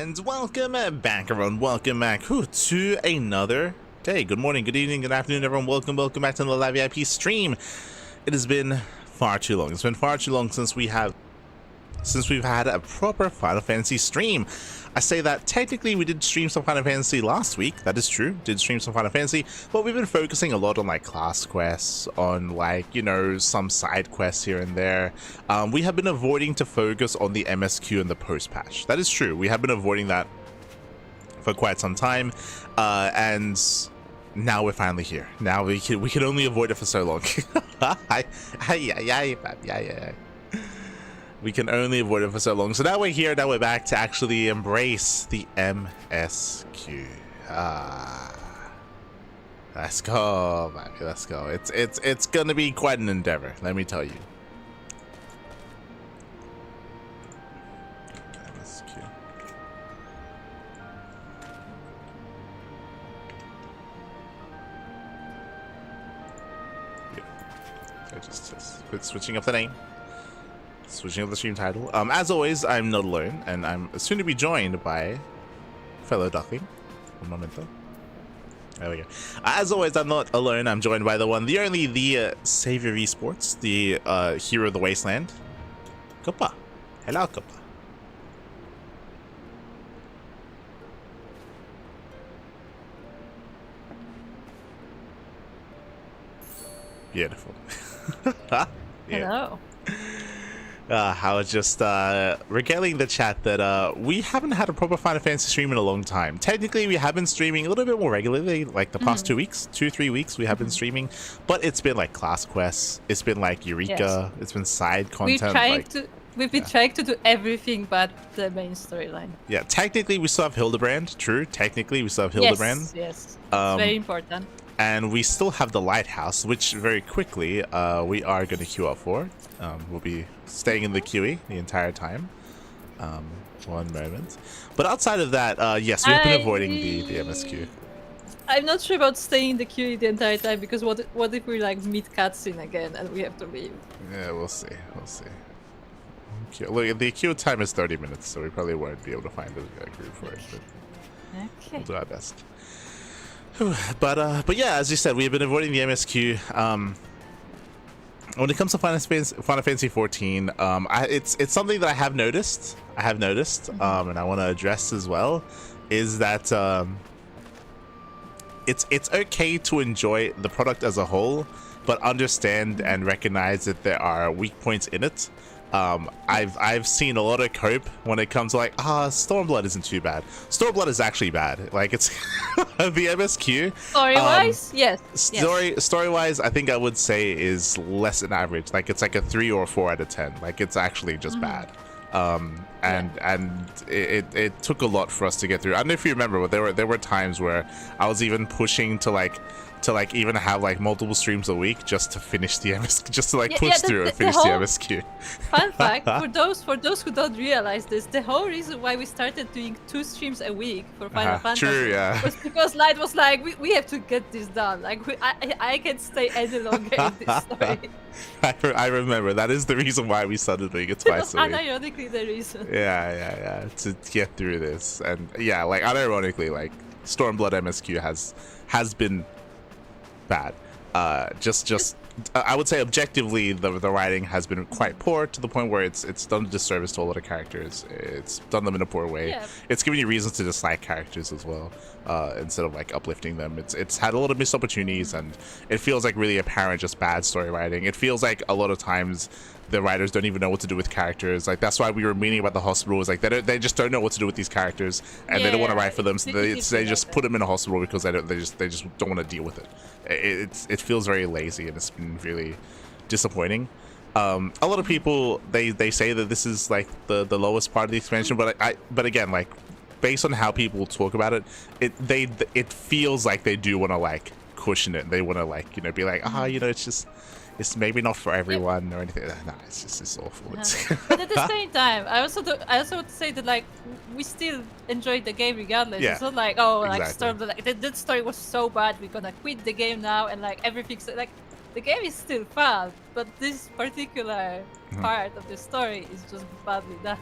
And welcome back, everyone. Welcome back to another day. Good morning, good evening, good afternoon, everyone. Welcome back to the Live VIP stream. It has been far too long. It's been far too long since we've had a proper Final Fantasy stream. I say that technically we did stream some Final Fantasy last week. That is true. Did stream some Final Fantasy, but we've been focusing a lot on like class quests, on like, you know, some side quests here and there. We have been avoiding to focus on the MSQ and the post patch. That is true. We have been avoiding that for quite some time, and now we're finally here. Now we can only avoid it for so long. We can only avoid it for so long. So now we're here, now we're back to actually embrace the MSQ. Let's go, baby, let's go. It's gonna be quite an endeavor, let me tell you. MSQ. Yeah. So just switching up the name. Switching up the stream title. As always, I'm not alone, and I'm soon to be joined by fellow duckling. Un momento. There we go. As always, I'm not alone. I'm joined by the one, the only, the savior of esports, the hero of the wasteland, Koopa. Hello, Koopa. Beautiful. Yeah. Hello. I was just regaling the chat that we haven't had a proper Final Fantasy stream in a long time. Technically, we have been streaming a little bit more regularly, like the past 2 weeks, 2-3 weeks we have been streaming, but it's been like class quests, it's been like Eureka, it's been side content. We've been trying to do everything but the main storyline. Yeah, technically we still have Hildebrand, true, technically we still have Hildebrand. Yes, it's very important. And we still have the Lighthouse, which very quickly we are going to queue up for. We'll be staying in the QE the entire time. One moment. But outside of that, yes, we've been avoiding the MSQ. I'm not sure about staying in the QE the entire time, because what if we like meet cutscene again and we have to leave? Yeah, we'll see. We'll see. Look, the queue time is 30 minutes, so we probably won't be able to find a group for it. But okay. We'll do our best. But yeah, as you said, we have been avoiding the MSQ. When it comes to Final Fantasy 14, it's something that I have noticed. And I want to address as well, is that it's okay to enjoy the product as a whole, but understand and recognize that there are weak points in it. I've seen a lot of cope when it comes to like, Stormblood isn't too bad. Stormblood is actually bad. Like, it's the MSQ. Story-wise, yes. Story-wise, I think I would say is less than average. Like, it's like a 3 or 4 out of 10. Like, it's actually just bad. And it took a lot for us to get through. I don't know if you remember, but there were times where I was even pushing to even have like multiple streams a week just to finish the MSQ, just to like push through and finish the MSQ. Fun fact, for those who don't realize this, the whole reason why we started doing 2 streams a week for Final Fantasy was because Light was like, we have to get this done. Like, I can't stay any longer in this story. I remember. That is the reason why we started doing it twice a week. Unironically the reason. Yeah. To get through this. And yeah, like, unironically, like, Stormblood MSQ has been bad. I would say objectively the writing has been quite poor, to the point where it's done a disservice to a lot of characters. It's done them in a poor way. Yeah. It's giving you reasons to dislike characters as well, instead of like uplifting them. It's had a lot of missed opportunities, and it feels like really apparent just bad story writing. It feels like a lot of times the writers don't even know what to do with characters. Like, that's why we were meaning about the hospital, is like they just don't know what to do with these characters, and they don't want to write for them, so they just put them in a hospital because they just don't want to deal with it. It feels very lazy, and it's been really disappointing. A lot of people they say that this is like the lowest part of the expansion, but again, like, based on how people talk about it, it feels like they do want to like cushion it. They want to like, you know, be like, you know, it's maybe not for everyone or anything. No, it's awful. But at the same time, I also would say that like we still enjoyed the game regardless. Yeah, it's not like, oh, like Stormblood, like that story was so bad, we're gonna quit the game now, and like everything's like the game is still fun, but this particular part of the story is just badly done.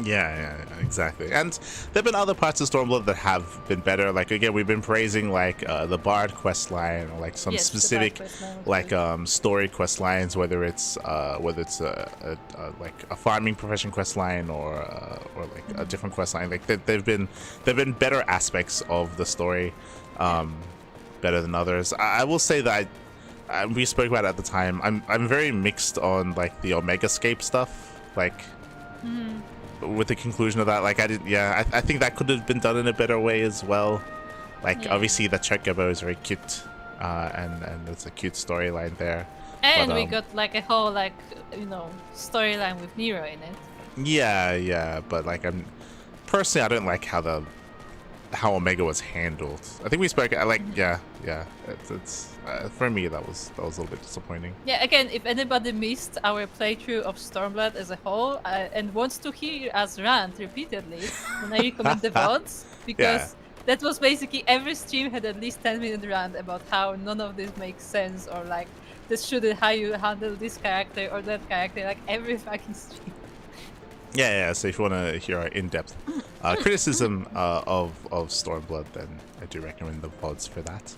Yeah, exactly. And there've been other parts of Stormblood that have been better. Like again, we've been praising like the Bard quest line or like some specific like story quest lines, whether it's like a farming profession quest line or like a different quest line. Like there've been better aspects of the story, better than others. I will say that we spoke about it at the time. I'm very mixed on like the Omegascape stuff, like. With the conclusion of that, like I think that could have been done in a better way as well. Like obviously the Chocobo is very cute, and it's a cute storyline there. And we got like a whole like storyline with Nero in it. Yeah, but like personally I don't like how Omega was handled. I think we spoke like it's for me that was a little bit disappointing. Yeah, again, if anybody missed our playthrough of Stormblood as a whole and wants to hear us rant repeatedly, then I recommend the VODs, because that was basically every stream had at least 10-minute rant about how none of this makes sense, or like this shouldn't how you handle this character or that character, like every fucking stream. Yeah. So if you want to hear our in-depth criticism of Stormblood, then I do recommend the VODs for that.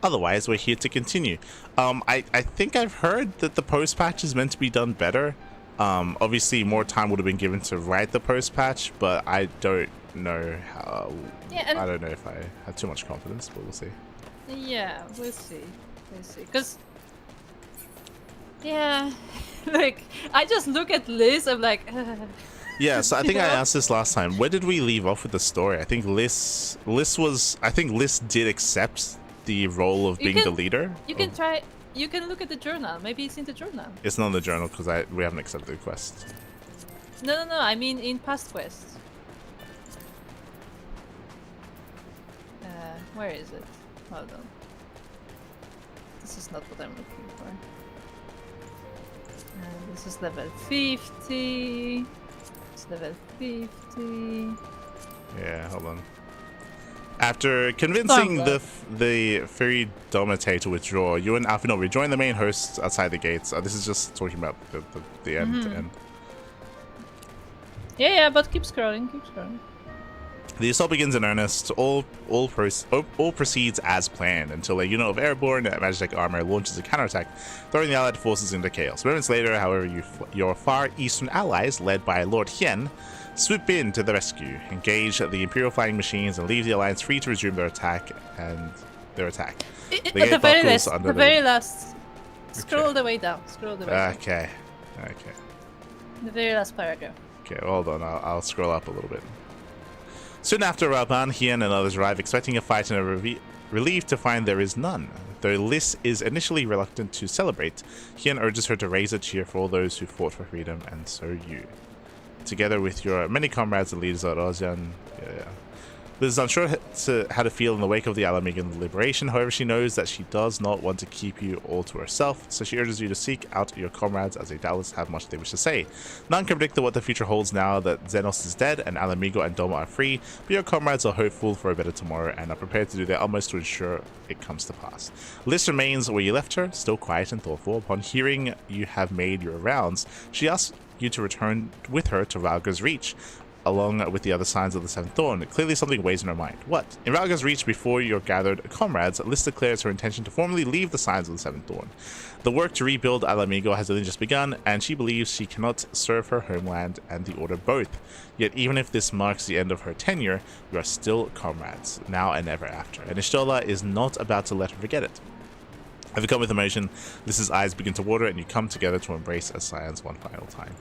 Otherwise, we're here to continue. I think I've heard that the post-patch is meant to be done better. Obviously, more time would have been given to write the post-patch, but I don't know how. I don't know if I have too much confidence, but we'll see. Yeah, we'll see. Because, like, I just look at Liz, I'm like... Yeah, so I think I asked this last time. Where did we leave off with the story? I think Liz did accept the role of being the leader. You can look at the journal. Maybe it's in the journal. It's not in the journal because we haven't accepted the quest. No. I mean in past quests. Where is it? Hold on. This is not what I'm looking for. This is level 50. It's level 50. Yeah, hold on. After convincing the Fairy Dominator to withdraw, you and Alphinaud rejoin the main hosts outside the gates. This is just talking about the end to end. Yeah, but keep scrolling. The assault begins in earnest. All proceeds as planned until a unit of airborne Magitech armor launches a counterattack, throwing the allied forces into chaos. Moments later, however, your far eastern allies, led by Lord Hien, swoop in to the rescue, engage the Imperial flying machines, and leave the Alliance free to resume their attack. The very last. Scroll the way down. Okay. The very last paragraph. Okay, hold on. I'll scroll up a little bit. Soon after, Raban, Hien, and others arrive, expecting a fight, and are relieved to find there is none. Though Liz is initially reluctant to celebrate, Hien urges her to raise a cheer for all those who fought for freedom, and so you. Together with your many comrades and leaders at Ozian. Liz is unsure how to feel in the wake of the Alamigan liberation. However, she knows that she does not want to keep you all to herself, so she urges you to seek out your comrades, as they doubtless have much they wish to say. None can predict what the future holds now that Xenos is dead and Alamigo and Doma are free, but your comrades are hopeful for a better tomorrow and are prepared to do their utmost to ensure it comes to pass. Liz remains where you left her, still quiet and thoughtful. Upon hearing you have made your rounds, she asks you to return with her to Ralga's Reach, along with the other signs of the Seventh Dawn. Clearly something weighs in her mind. What? In Ralga's Reach, before your gathered comrades, Liz declares her intention to formally leave the signs of the Seventh Dawn. The work to rebuild Alamigo has only just begun, and she believes she cannot serve her homeland and the Order both. Yet even if this marks the end of her tenure, you are still comrades, now and ever after. And Ishtola is not about to let her forget it. Overcome with emotion, Liz's eyes begin to water, and you come together to embrace Scions one final time.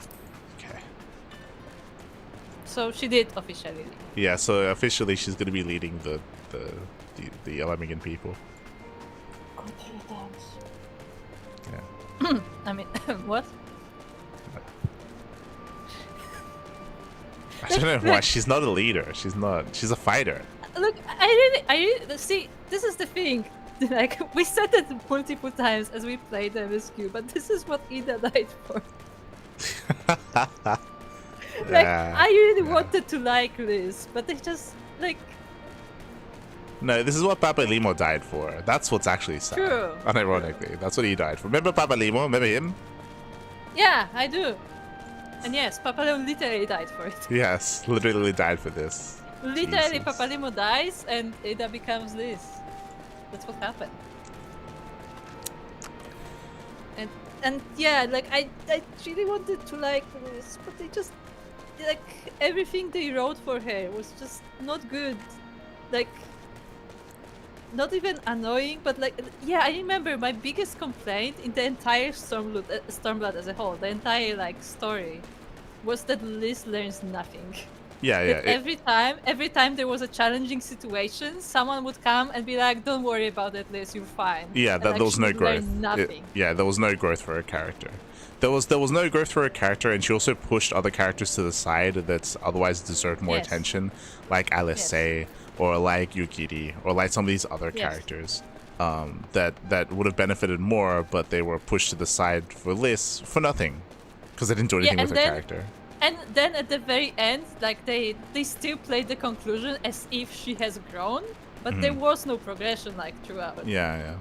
So she did officially. Yeah, so officially she's going to be leading the Alamigan people. Yeah. I mean, what? I don't know why. She's not a leader. She's a fighter. Look, I really see. This is the thing. Like, we said it multiple times as we played MSQ, but this is what Ida died for. Like, I really wanted to like Liz, but they just, like... No, this is what Papa Limo died for. That's what's actually sad. True. Unironically, that's what he died for. Remember Papa Limo? Remember him? Yeah, I do. And yes, Papa Limo literally died for it. Yes, literally died for this. Literally, Jesus. Papa Limo dies and Ada becomes this. That's what happened. And yeah, like I really wanted to like this, but they just like everything they wrote for her was just not good. Like not even annoying, but like yeah, I remember my biggest complaint in the entire Stormblood as a whole, the entire like story, was that Liz learns nothing. Yeah, yeah. Every time there was a challenging situation, someone would come and be like, "Don't worry about it, Liz. You're fine." Yeah, there was no growth. Nothing. Yeah, there was no growth for her character. There was no growth for her character, and she also pushed other characters to the side that otherwise deserved more attention, like Alice or like Yukiri, or like some of these other characters that would have benefited more, but they were pushed to the side for Liz for nothing, because they didn't do anything with her character. And then at the very end, like they still played the conclusion as if she has grown, but there was no progression like throughout. Yeah.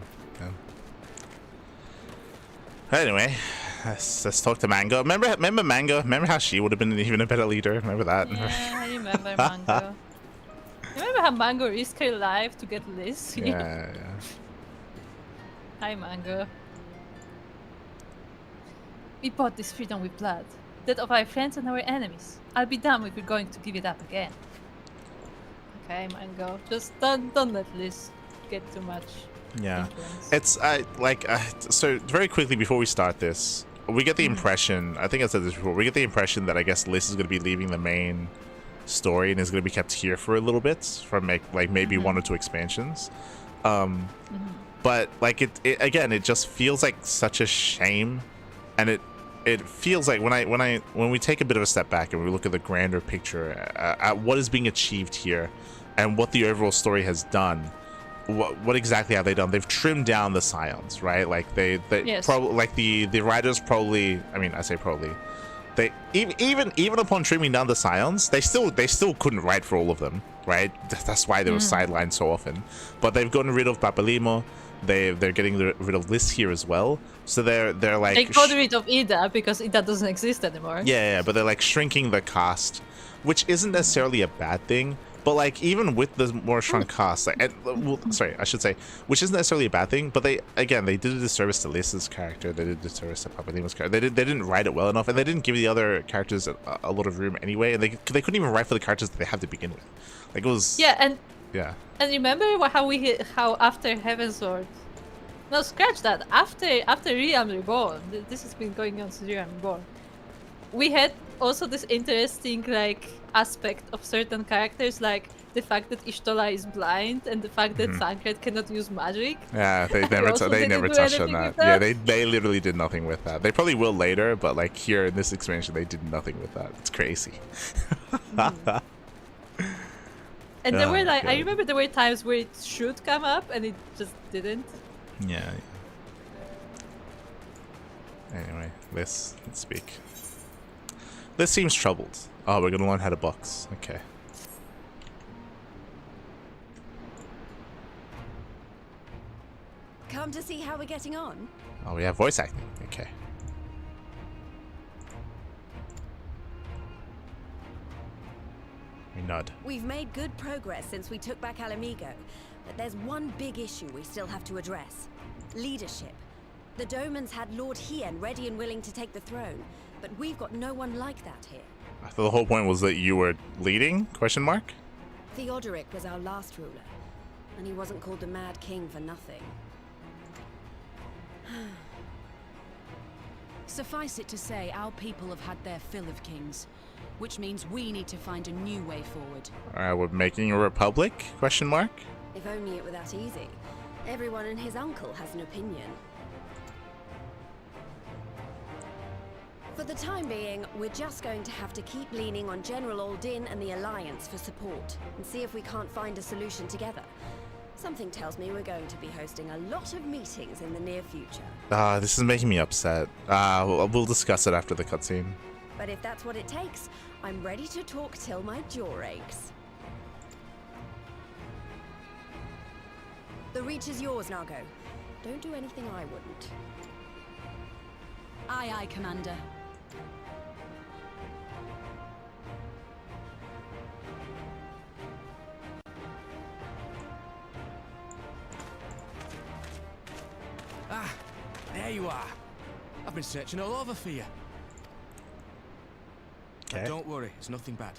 Anyway, let's talk to Mango. Remember Mango? Remember how she would have been even a better leader? Remember that? Yeah, I remember Mango. Remember how Mango risked her life to get Liz? Yeah. Hi, Mango. We bought this freedom with blood. That of our friends and our enemies. I'll be damned if we're going to give it up again. Okay, Mango. Just don't let Liz get too much influence. It's so very quickly before we start this, we get the impression, I think I said this before, we get the impression that I guess Liz is going to be leaving the main story and is going to be kept here for a little bit for maybe 1 or 2 expansions. But like it just feels like such a shame, and it feels like when we take a bit of a step back and we look at the grander picture at what is being achieved here and what the overall story has done, what exactly have they done? They've trimmed down the scions, right? Like they probably, like the writers probably, I mean, I say probably, they even upon trimming down the scions, they still couldn't write for all of them, right? That's why they were sidelined so often. But they've gotten rid of Papalimo. They're getting rid of Liz here as well, so they're like they got rid of Ida because Ida doesn't exist anymore. Yeah, but they're like shrinking the cast, which isn't necessarily a bad thing. But like even with the more shrunk cast, like, I should say, which isn't necessarily a bad thing. But they did a disservice to Liz's character. They did a disservice to Papalimo's character. They didn't write it well enough, and they didn't give the other characters a lot of room anyway. And they couldn't even write for the characters that they had to begin with. Like it was And remember how after Heavensward, no, scratch that. After Realm Reborn, this has been going on since Realm Reborn. We had also this interesting like aspect of certain characters, like the fact that Ishtola is blind and the fact that Thancred cannot use magic. Yeah, they never touched on that. Yeah, they literally did nothing with that. They probably will later, but like here in this expansion, they did nothing with that. It's crazy. And there were like, I remember there were times where it should come up and it just didn't. Yeah. Anyway, let's speak. Liz seems troubled. Oh, we're gonna learn how to box. Okay. Come to see how we're getting on? Oh, we have voice acting. Okay. We nod. We've made good progress since we took back Alamigo, but there's one big issue we still have to address. Leadership. The Domans had Lord Hien ready and willing to take the throne, but we've got no one like that here. I thought the whole point was that you were leading? Question mark? Theodoric was our last ruler, and he wasn't called the Mad King for nothing. Suffice it to say, our people have had their fill of kings, which means we need to find a new way forward. We're making a republic? Question mark? If only it were that easy. Everyone and his uncle has an opinion. For the time being, we're just going to have to keep leaning on General Aldin and the Alliance for support, and see if we can't find a solution together. Something tells me we're going to be hosting a lot of meetings in the near future. This is making me upset. We'll discuss it after the cutscene. But if that's what it takes, I'm ready to talk till my jaw aches. The Reach is yours, Nago. Don't do anything I wouldn't. Aye, aye, Commander. Ah, there you are. I've been searching all over for you. Okay. Don't worry, it's nothing bad.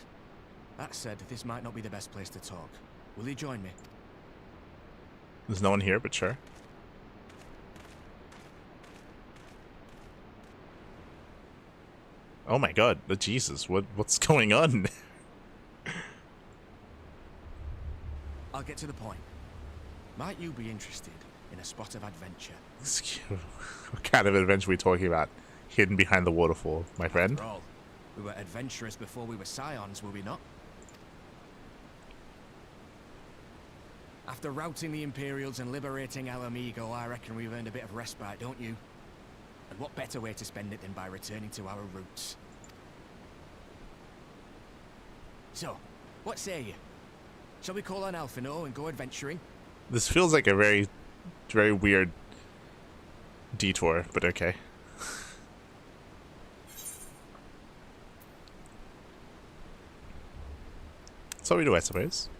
That said, this might not be the best place to talk. Will you join me? There's no one here, but sure. Oh my god, Jesus, what's going on? I'll get to the point. Might you be interested in a spot of adventure? What kind of adventure are we talking about? Hidden behind the waterfall, my friend? After all, we were adventurous before we were scions, were we not? After routing the Imperials and liberating El Amigo, I reckon we've earned a bit of respite, don't you? And what better way to spend it than by returning to our roots? So, what say you? Shall we call on Alphino and go adventuring? This feels like a very, very weird detour, but okay. That's what we do, I suppose.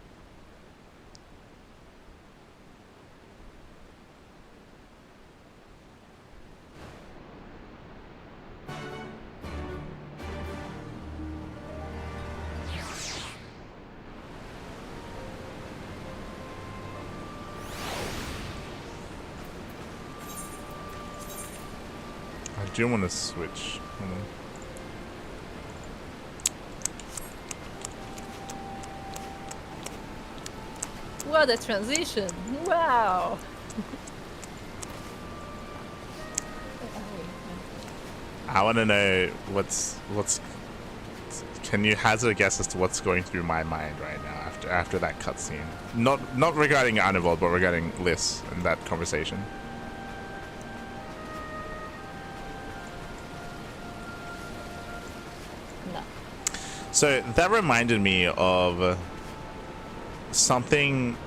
I do want to switch. Hold on. What a transition! Wow. I want to know what's. Can you hazard a guess as to what's going through my mind right now after that cutscene? Not regarding Arnivold, but regarding Liz and that conversation. No. So that reminded me of something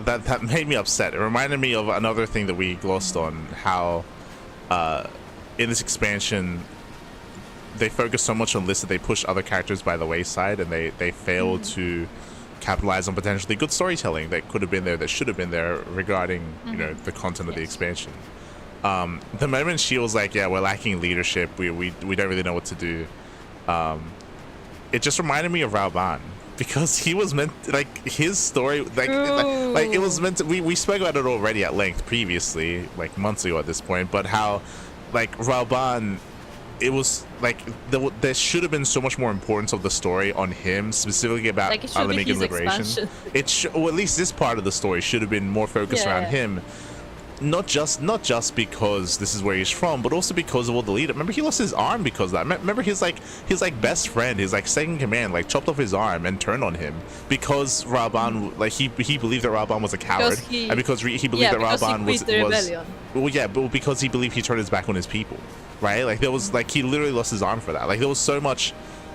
that made me upset. It reminded me of another thing that we glossed on, how in this expansion they focus so much on Liz that they push other characters by the wayside, and they fail to capitalize on potentially good storytelling that could have been there, that should have been there regarding you know, the content of the expansion. The moment she was like, yeah, we're lacking leadership, we don't really know what to do, it just reminded me of Raoban, because he was meant, like, his story, like it was meant to, we spoke about it already at length previously, like months ago at this point, but how, like, Raoban, it was like there should have been so much more importance of the story on him, specifically about like Alamigan liberation. Well, at least this part of the story should have been more focused around him. Not just because this is where he's from, but also because of all the lead up. Remember, he lost his arm because of that. Remember, his best friend, his like second command, like chopped off his arm and turned on him because Raoban, like he believed that Raoban was a coward, and because he believed that Raoban was well, yeah, but because he believed he turned his back on his people, right? Like there was like he literally lost his arm for that. Like there was so much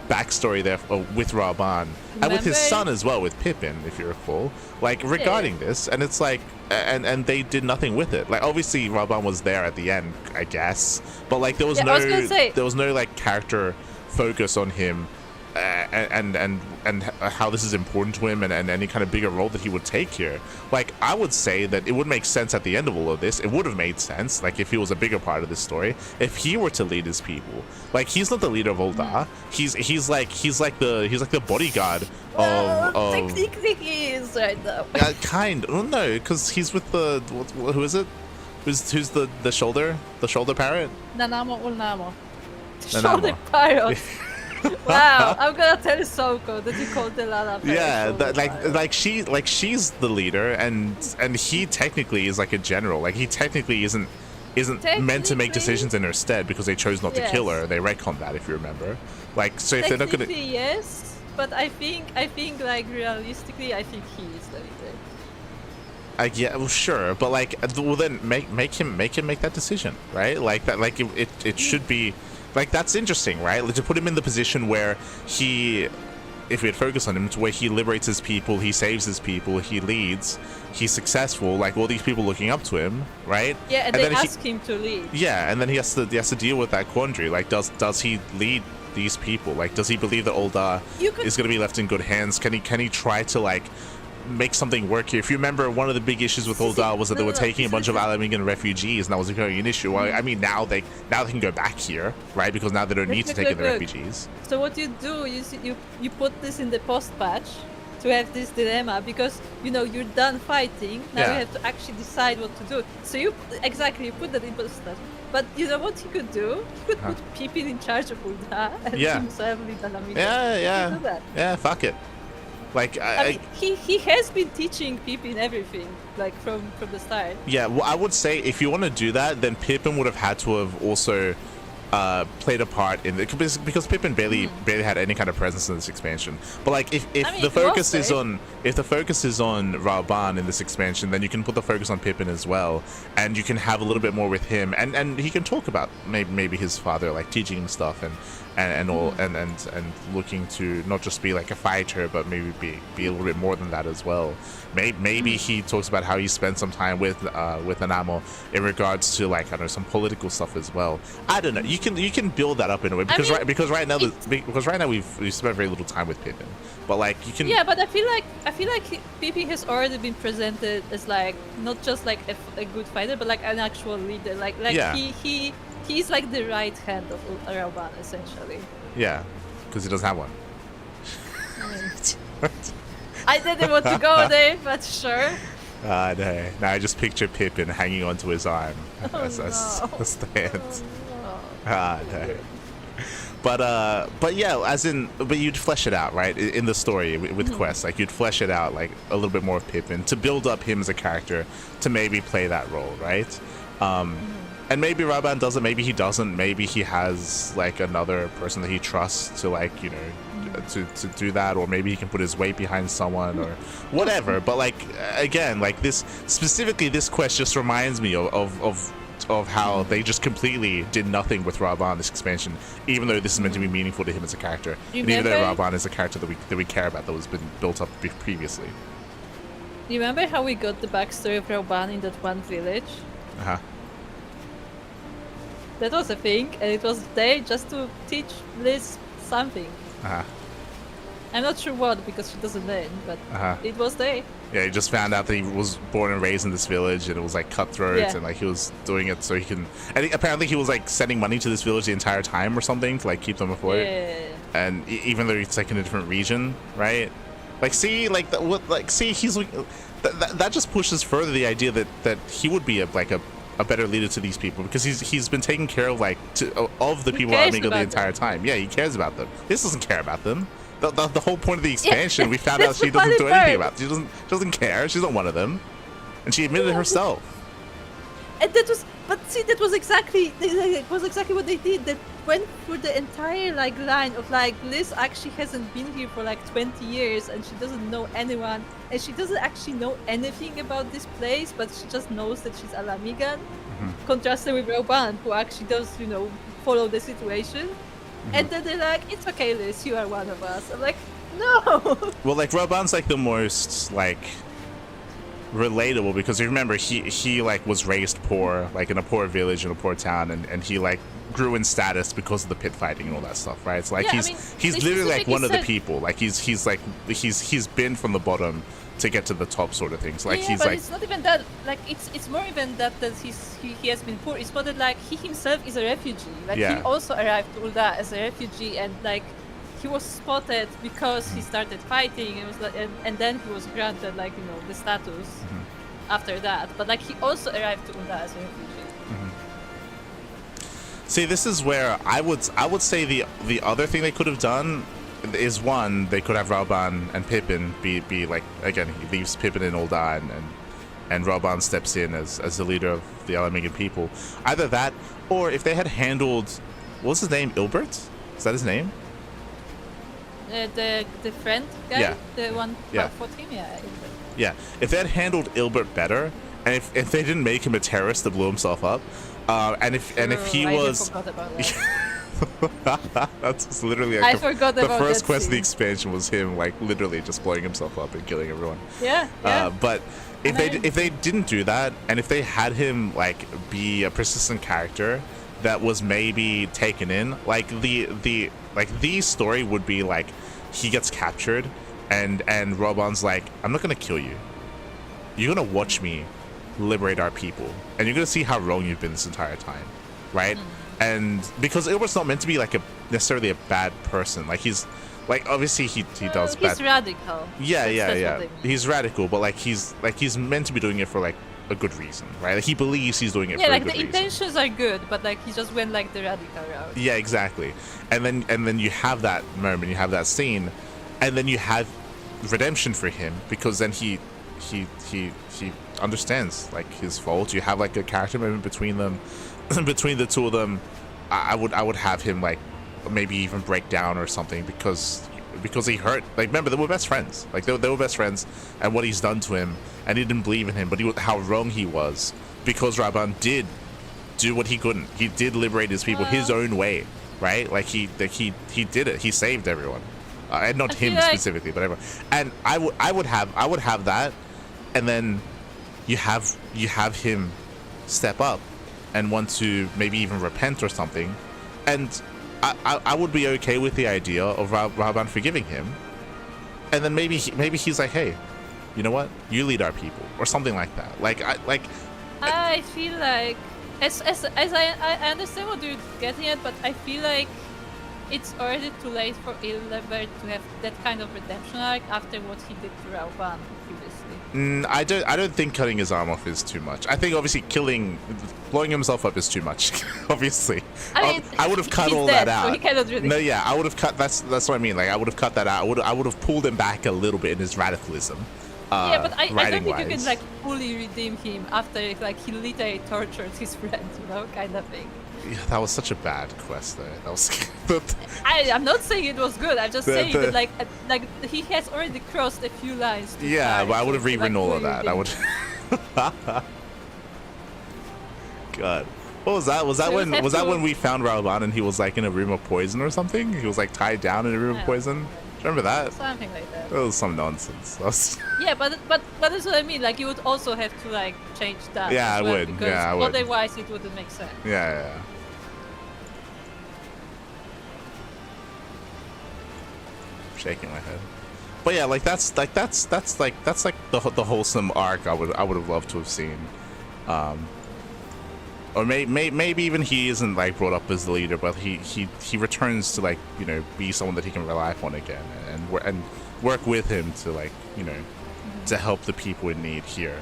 backstory there with Raoban and with his son as well, with Pippin, if you recall, like regarding this, and it's like. And they did nothing with it. Like obviously Raoban was there at the end, I guess, but like there was no like character focus on him, and how this is important to him, and any kind of bigger role that he would take here. Like I would say that it would make sense at the end of all of this. It would have made sense, like if he was a bigger part of this story, if he were to lead his people. Like he's not the leader of Ul'dah. He's like the bodyguard of technically he is right now. No, because he's with the who is it? Who's the shoulder parrot? Nanamo Ulnamo. Shoulder pirate. Wow, I'm gonna tell Soko that you called the Lala pirate. Yeah, she's the leader, and he technically is like a general. Like he technically isn't meant to make decisions in her stead because they chose not to kill her. They retconned that, if you remember. Like so, if they're not gonna. Yes, but I think like realistically, I think he is the leader. Yeah, well, sure, but like, well, then make him make that decision, right? Like that, like it should be, like that's interesting, right? Like, to put him in the position where he if we had focused on him to where he liberates his people, he saves his people, he leads, he's successful, like all these people looking up to him, right? Yeah, and they ask him to lead. Yeah, and then he has to deal with that quandary. Like, does he lead these people? Like, does he believe that Ul'dah is going to be left in good hands? Can he try to like make something work here? If you remember, one of the big issues with Ul'dah was that they were taking a bunch of Alamegan refugees, and that was becoming an issue. Well, I mean, now they can go back here, right? Because now they don't need to take in the refugees. So what you do is you put this in the post patch to have this dilemma, because you know you're done fighting. Now you have to actually decide what to do. So you put that in post patch. But you know what he could do? He could put Pippin in charge of Ul'dah and himself lead Alamegan. Yeah, fuck it. Like I mean, he has been teaching Pippin everything, like from the start. Yeah, well, I would say if you want to do that, then Pippin would have had to have also played a part in it, because Pippin barely had any kind of presence in this expansion. But like if the focus is on Rauban in this expansion, then you can put the focus on Pippin as well, and you can have a little bit more with him, and he can talk about maybe his father, like teaching him stuff and looking to not just be like a fighter, but maybe be a little bit more than that as well. Maybe he talks about how he spent some time with Anamo in regards to, like, I don't know, some political stuff as well. I don't know. You can build that up in a way, because right now we've spent very little time with Pippin, but like you can. Yeah, but I feel like Pippin has already been presented as like not just like a good fighter, but like an actual leader. Like he's like the right hand of Rauban, essentially. Yeah, because he doesn't have one. I didn't want to go there, but sure. No, I just picture Pippin hanging onto his arm as the hand. No. But yeah, but you'd flesh it out, right? In the story with quests, like you'd flesh it out like a little bit more of Pippin to build up him as a character to maybe play that role, right? And maybe Rauban does it, maybe he doesn't, maybe he has like another person that he trusts to, like, you know, to do that, or maybe he can put his weight behind someone or whatever. But like, again, like this quest just reminds me of how they just completely did nothing with Rauban this expansion, even though this is meant to be meaningful to him as a character, and even though Rauban is a character that we care about, that was been built up previously. Remember how we got the backstory of Rauban in that one village? That was a thing, and it was there just to teach Liz something. I'm not sure what, because she doesn't learn, but it was there. Yeah, he just found out that he was born and raised in this village, and it was like cutthroat, and like he was doing it so he can. I think apparently he was like sending money to this village the entire time or something to like keep them afloat. Yeah. And even though it's like in a different region, right? Like, see, like he's like that just pushes further the idea that he would be a better leader to these people, because he's been taking care of of the people around the entire time. Yeah, he cares about them. This doesn't care about them. The whole point of the expansion, we found out she doesn't do anything about it. She doesn't care. She's not one of them, and she admitted it herself. And that was exactly what they did. They went through the entire like line of like Liz actually hasn't been here for like 20 years, and she doesn't know anyone, and she doesn't actually know anything about this place, but she just knows that she's Alamegan. Contrasted with Rauban, who actually does, you know, follow the situation. And then they're like, it's okay, Liz, you are one of us. I'm like, no. Well, like, Rauban's like the most like relatable, because you remember he like was raised poor, like in a poor village in a poor town, and he like grew in status because of the pit fighting and all that stuff, right? It's like he's literally like one of the people. Like he's been from the bottom to get to the top, sort of things. Like he's like, it's not even that. Like it's more even that he has been poor. It's more that like he himself is a refugee. Like he also arrived to Ul'dah as a refugee, and like he was spotted because he started fighting. It was like, and then he was granted like, you know, the status after that. But like he also arrived to Ul'dah as a refugee. See, this is where I would say the other thing they could have done is, one, they could have Rauban and Pippin be like, again, he leaves Pippin in Ul'dah, and Rauban steps in as the leader of the Alamegan people. Either that, or if they had handled, what's his name, Ilbert? Is that his name? The friend guy, the one for him, yeah. If they had handled Ilbert better, and if they didn't make him a terrorist that blew himself up, and if he was, That's literally I like forgot the about first that quest of the scene. expansion was him like literally just blowing himself up and killing everyone. Yeah, yeah. But if And they didn't do that, and if they had him like be a persistent character that was maybe taken in, like the story would be like he gets captured and Robon's like, I'm not gonna kill you. You're gonna watch me liberate our people, and you're gonna see how wrong you've been this entire time, right? And because it was not meant to be like necessarily a bad person, like he's like obviously he does bad. He's radical. Yeah, That's what they mean. He's radical, but like he's meant to be doing it for like a good reason, right? Like he believes he's doing it Yeah, for like a good the reason. intentions are good, but like he just went like the radical route. Yeah, exactly. And then you have that moment, you have that scene, and then you have redemption for him because then he understands like his fault. You have like a character moment between them, between the two of them. I would have him like maybe even break down or something because he hurt. Like remember, they were best friends. Like they were best friends, and what he's done to him, and he didn't believe in him, but how wrong he was because Raban did do what he couldn't. He did liberate his people his own way, right? Like he did it. He saved everyone, and not him specifically, but everyone. And I would have that, and then you have him step up and want to maybe even repent or something, and I would be okay with the idea of Raban forgiving him, and then maybe he's like, hey, you know what, you lead our people or something like that. I feel like as I understand what you're getting at, but I feel like it's already too late for Illiver to have that kind of redemption arc after what he did to Raban previously. I don't think cutting his arm off is too much. I think obviously blowing himself up is too much. Obviously, I mean, I would have cut he's all dead, that out. so he cannot really... No, yeah, I would have cut. That's what I mean. Like I would have cut that out. I would have pulled him back a little bit in his radicalism. Yeah, but I don't think you can wise. like fully redeem him after like he literally tortured his friends, kind of thing. Yeah, that was such a bad quest though. That was. I'm not saying it was good. I'm just saying that like he has already crossed a few lines. Yeah, but I would have rewritten all of that. I would. God, what was that? Was that when we found Raban and he was like in a room of poison or something? He was like tied down in a room of poison. Remember that? Something like that. That was some nonsense. Yeah, but that's what I mean. Like you would also have to like change that. Yeah, as I well, would. Because Yeah, I would. otherwise, it wouldn't make sense. Yeah. Shaking my head. But yeah, like that's like the wholesome arc I would have loved to have seen. Or maybe even he isn't like brought up as the leader, but he returns to like, you know, be someone that he can rely upon again, and work with him to like, you know, to help the people in need here.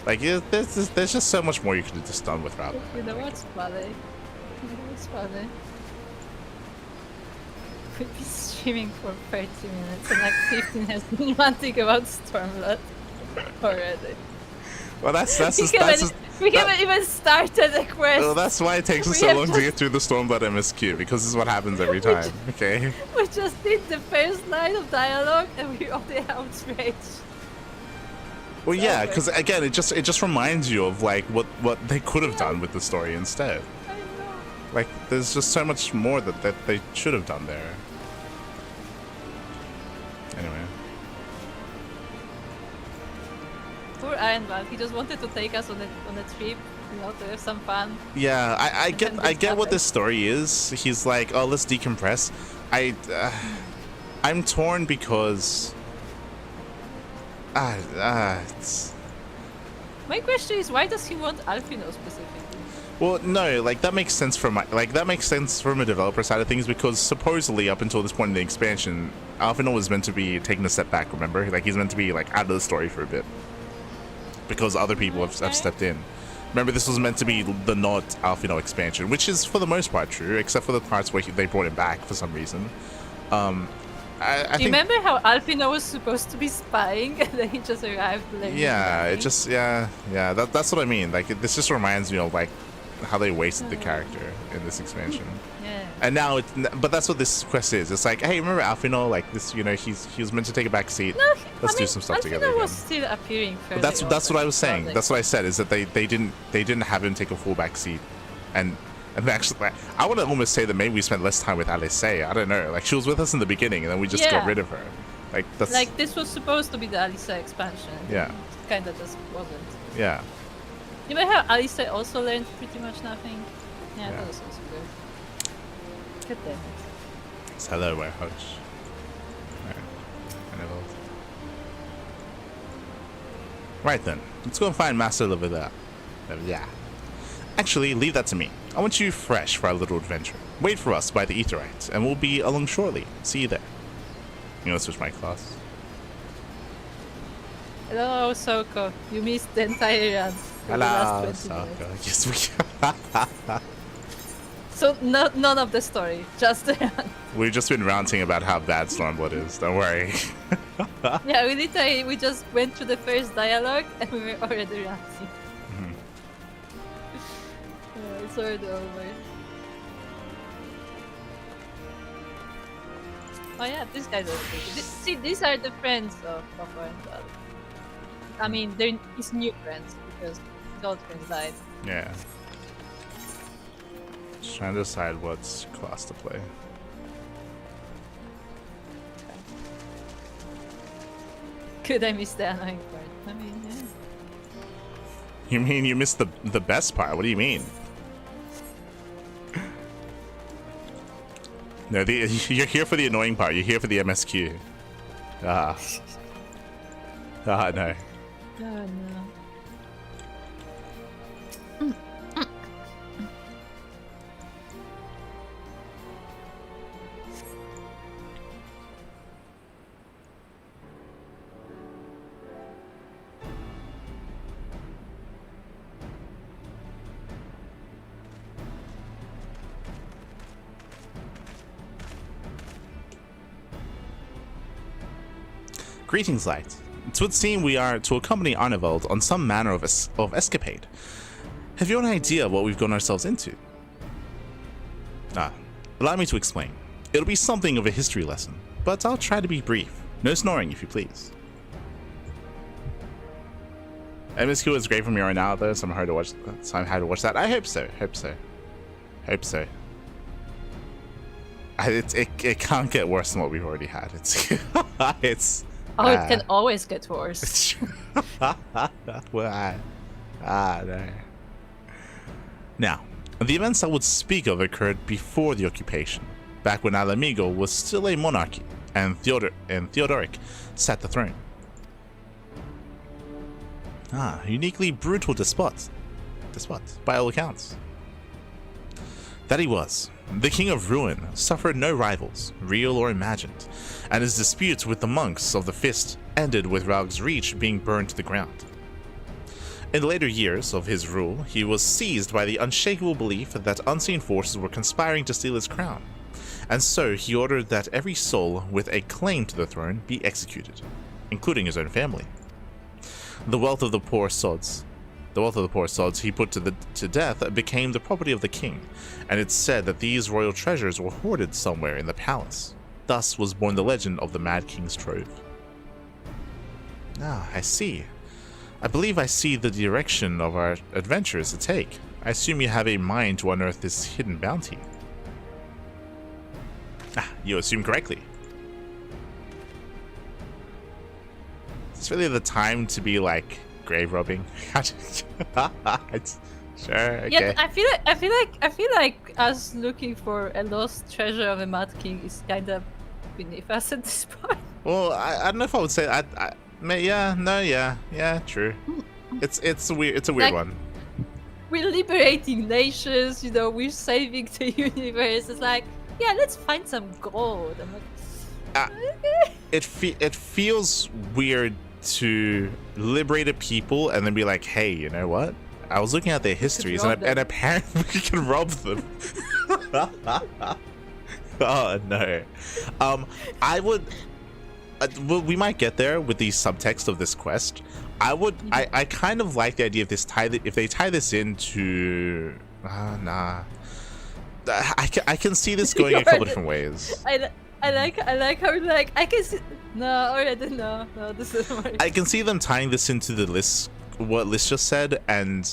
Like there's just so much more you could have just done with Raban. You know what's funny? We've been streaming for 30 minutes and like 15 has been ranting about Stormblood already. Well, we haven't even started the quest. Well, that's why it takes us so long to get through the Stormblood MSQ, because this is what happens every time. Okay. We just did the first line of dialogue and we already outraged. Well, yeah, because again, it just reminds you of like what they could have done with the story instead. I know. Like, there's just so much more that they should have done there. Anyway. Poor Ironman, he just wanted to take us on a trip, you know, to have some fun. Yeah, I get what this story is. He's like, oh, let's decompress. I'm torn because it's... My question is, why does he want Alphino specifically? Well, no, like that makes sense from a developer side of things, because supposedly up until this point in the expansion, Alphino was meant to be taking a step back. Remember, like he's meant to be like out of the story for a bit because other people have stepped in. Remember, this was meant to be the not Alphino expansion, which is for the most part true, except for the parts where they brought him back for some reason. I think, remember how Alphino was supposed to be spying and then he just arrived late? Yeah, it just that's what I mean. Like this just reminds me of like how they wasted the character in this expansion. Yeah. And now but that's what this quest is. It's like, hey, remember Alphino? Like this, you know, he was meant to take a back seat. No, Let's do some stuff together again. Was still appearing. That's what I was saying. That's what I said, is that they didn't have him take a full back seat, and And actually, like, I want to almost say that maybe we spent less time with Alice. I don't know. Like, she was with us in the beginning, and then we just got rid of her. Like, that's... Like, this was supposed to be the Alice expansion. Yeah. It kind of just wasn't. Yeah. You might have Alice also learned pretty much nothing. Yeah, that was also good. God damn it. It's hello, warehouse. Right then, let's go and find Master over there. Yeah. Actually, leave that to me. I want you fresh for our little adventure. Wait for us by the Aetherite, and we'll be along shortly. See you there. You know, switch my class. Hello, Soko. You missed the entire run. Hello, Soko. Yes, we. So none of the story, just the run. We've just been ranting about how bad Stormblood is. Don't worry. Yeah, we just went through the first dialogue and we were already ranting. It's already over. Oh yeah, these guys are good. See, these are the friends of Papa and Dad. I mean, they're his new friends because his old friends died. Yeah. Just trying to decide what class to play. Could I miss the annoying part? I mean, yeah. You mean you missed the best part? What do you mean? No, you're here for the annoying part. You're here for the MSQ. Ah. Ah, no. Oh no. Greetings, Light. It would seem we are to accompany Arnevald on some manner of escapade. Have you an idea what we've gotten ourselves into? Allow me to explain. It'll be something of a history lesson, but I'll try to be brief. No snoring, if you please. MSQ is great from here on out, though, so I'm happy to watch that. I hope so. Hope so. It can't get worse than what we've already had. It's Oh, it can always get worse. Well, no. Now, the events I would speak of occurred before the occupation, back when Alamigo was still a monarchy, and Theodoric sat the throne. Uniquely brutal despot, by all accounts. That he was. The King of Ruin suffered no rivals, real or imagined, and his disputes with the monks of the Fist ended with Raug's Reach being burned to the ground. In the later years of his rule, he was seized by the unshakable belief that unseen forces were conspiring to steal his crown, and so he ordered that every soul with a claim to the throne be executed, including his own family. The wealth of the poor sods he put to death became the property of the king, and it's said that these royal treasures were hoarded somewhere in the palace. Thus was born the legend of the Mad King's Trove. I see. I believe I see the direction of our adventures to take. I assume you have a mind to unearth this hidden bounty. You assume correctly. Is this really the time to be like grave robbing? Sure. Okay. Yeah, I feel like us looking for a lost treasure of a Mad King is kind of beneath us at this point. Well, I don't know if I would say yeah, true. It's a weird one. We're liberating nations, you know, we're saving the universe. It's like, yeah, let's find some gold. I'm like, it feels weird to liberate a people and then be like, hey, you know what? I was looking at their histories and apparently we can rob them. Oh no. I would. Well, we might get there with the subtext of this quest. I kind of like the idea of this if they tie this into. I can see this going a couple different ways. I like how like I can see. No, already no. This is. I can see them tying this into the list. What Liz just said, and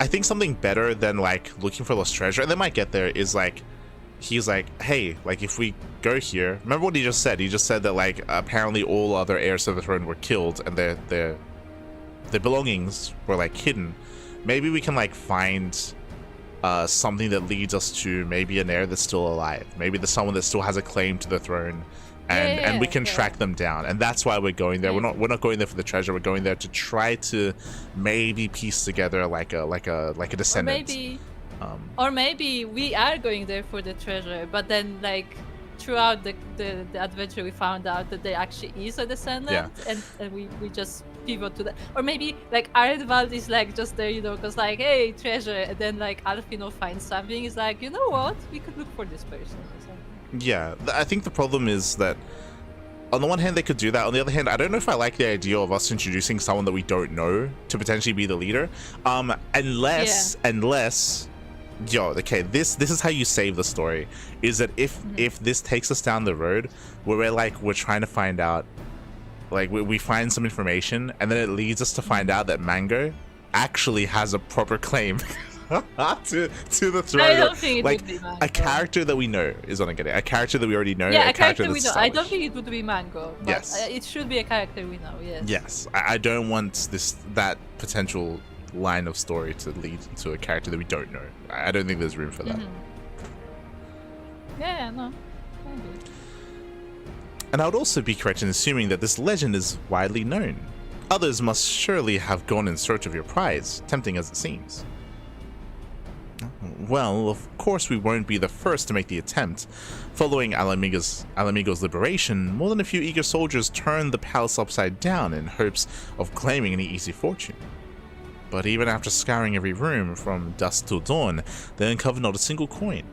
I think something better than like looking for lost treasure, and they might get there, is like he's like, hey, like if we go here, remember what he just said? He just said that like apparently all other heirs to the throne were killed and their belongings were like hidden. Maybe we can like find something that leads us to maybe an heir that's still alive. Maybe there's someone that still has a claim to the throne, and we can track them down. And that's why we're going there. We're not going there for the treasure. We're going there to try to maybe piece together like a descendant. Or maybe we are going there for the treasure, but then like throughout the adventure we found out that there actually is a descendant, and we just pivot to that. Or maybe like Aredvald is like just there, you know, because like, hey, treasure, and then like Alfino finds something, is like, you know what, we could look for this person or something. Yeah, I think the problem is that on the one hand they could do that, on the other hand I don't know if I like the idea of us introducing someone that we don't know to potentially be the leader, unless this is how you save the story, is that if this takes us down the road where we're trying to find out, like we find some information and then it leads us to find out that Mango actually has a proper claim to the throne. I don't think it like would be Mango. A character that we know is what I'm getting. A character that we already know. Yeah, a character that's we know. I don't think it would be Mango. But yes. It should be a character we know. Yes. Yes. I don't want that potential line of story to lead to a character that we don't know. I don't think there's room for that. Yeah, no. Maybe. And I would also be correct in assuming that this legend is widely known. Others must surely have gone in search of your prize, tempting as it seems. Well, of course we won't be the first to make the attempt. Following Alamigo's liberation, more than a few eager soldiers turned the palace upside down in hopes of claiming any easy fortune. But even after scouring every room from dusk till dawn, they uncovered not a single coin.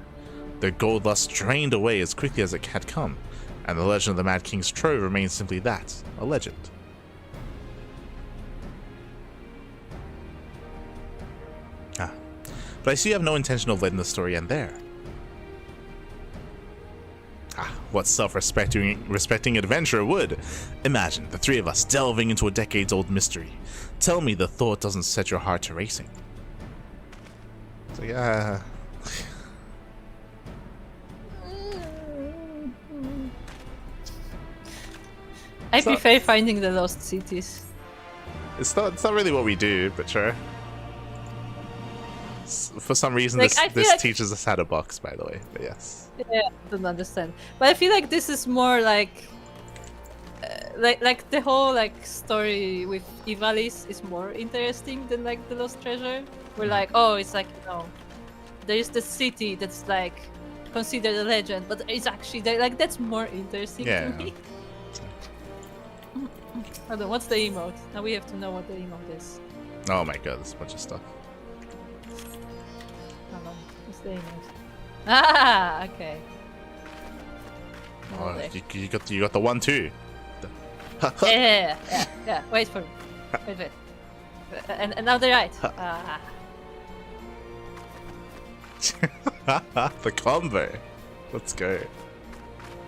Their gold lust drained away as quickly as it had come, and the legend of the Mad King's trove remains simply that, a legend. But I see you have no intention of letting the story end there. What self-respecting adventurer would? Imagine the three of us delving into a decades-old mystery. Tell me the thought doesn't set your heart to racing. So yeah. I prefer finding the lost cities. It's not really what we do, but sure. For some reason, like, this like, teaches us how to box, by the way. But yes. Yeah, I don't understand. But I feel like this is more like the whole like story with Ivalice is more interesting than like the Lost Treasure. We're like, oh, it's like, you know, there is the city that's like considered a legend, but it's actually there. Like that's more interesting to me. Hold on, what's the emote? Now we have to know what the emote is. Oh my god, there's a bunch of stuff. Hold on, what's the emote? Ah, okay. Oh, you got the one too. Yeah. Wait for me. Wait. And now the right. The combo. Let's go.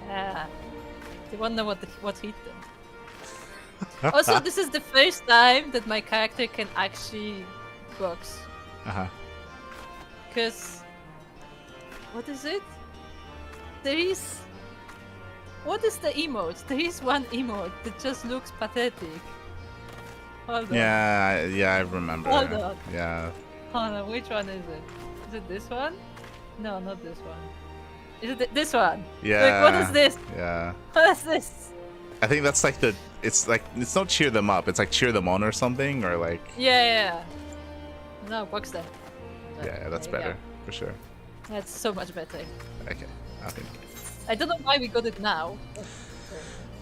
They wonder what hit them. Also, this is the first time that my character can actually box. Because what is it? What is the emote? There is one emote that just looks pathetic. Hold on. Yeah, I remember. Hold on. Yeah. Hold on, which one is it? Is it this one? No, not this one. Is it this one? Yeah. Like, what is this? Yeah. What is this? I think that's like it's not cheer them up, it's like cheer them on or something, or like... Yeah. No, box them. Yeah, that's better, for sure. That's so much better. Okay, I think... I don't know why we got it now.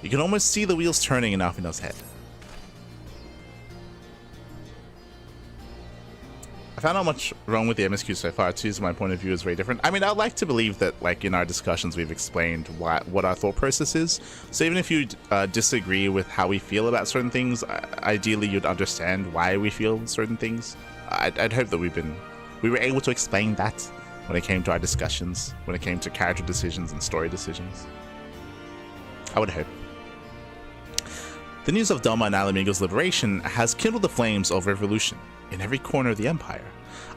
You can almost see the wheels turning in Alfino's head. I found not much wrong with the MSQ so far. Too, my point of view is very different. I mean, I'd like to believe that, like, in our discussions, we've explained what our thought process is. So even if you disagree with how we feel about certain things, ideally you'd understand why we feel certain things. I'd hope that we were able to explain that when it came to our discussions, when it came to character decisions and story decisions. I would hope. The news of Doma and Alamigo's liberation has kindled the flames of revolution in every corner of the Empire.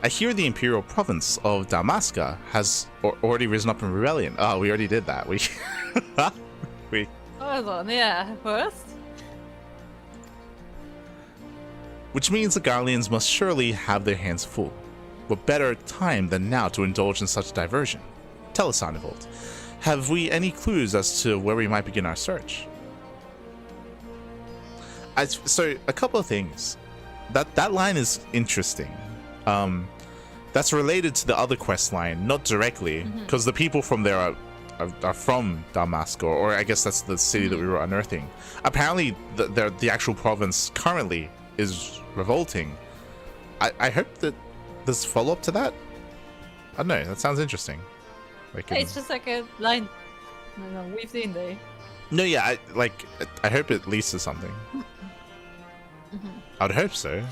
I hear the Imperial province of Damaska has already risen up in rebellion. Oh, we already did that. We Hold on, yeah. First? Which means the Garleans must surely have their hands full. What better time than now to indulge in such a diversion? Tell us, Arnivold, have we any clues as to where we might begin our search? So, a couple of things. That line is interesting. That's related to the other quest line, not directly, because the people from there are from Damask, or I guess that's the city that we were unearthing. Apparently, the actual province currently is revolting. I hope that there's follow-up to that. I don't know, that sounds interesting. Like It's just like a line weaved in there. No, yeah, I hope it leads to something. I'd hope so,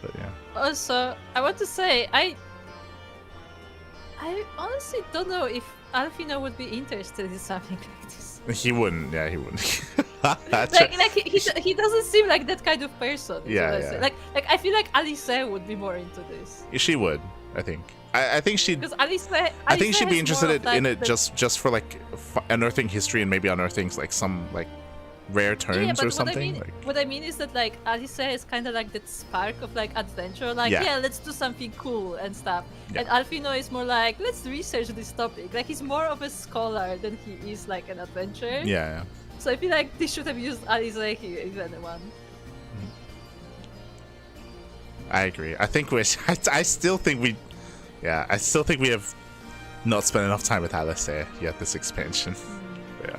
but yeah. Also, I want to say, I honestly don't know if Alfino would be interested in something like this. He wouldn't, yeah, he wouldn't. he doesn't seem like that kind of person. Yeah. Like I feel like Alice would be more into this. She would, I think. I think she'd. Because I think she'd be interested in it just for like unearthing history and maybe unearthing like some like rare terms or something. What I mean is that like Alice is kind of like that spark of like adventure, like yeah, let's do something cool and stuff. Yeah. And Alfino is more like, let's research this topic. Like he's more of a scholar than he is like an adventurer. Yeah. So I feel like they should have used Alice here if anyone. I agree. I think I still think we have not spent enough time with Alice yet this expansion. Yeah.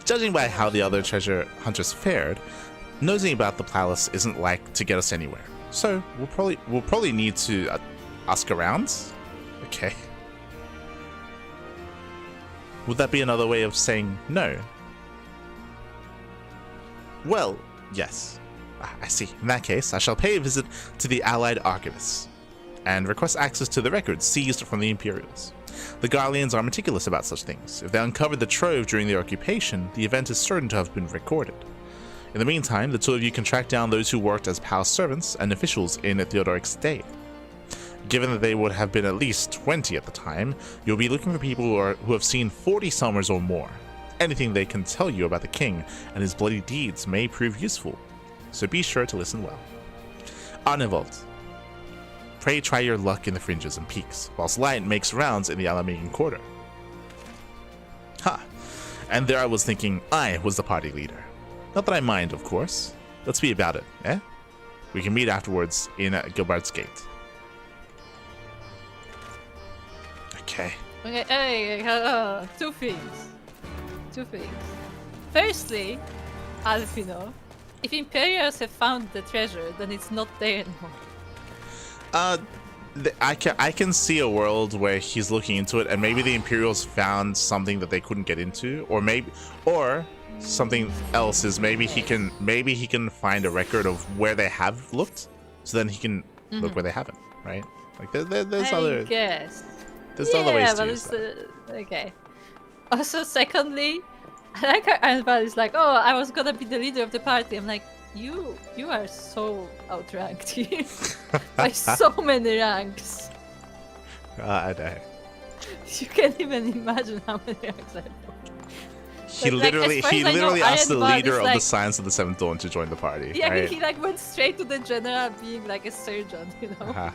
Judging by how the other treasure hunters fared, nosing about the palace isn't like to get us anywhere. So we'll probably need to ask around. Okay. Would that be another way of saying no? Well, yes. I see. In that case, I shall pay a visit to the Allied Archivists and request access to the records seized from the Imperials. The Garleans are meticulous about such things. If they uncovered the trove during the occupation, the event is certain to have been recorded. In the meantime, the two of you can track down those who worked as palace servants and officials in Theodoric's day. Given that they would have been at least 20 at the time, you'll be looking for people who have seen 40 summers or more. Anything they can tell you about the king and his bloody deeds may prove useful, so be sure to listen well. Arnivold, pray try your luck in the fringes and peaks, whilst Light makes rounds in the Alamegan Quarter. Ha! And there I was thinking I was the party leader. Not that I mind, of course. Let's be about it, eh? We can meet afterwards in Gilbard's Gate. Okay. Okay, hey, two things. Firstly, Alfino, if Imperials have found the treasure, then it's not there anymore. I can see a world where he's looking into it, and maybe the Imperials found something that they couldn't get into, or something else is maybe he can find a record of where they have looked, so then he can look where they haven't, right? Like there's other. I guess. There's other ways to use that. Okay. Also, secondly, I like how Arnval is like, oh, I was gonna be the leader of the party. I'm like, you are so outranked here by so many ranks. I know. You can't even imagine how many ranks I have. He literally asked the leader of the Science of the Seventh Dawn to join the party. Yeah, right? he like went straight to the general, being like a surgeon, you know.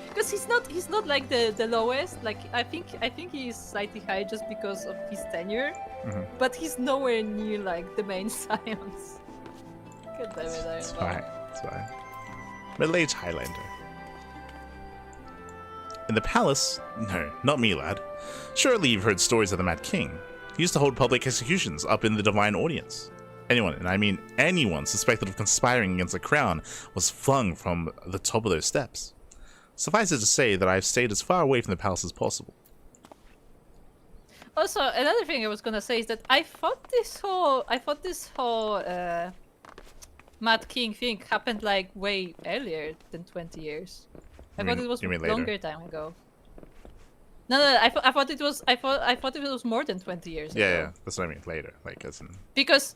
Because he's not like the lowest. Like I think he is slightly high just because of his tenure, but he's nowhere near like the main science. God damn it, it's fine. Middle-aged Highlander. In the palace? No, not me, lad. Surely you've heard stories of the Mad King. He used to hold public executions up in the Divine Audience. Anyone, and I mean anyone, suspected of conspiring against the crown was flung from the top of those steps. Suffice it to say that I've stayed as far away from the palace as possible. Also, another thing I was gonna say is that I thought this whole Mad King thing happened like way earlier than 20 years. I thought it was longer time ago. No, I thought it was more than 20 years ago. Yeah, that's what I mean. Later, like as in. Because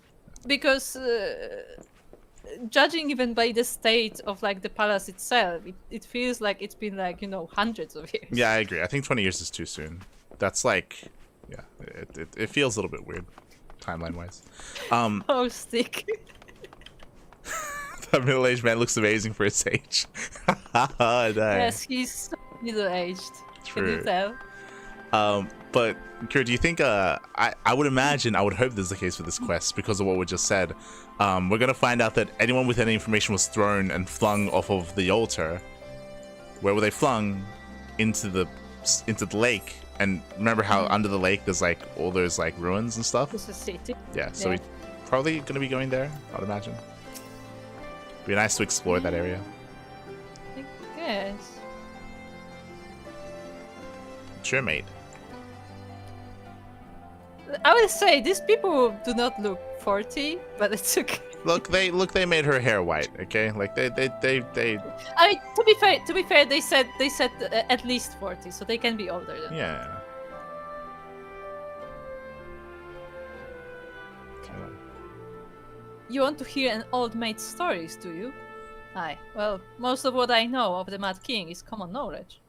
judging even by the state of like the palace itself, it feels like it's been like, you know, hundreds of years. Yeah, I agree. I think 20 years is too soon. That's like, yeah, it feels a little bit weird, timeline-wise. Oh, stick. That middle-aged man looks amazing for his age. Yes, he's so middle-aged. Can you tell? But Kira, do you think I would imagine, I would hope this is the case for this quest because of what we just said. We're gonna find out that anyone with any information was thrown and flung off of the altar. Where were they flung? Into the lake. And remember how under the lake there's like all those like ruins and stuff? It's a city. Yeah, so we probably gonna be going there, I'd imagine. Be nice to explore that area. I guess. Sure, mate. I would say these people do not look 40, but it's okay. Look, they made her hair white, okay? Like they. I mean, to be fair, they said at least 40, so they can be older than. Yeah. You want to hear an old mate's stories, do you? Aye. Well, most of what I know of the Mad King is common knowledge.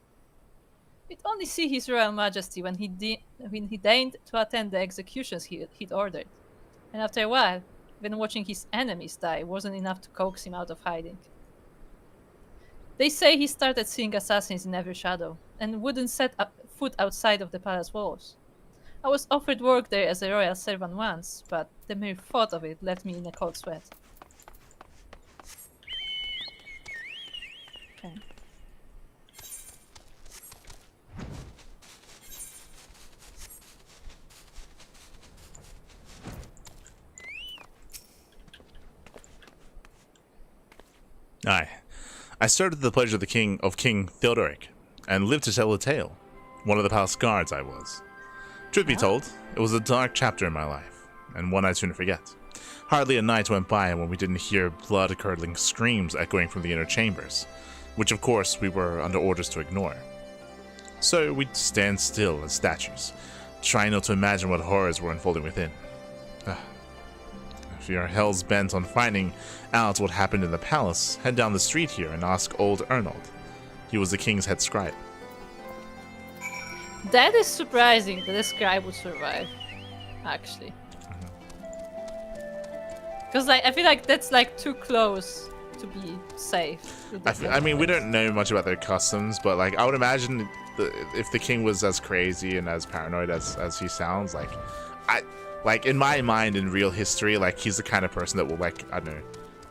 We'd only see His Royal Majesty when he deigned to attend the executions he'd ordered. And after a while, even watching his enemies die wasn't enough to coax him out of hiding. They say he started seeing assassins in every shadow, and wouldn't set foot outside of the palace walls. I was offered work there as a royal servant once, but the mere thought of it left me in a cold sweat. Okay. Aye. I served at the pleasure of King Theodoric, and lived to tell the tale. One of the palace guards I was. Truth be told, it was a dark chapter in my life, and one I'd soon forget. Hardly a night went by when we didn't hear blood-curdling screams echoing from the inner chambers, which of course we were under orders to ignore. So we'd stand still as statues, trying not to imagine what horrors were unfolding within. If you're hell's bent on finding out what happened in the palace, head down the street here and ask old Ernold. He was the king's head scribe. That is surprising that a scribe would survive, actually. Because like, I feel like that's like too close to be safe. I mean, we don't know much about their customs, but like I would imagine if the king was as crazy and as paranoid as he sounds, like in my mind in real history, like he's the kind of person that will like, I don't know,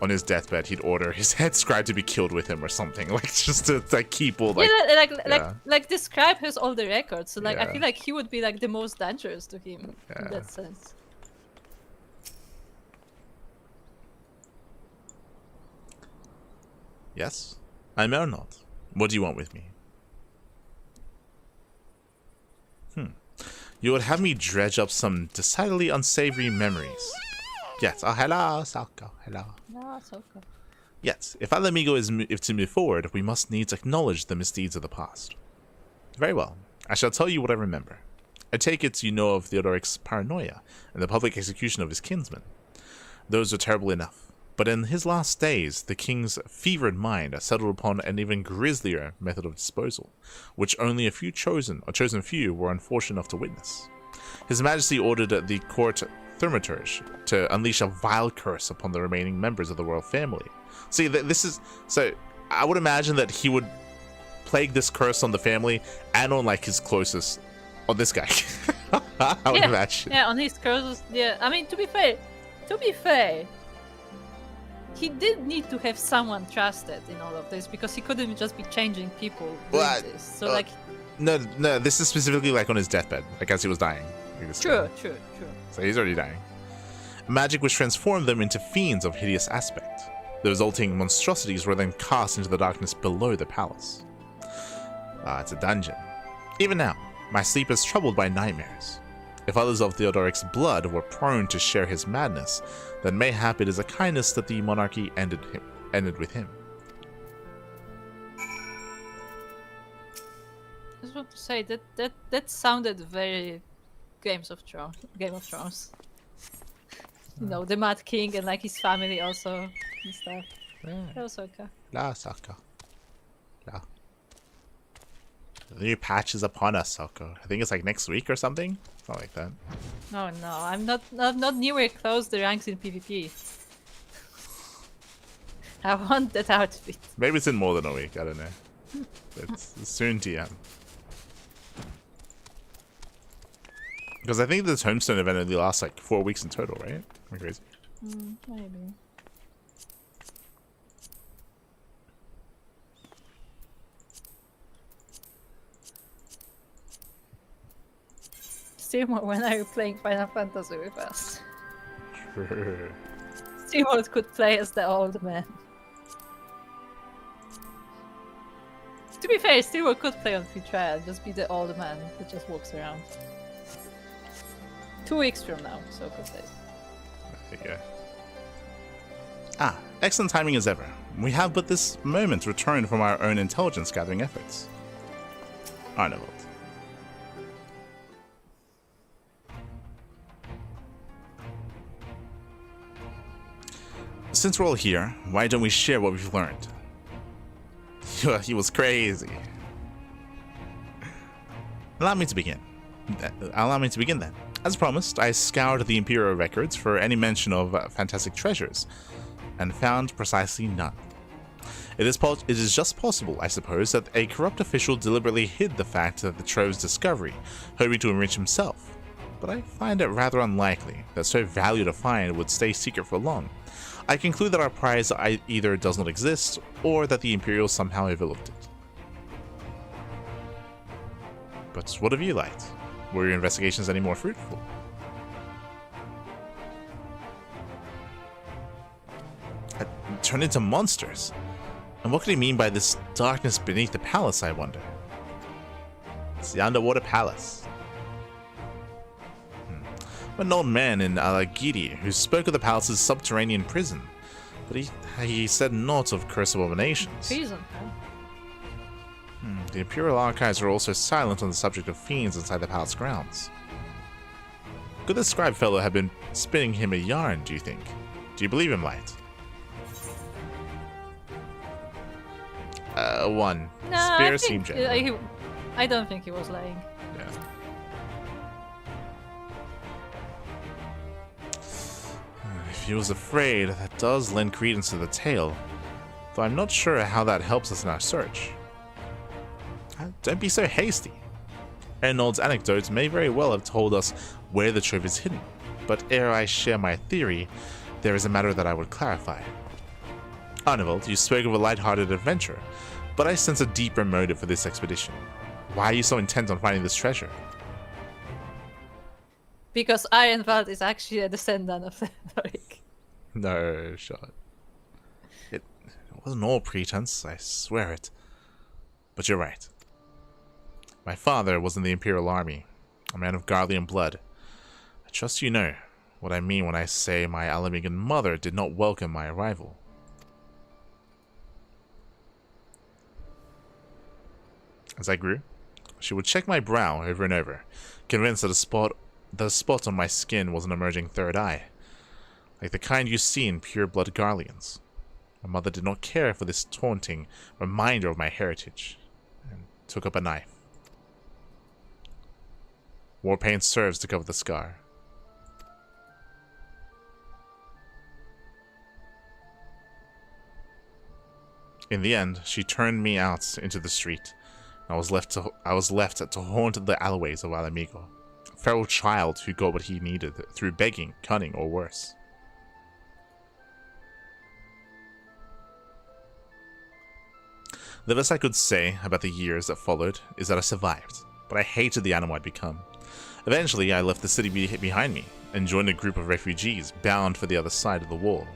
on his deathbed he'd order his head scribe to be killed with him or something, like just to like keep all like like the scribe has all the records, so like I feel like he would be like the most dangerous to him in that sense. Yes, I'm Ernold. What do you want with me? You would have me dredge up some decidedly unsavory memories. Yes. Oh, hello, Salko. Hello. No, Salko. Yes. If Alamigo is to move forward, we must needs acknowledge the misdeeds of the past. Very well. I shall tell you what I remember. I take it you know of Theodoric's paranoia and the public execution of his kinsmen. Those are terrible enough. But in his last days, the king's fevered mind settled upon an even grislier method of disposal, which only a chosen few were unfortunate enough to witness. His Majesty ordered the court thaumaturge to unleash a vile curse upon the remaining members of the royal family. See, so I would imagine that he would plague this curse on the family and on like his closest, on this guy. I would imagine. Yeah, on his closest. Yeah, I mean to be fair. He did need to have someone trusted in all of this because he couldn't just be changing people doing this. So like, no, this is specifically like on his deathbed, like as he was dying. True. So he's already dying. Magic which transformed them into fiends of hideous aspect. The resulting monstrosities were then cast into the darkness below the palace. It's a dungeon. Even now, my sleep is troubled by nightmares. If others of Theodoric's blood were prone to share his madness, then mayhap it is a kindness that the monarchy ended with him. I just want to say that sounded very Game of Thrones. You know, the Mad King and like his family also. and stuff. Yeah. Hello, Sokka. La Sokka. La. The new patch is upon us, Sokka. I think it's like next week or something. Something like that. Oh no, I'm not nowhere close the ranks in PvP. I want that outfit. Maybe it's in more than a week. I don't know. It's soon TM. Because I think this Homestone event only lasts like 4 weeks in total, right? Am I crazy? Maybe. Steamworld, when are you playing Final Fantasy with us? Steamworld could play as the old man. To be fair, Steamworld could play on free trial, just be the old man that just walks around. 2 weeks from now, so could say. There you go. Ah, excellent timing as ever. We have but this moment returned from our own intelligence gathering efforts. Arnold. Since we're all here, why don't we share what we've learned? He was crazy. Allow me to begin then. As promised, I scoured the Imperial records for any mention of fantastic treasures, and found precisely none. It is just possible, I suppose, that a corrupt official deliberately hid the fact of the trove's discovery, hoping to enrich himself. But I find it rather unlikely that so valued a find would stay secret for long. I conclude that our prize either does not exist, or that the Imperials somehow overlooked it. But what have you liked? Were your investigations any more fruitful? Turned into monsters? And what could he mean by this darkness beneath the palace, I wonder? It's the underwater palace. An old man in Alagiri who spoke of the palace's subterranean prison, but he said naught of curse abominations. Prison, The Imperial archives are also silent on the subject of fiends inside the palace grounds. Could the scribe fellow have been spinning him a yarn, do you think? Do you believe him, Light? One. No, Spear seemed genuine. I don't think he was lying. Yeah. If he was afraid, that does lend credence to the tale, though I'm not sure how that helps us in our search. Don't be so hasty. Arnold's anecdotes may very well have told us where the trove is hidden, but ere I share my theory, there is a matter that I would clarify. Arnold, you spoke of a light-hearted adventure, but I sense a deeper motive for this expedition. Why are you so intent on finding this treasure? Because Ironvald is actually a descendant of the Thoric. No shot. It wasn't all pretense, I swear it. But you're right. My father was in the Imperial Army, a man of Garlean blood. I trust you know what I mean when I say my Alamigan mother did not welcome my arrival. As I grew, she would check my brow over and over, convinced that the spot on my skin was an emerging third eye, like the kind you see in pure-blood Garleans. My mother did not care for this taunting reminder of my heritage, and took up a knife. War paint serves to cover the scar. In the end, she turned me out into the street. I was left to haunt the alleyways of Alamigo, a feral child who got what he needed through begging, cunning, or worse. The best I could say about the years that followed is that I survived, but I hated the animal I'd become. Eventually, I left the city behind me and joined a group of refugees bound for the other side of the wall.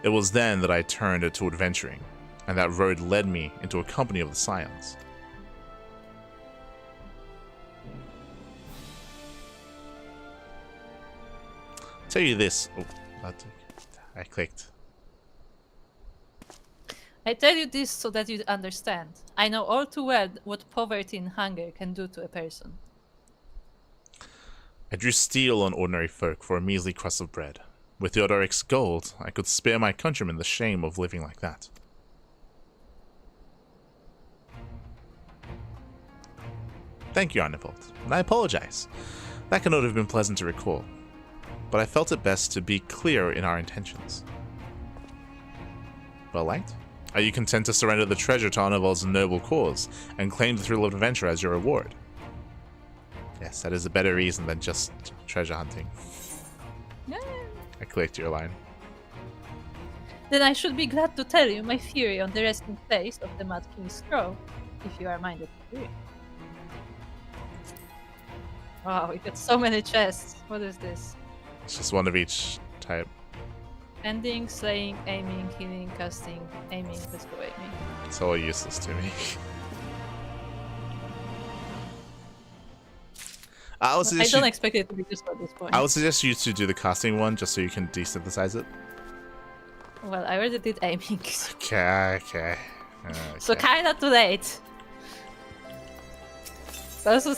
It was then that I turned to adventuring, and that road led me into a company of the Scions. Tell you this. Oh, I clicked. I tell you this so that you understand. I know all too well what poverty and hunger can do to a person. I drew steel on ordinary folk for a measly crust of bread. With Theodoric's gold, I could spare my countrymen the shame of living like that. Thank you, Arnivold, and I apologize. That cannot have been pleasant to recall, but I felt it best to be clear in our intentions. Well, Light, are you content to surrender the treasure to Arnivold's noble cause and claim the thrill of adventure as your reward? Yes, that is a better reason than just treasure hunting. Yeah. I clicked your line. Then I should be glad to tell you my theory on the resting place of the Mad King's scroll, if you are minded to hear. Wow, we got so many chests. What is this? It's just one of each type. Ending, slaying, aiming, healing, casting, aiming. Let's go aiming. It's all useless to me. I don't expect it to be useful at this point. I would suggest you to do the casting one just so you can desynthesize it. Well, I already did aiming. Okay. So kinda too late. Also,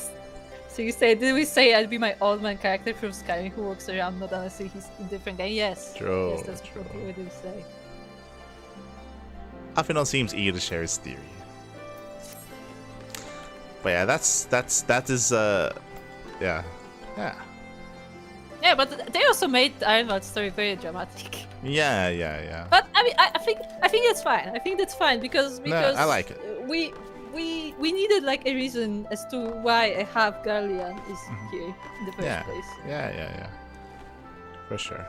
so you say, did we say I'd be my old man character from Skyrim who walks around not honestly he's in different game? Yes. True. Yes, that's what we did say. Afinal seems eager to share his theory. But yeah, that is yeah. Yeah, but they also made Ironwood's story very dramatic. Yeah. But I mean, I think that's fine. I think that's fine because no, I like it. We needed like a reason as to why a half Garlean is here in the first place. Yeah. For sure.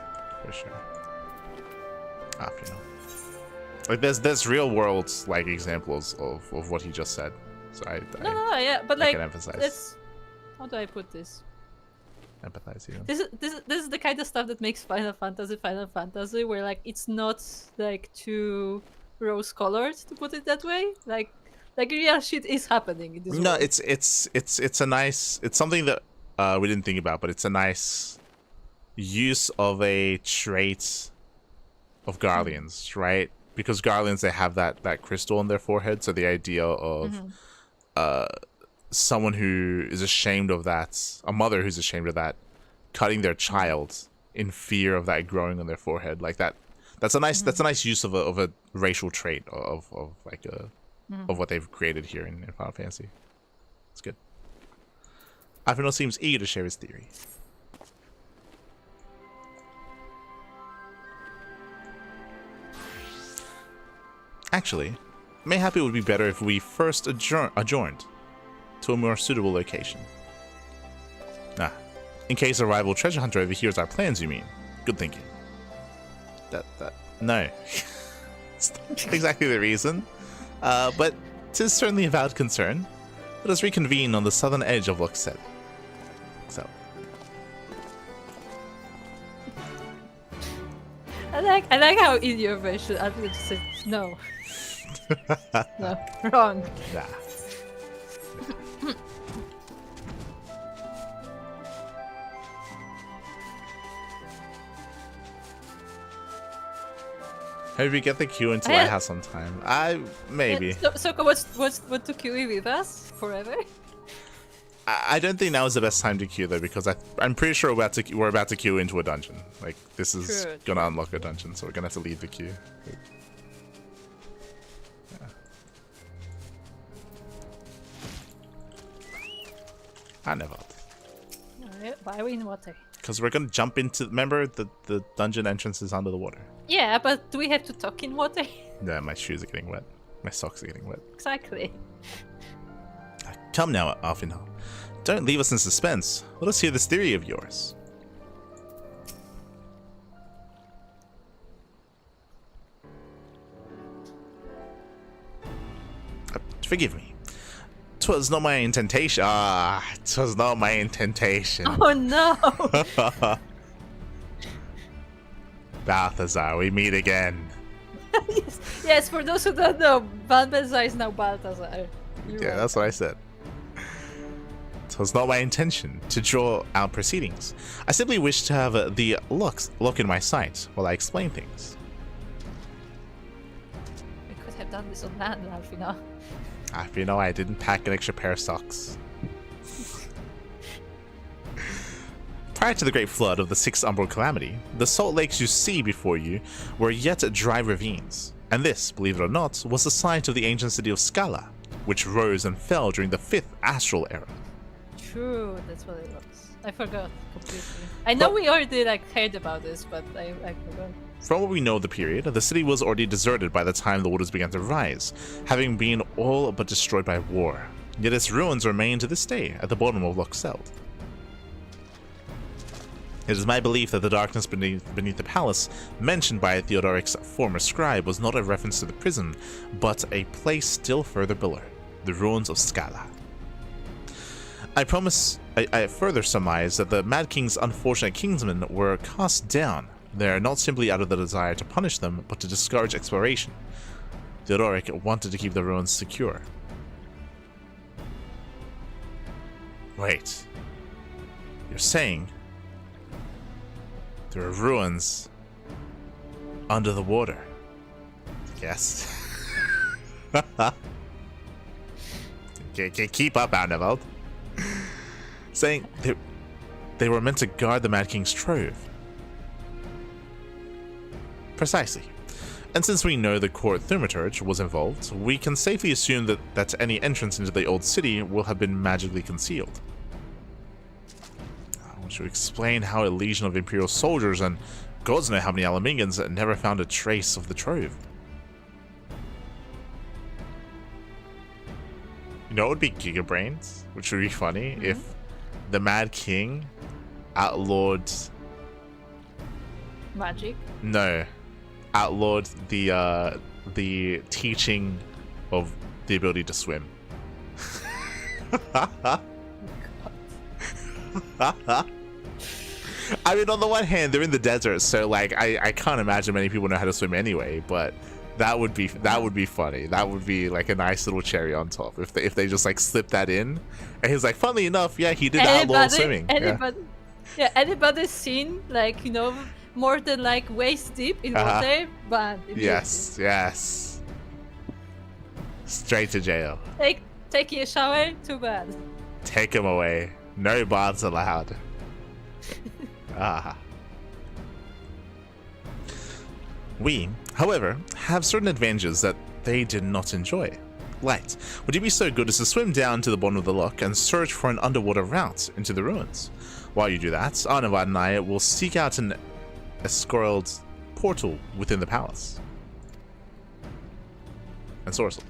Like there's real world like examples of what he just said. So No, yeah, but I like can emphasize. let's. How do I put this? Empathize even. This is the kind of stuff that makes Final Fantasy, where like it's not like too rose-colored, to put it that way. Like real shit is happening in this world. No, it's a nice. It's something that we didn't think about, but it's a nice use of a trait of Garleans, right? Because Garleans, they have that crystal on their forehead, so the idea of someone who is ashamed of that, a mother who's ashamed of that, cutting their child in fear of that growing on their forehead, like that. That's a nice use of a racial trait of like of what they've created here in Final Fantasy. It's good. Afinal seems eager to share his theory. Actually, mayhap it would be better if we first adjourned to a more suitable location. In case a rival treasure hunter overhears our plans, you mean? Good thinking. No. It's not exactly the reason. But 'tis certainly a valid concern. Let us reconvene on the southern edge of Luxet. So. I like how in your version I just said no. No, wrong. Nah. Hope we get the queue into Lighthouse on time. Maybe. So what to queue with us forever? I don't think now is the best time to queue though, because I'm pretty sure we're about to queue into a dungeon. Like this is gonna unlock a dungeon, so we're gonna have to leave the queue. Yeah. I never. Why are we in water? Because we're gonna jump into. Remember the dungeon entrance is under the water. Yeah, but do we have to talk in water? Yeah, my shoes are getting wet. My socks are getting wet. Exactly. Come now, Alfinal. Don't leave us in suspense. Let us hear this theory of yours. Forgive me. 'Twas not my intentation. 'Twas not my intentation. Oh no! Balthazar, we meet again. yes, for those who don't know, Balthazar is now Balthazar. Yeah, that's what I said. It was not my intention to draw out proceedings. I simply wish to have the look in my sight while I explain things. We could have done this on land, Alfina. You know, I didn't pack an extra pair of socks. Prior to the Great Flood of the Sixth Umbral Calamity, the salt lakes you see before you were yet dry ravines, and this, believe it or not, was the site of the ancient city of Scala, which rose and fell during the 5th Astral Era. True, that's what it was. I forgot completely. I know we already heard about this, but I forgot. From what we know of the period, the city was already deserted by the time the waters began to rise, having been all but destroyed by war. Yet its ruins remain to this day at the bottom of Loch Seld. It is my belief that the darkness beneath the palace, mentioned by Theodoric's former scribe, was not a reference to the prison, but a place still further below, the ruins of Scala. I further surmise that the Mad King's unfortunate kingsmen were cast down there not simply out of the desire to punish them, but to discourage exploration. Theodoric wanted to keep the ruins secure. Wait. You're saying there are ruins under the water? Yes. Keep up, Arnevald. Saying they were meant to guard the Mad King's trove. Precisely. And since we know the court thaumaturge was involved, we can safely assume that any entrance into the old city will have been magically concealed. I want you to explain how a legion of Imperial soldiers and gods know how many Alamingans never found a trace of the trove. You know, it would be Gigabrains, which would be funny if the Mad King outlawed... Magic? No. Outlawed the teaching of the ability to swim. I mean, on the one hand, they're in the desert, so like I can't imagine many people know how to swim anyway, but that would be funny. That would be like a nice little cherry on top if they just like slip that in. And he's like, funnily enough, yeah, he did outlaw swimming. Anybody seen like, you know, more than like waist deep in water, but yes. Straight to jail. Taking a shower, too bad. Take him away. No baths allowed. We, however, have certain advantages that they did not enjoy. Light, would you be so good as to swim down to the bottom of the loch and search for an underwater route into the ruins? While you do that, Arnevad and I will seek out a squirreled portal within the palace. And Sorsel.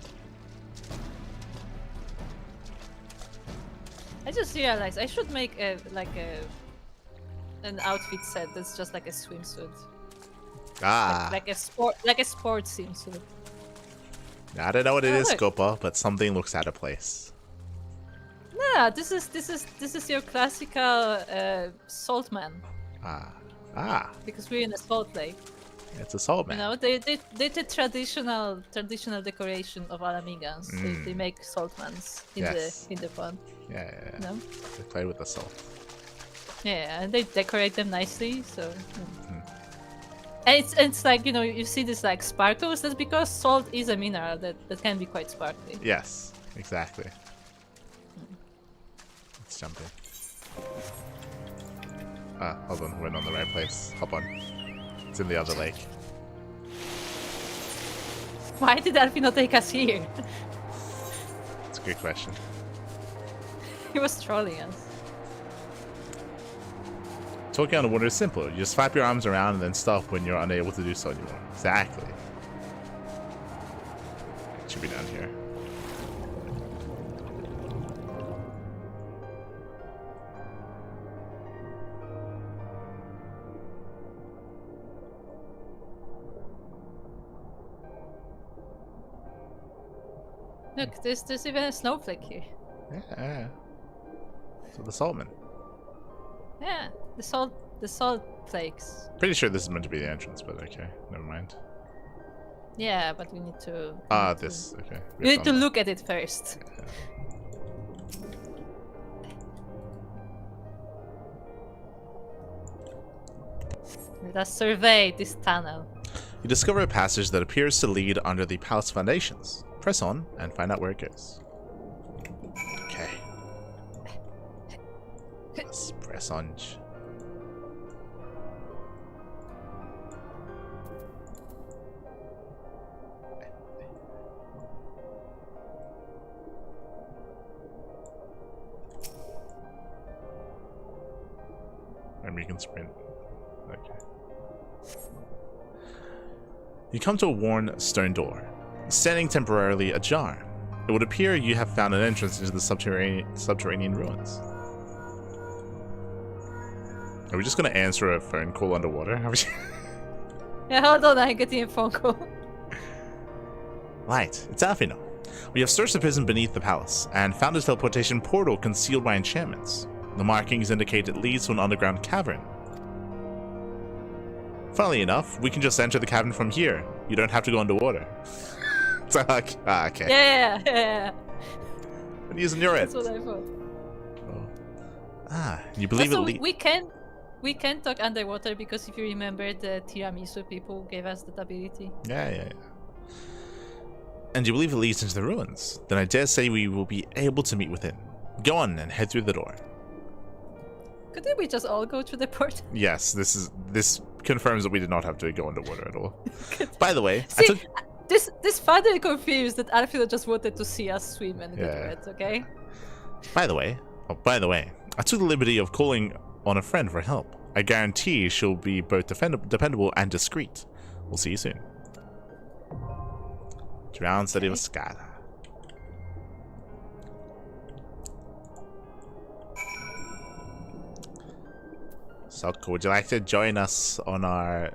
I just realized I should make an outfit set that's just like a swimsuit. Like a sports swimsuit. I don't know what it is, Copa, but something looks out of place. Yeah, this is your classical saltman. Because we're in a salt lake. It's a saltman. You know, they the traditional decoration of Alamigans. They make saltmans in the pond. Yeah. You know? They play with the salt. Yeah, and they decorate them nicely, so. And it's like, you know, you see this like sparkles. That's because salt is a mineral that can be quite sparkly. Yes, exactly. Let's jump in. Hold on, we're not in the right place. Hop on. It's in the other lake. Why did Alfie not take us here? It's a good question. He was trolling us. Talking on the water is simple. You just flap your arms around and then stop when you're unable to do so anymore. Exactly. It should be down here. Look, there's even a snowflake here. Yeah. So the saltman. Yeah, the salt flakes. Pretty sure this is meant to be the entrance, but okay, never mind. Yeah, but we need to. This. Okay. We need to look at it first. Yeah. Let us survey this tunnel. You discover a passage that appears to lead under the palace foundations. Press on and find out where it goes. Okay. Let's press on. Maybe you can sprint. Okay. You come to a worn stone door, standing temporarily ajar. It would appear you have found an entrance into the subterranean ruins. Are we just gonna answer a phone call underwater? Yeah, hold on, I'm getting a phone call. Right, it's Alfino. We have searched the prison beneath the palace and found a teleportation portal concealed by enchantments. The markings indicate it leads to an underground cavern. Funnily enough, we can just enter the cavern from here. You don't have to go underwater. Okay. Yeah. I'm using your That's what I thought. You believe Also, it? we can talk underwater because if you remember, the tiramisu people gave us that ability. Yeah. And you believe it leads into the ruins? Then I dare say we will be able to meet within. Go on and head through the door. Couldn't we just all go through the port? Yes, this confirms that we did not have to go underwater at all. By the way, see, this father confused that Alfredo just wanted to see us swim and get wet, okay? By the way, I took the liberty of calling on a friend for help. I guarantee she'll be both dependable and discreet. We'll see you soon. Drown City of Scala. So, would you like to join us on our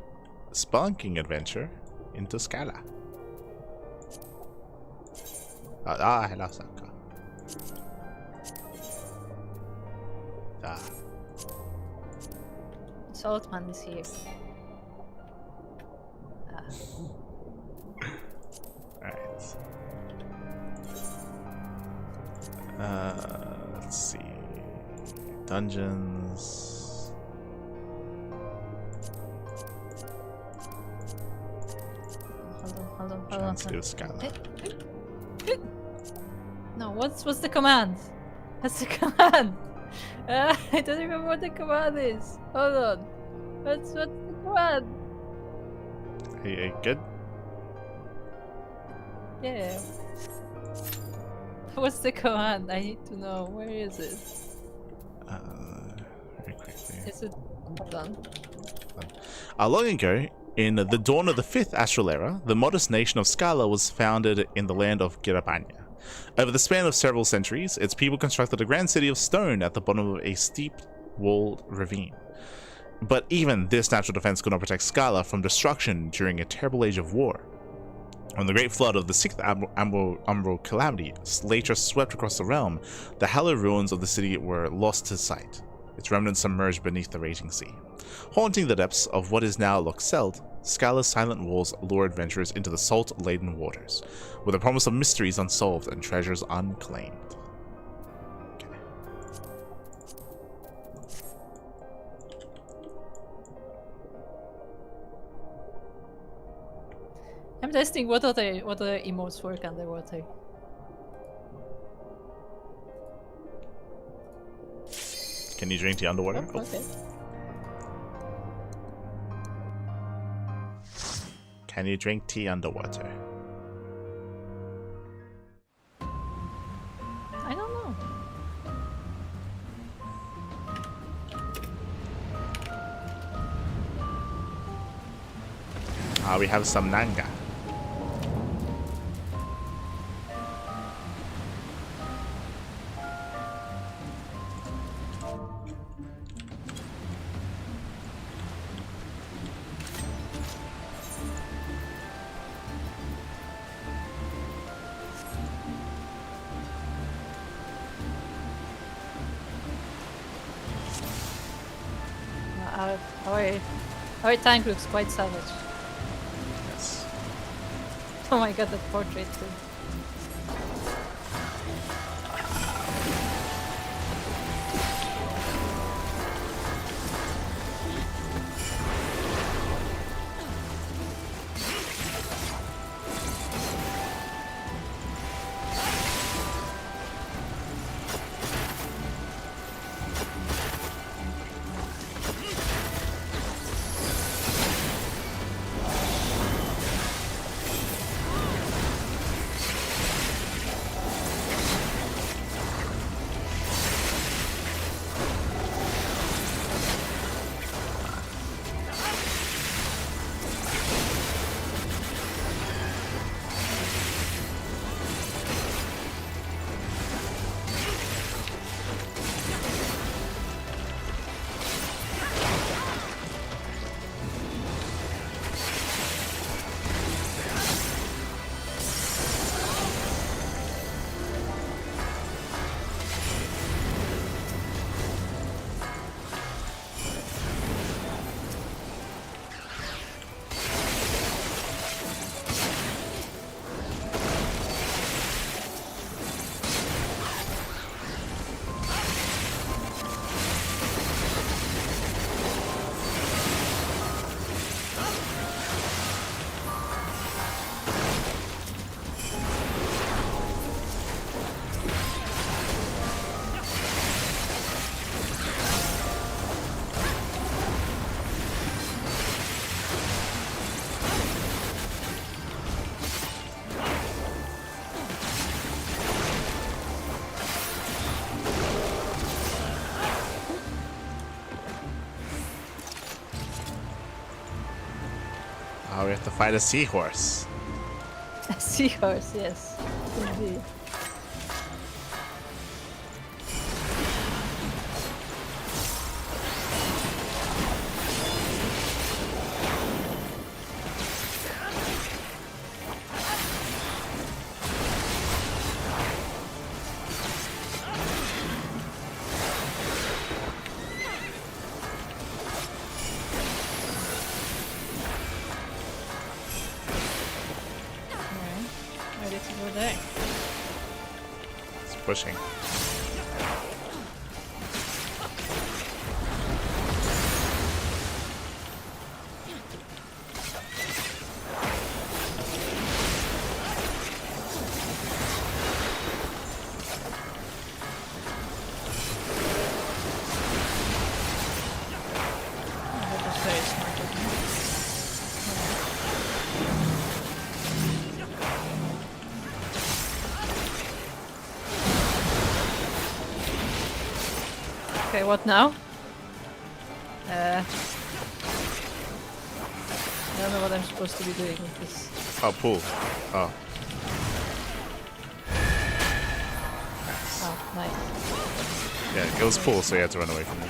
spelunking adventure into Scala? Hello, Saka. Saltman is here. Alright. Let's see. Dungeons. Hold on. Let's do Scala. No, what's the command? What's the command? I don't remember what the command is. Hold on. What's the command? Hey, good? Yeah. What's the command? I need to know. Where is it? Very quickly. Is it... Hold on. Long ago, in the dawn of the 5th Astral Era, the modest nation of Scala was founded in the land of Girabania. Over the span of several centuries, its people constructed a grand city of stone at the bottom of a steep-walled ravine. But even this natural defense could not protect Scala from destruction during a terrible age of war. When the great flood of the 6th Umbral Calamity later swept across the realm, the hallowed ruins of the city were lost to sight, its remnants submerged beneath the raging sea. Haunting the depths of what is now Loxeld, Scala's silent walls lure adventurers into the salt-laden waters, with a promise of mysteries unsolved and treasures unclaimed. Okay. I'm testing what other emotes work underwater. Can you drink tea underwater? Oh, okay. Can you drink tea underwater? I don't know. We have some Nanga. Our tank looks quite savage. Yes. Oh my god, that portrait too. Oh, we have to fight a seahorse. A seahorse, yes. Indeed. Pushing. Okay, what now? I don't know what I'm supposed to be doing with this. Oh, pull. Oh. Oh, nice. Yeah, it was pull, so you had to run away from it.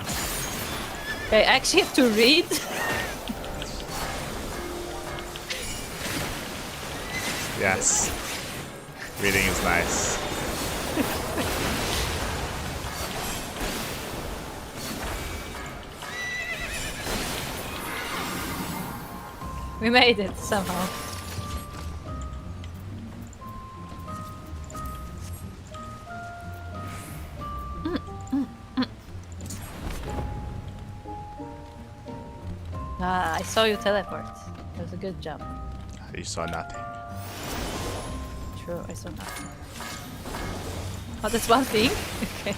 Okay, I actually have to read. Yes. Reading is nice. We made it somehow. Ah, I saw you teleport. That was a good jump. You saw nothing. True, I saw nothing. Oh, that's one thing? Okay.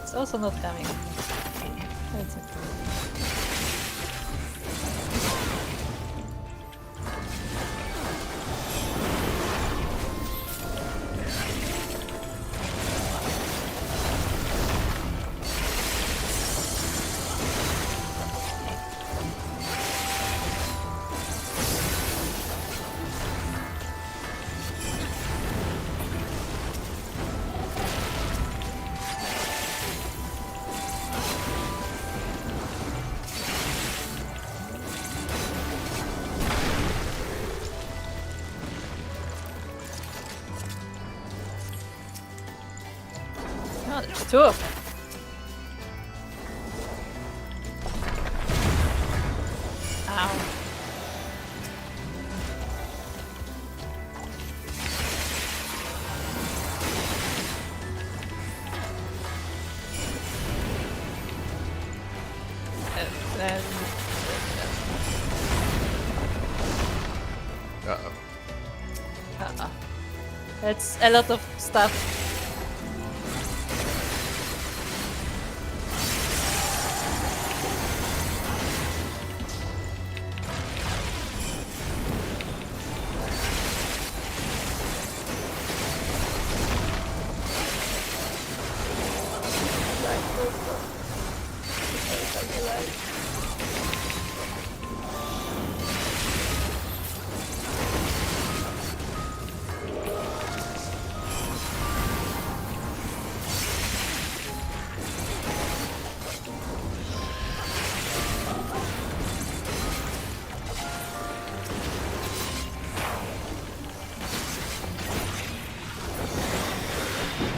It's also not coming. That's it. Oh, there's two of them. Ow. Uh-oh. That's a lot of stuff.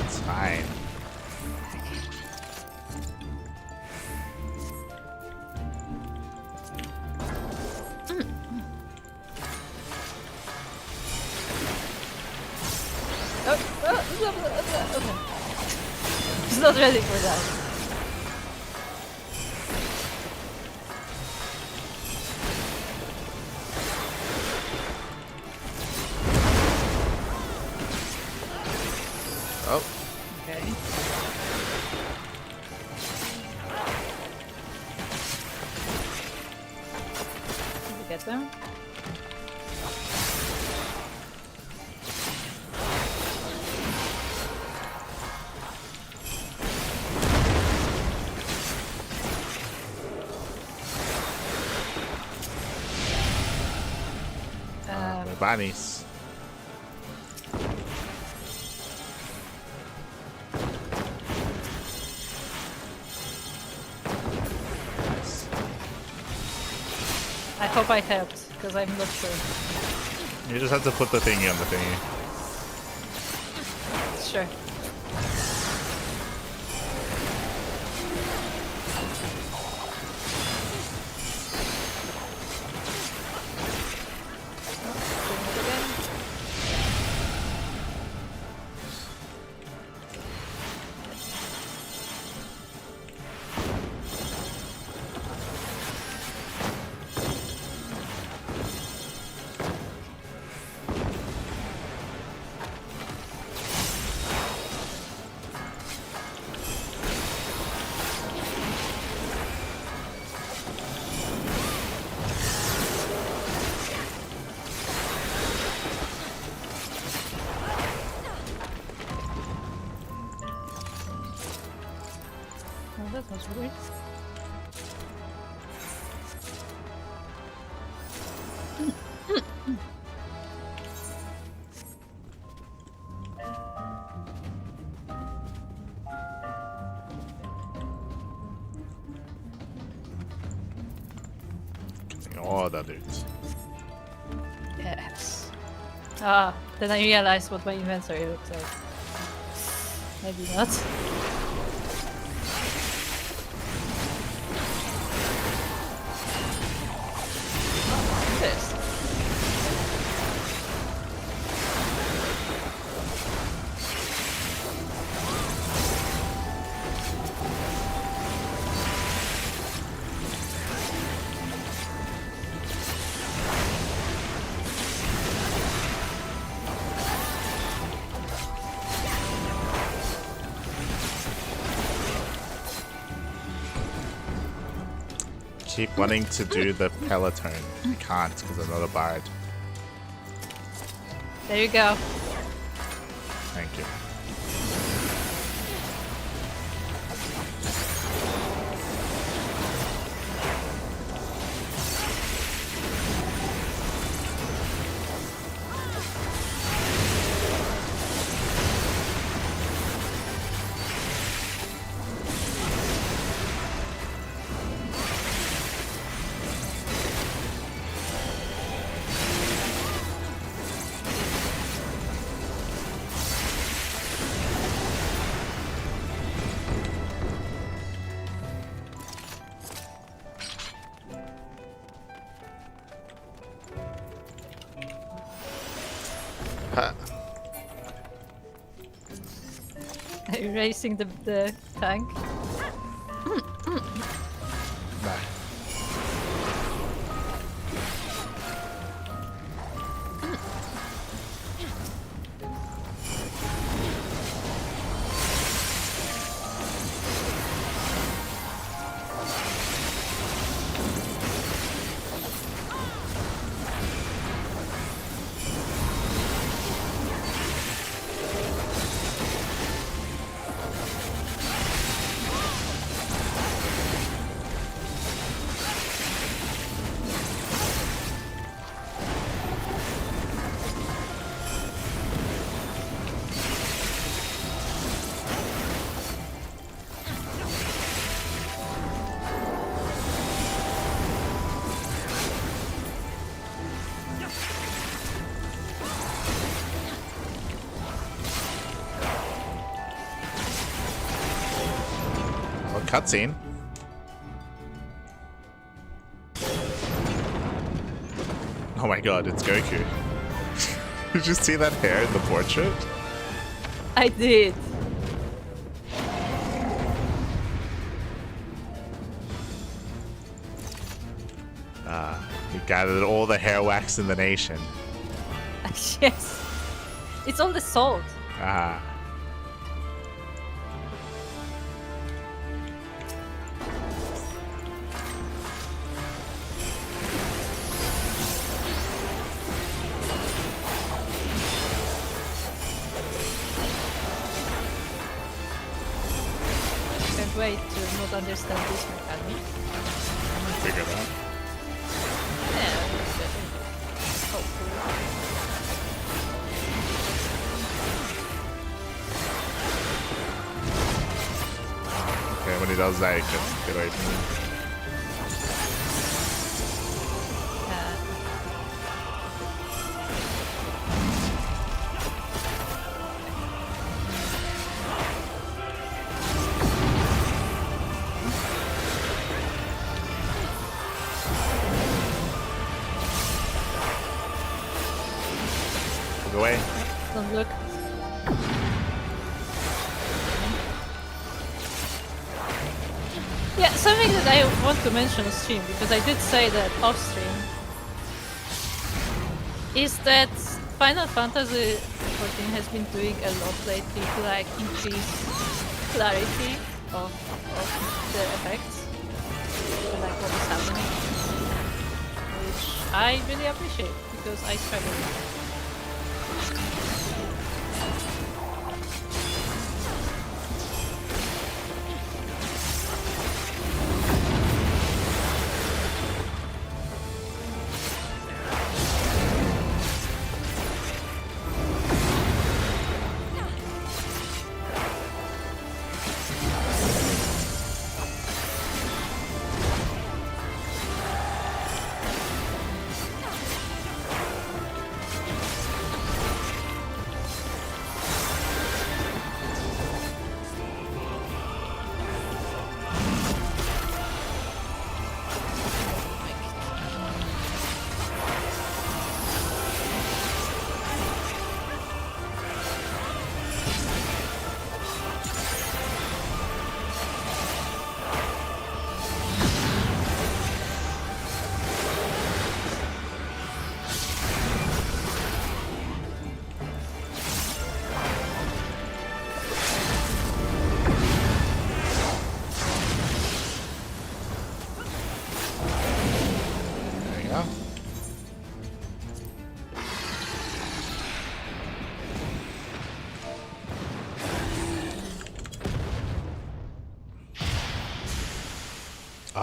It's fine. He's not ready for that. Oh. Okay. Did you get them? bunnies. I hope I helped, because I'm not sure. You just have to put the thingy on the thingy. Sure. That was weird. Oh, that dude. Yes. Ah, then I realized what my inventory looks like. Maybe not. This. Keep wanting to do the peloton. I can't because I'm not a bard. There you go. Thank you. Erasing the tank. Nah. Cutscene. Oh my god, it's Goku. Did you see that hair in the portrait? I did. He gathered all the hair wax in the nation. Yes. It's all the salt. Ah. Can't wait to not understand this mechanic. Figure it out. Yeah, hopefully. when he does that, just get away from him. Away. Don't look. Yeah, something that I want to mention on stream, because I did say that off stream, is that Final Fantasy XIV has been doing a lot lately to like increase clarity of the effects, and like what is happening, which I really appreciate because I struggle with it.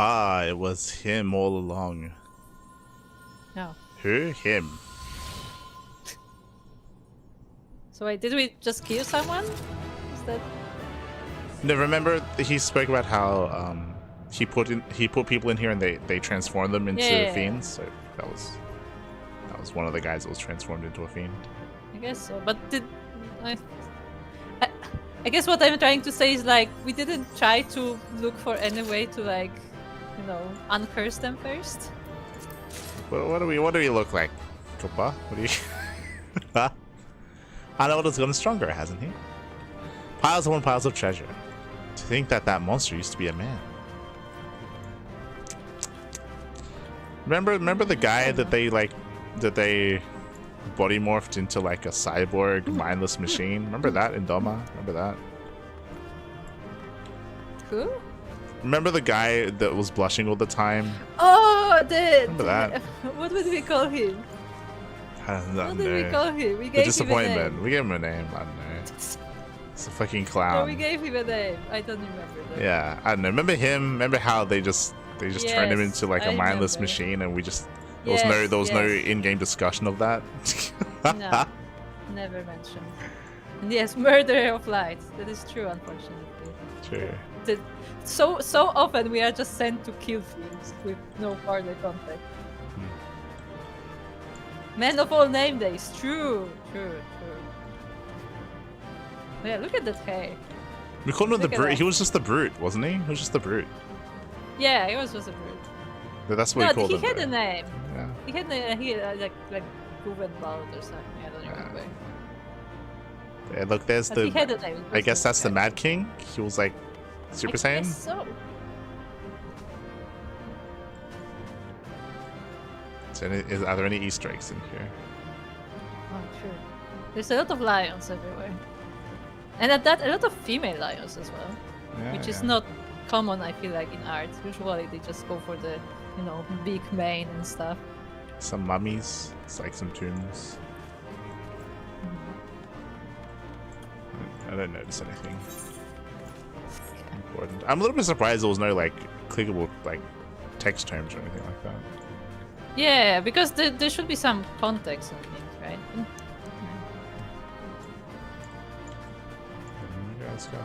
Ah, it was him all along. No. Who? Him. So wait, did we just kill someone? Is that... No, remember he spoke about how he put people in here and they transformed them into fiends. So that was one of the guys that was transformed into a fiend. I guess so, but did I guess what I'm trying to say is like we didn't try to look for any way to like, you know, uncurse them first. Well, what do we look like? Kopa? What do you? Arnold gotten stronger, hasn't he? Piles upon piles of treasure. To think that monster used to be a man. Remember the guy that they body morphed into like a cyborg mindless machine? Remember that in Doma? Remember that? Who? Remember the guy that was blushing all the time? Oh, Remember that? What would we call him? What did we call him? We gave disappointment. him a name. We gave him a name. I don't know. It's a fucking clown. No, we gave him a name. I don't remember that. Yeah, I don't know. Remember him? Remember how they just turned him into like a mindless machine, and we just there was no in-game discussion of that. No, never mentioned. And yes, murderer of light. That is true, unfortunately. True. So often we are just sent to kill things with no further context. Man of all name days. True. Yeah, look at that hair. We called him the brute. He was just the brute, wasn't he? He was just the brute. Yeah, he was just a brute. But that's what we called him. He had a name. Yeah. He had like Guvenbald or something. I don't remember. Yeah, look, there's He had a name. I guess that's the Mad King. He was like Super Saiyan. Guess so. Are there any Easter eggs in here? Oh, true. There's a lot of lions everywhere. And at that, a lot of female lions as well. Yeah, which is not common, I feel like, in art. Usually they just go for the, you know, big mane and stuff. Some mummies. It's like some tombs. I don't notice anything important. I'm a little bit surprised there was no like clickable like text terms or anything like that. Yeah, because there should be some context on things, right? Okay, let's go.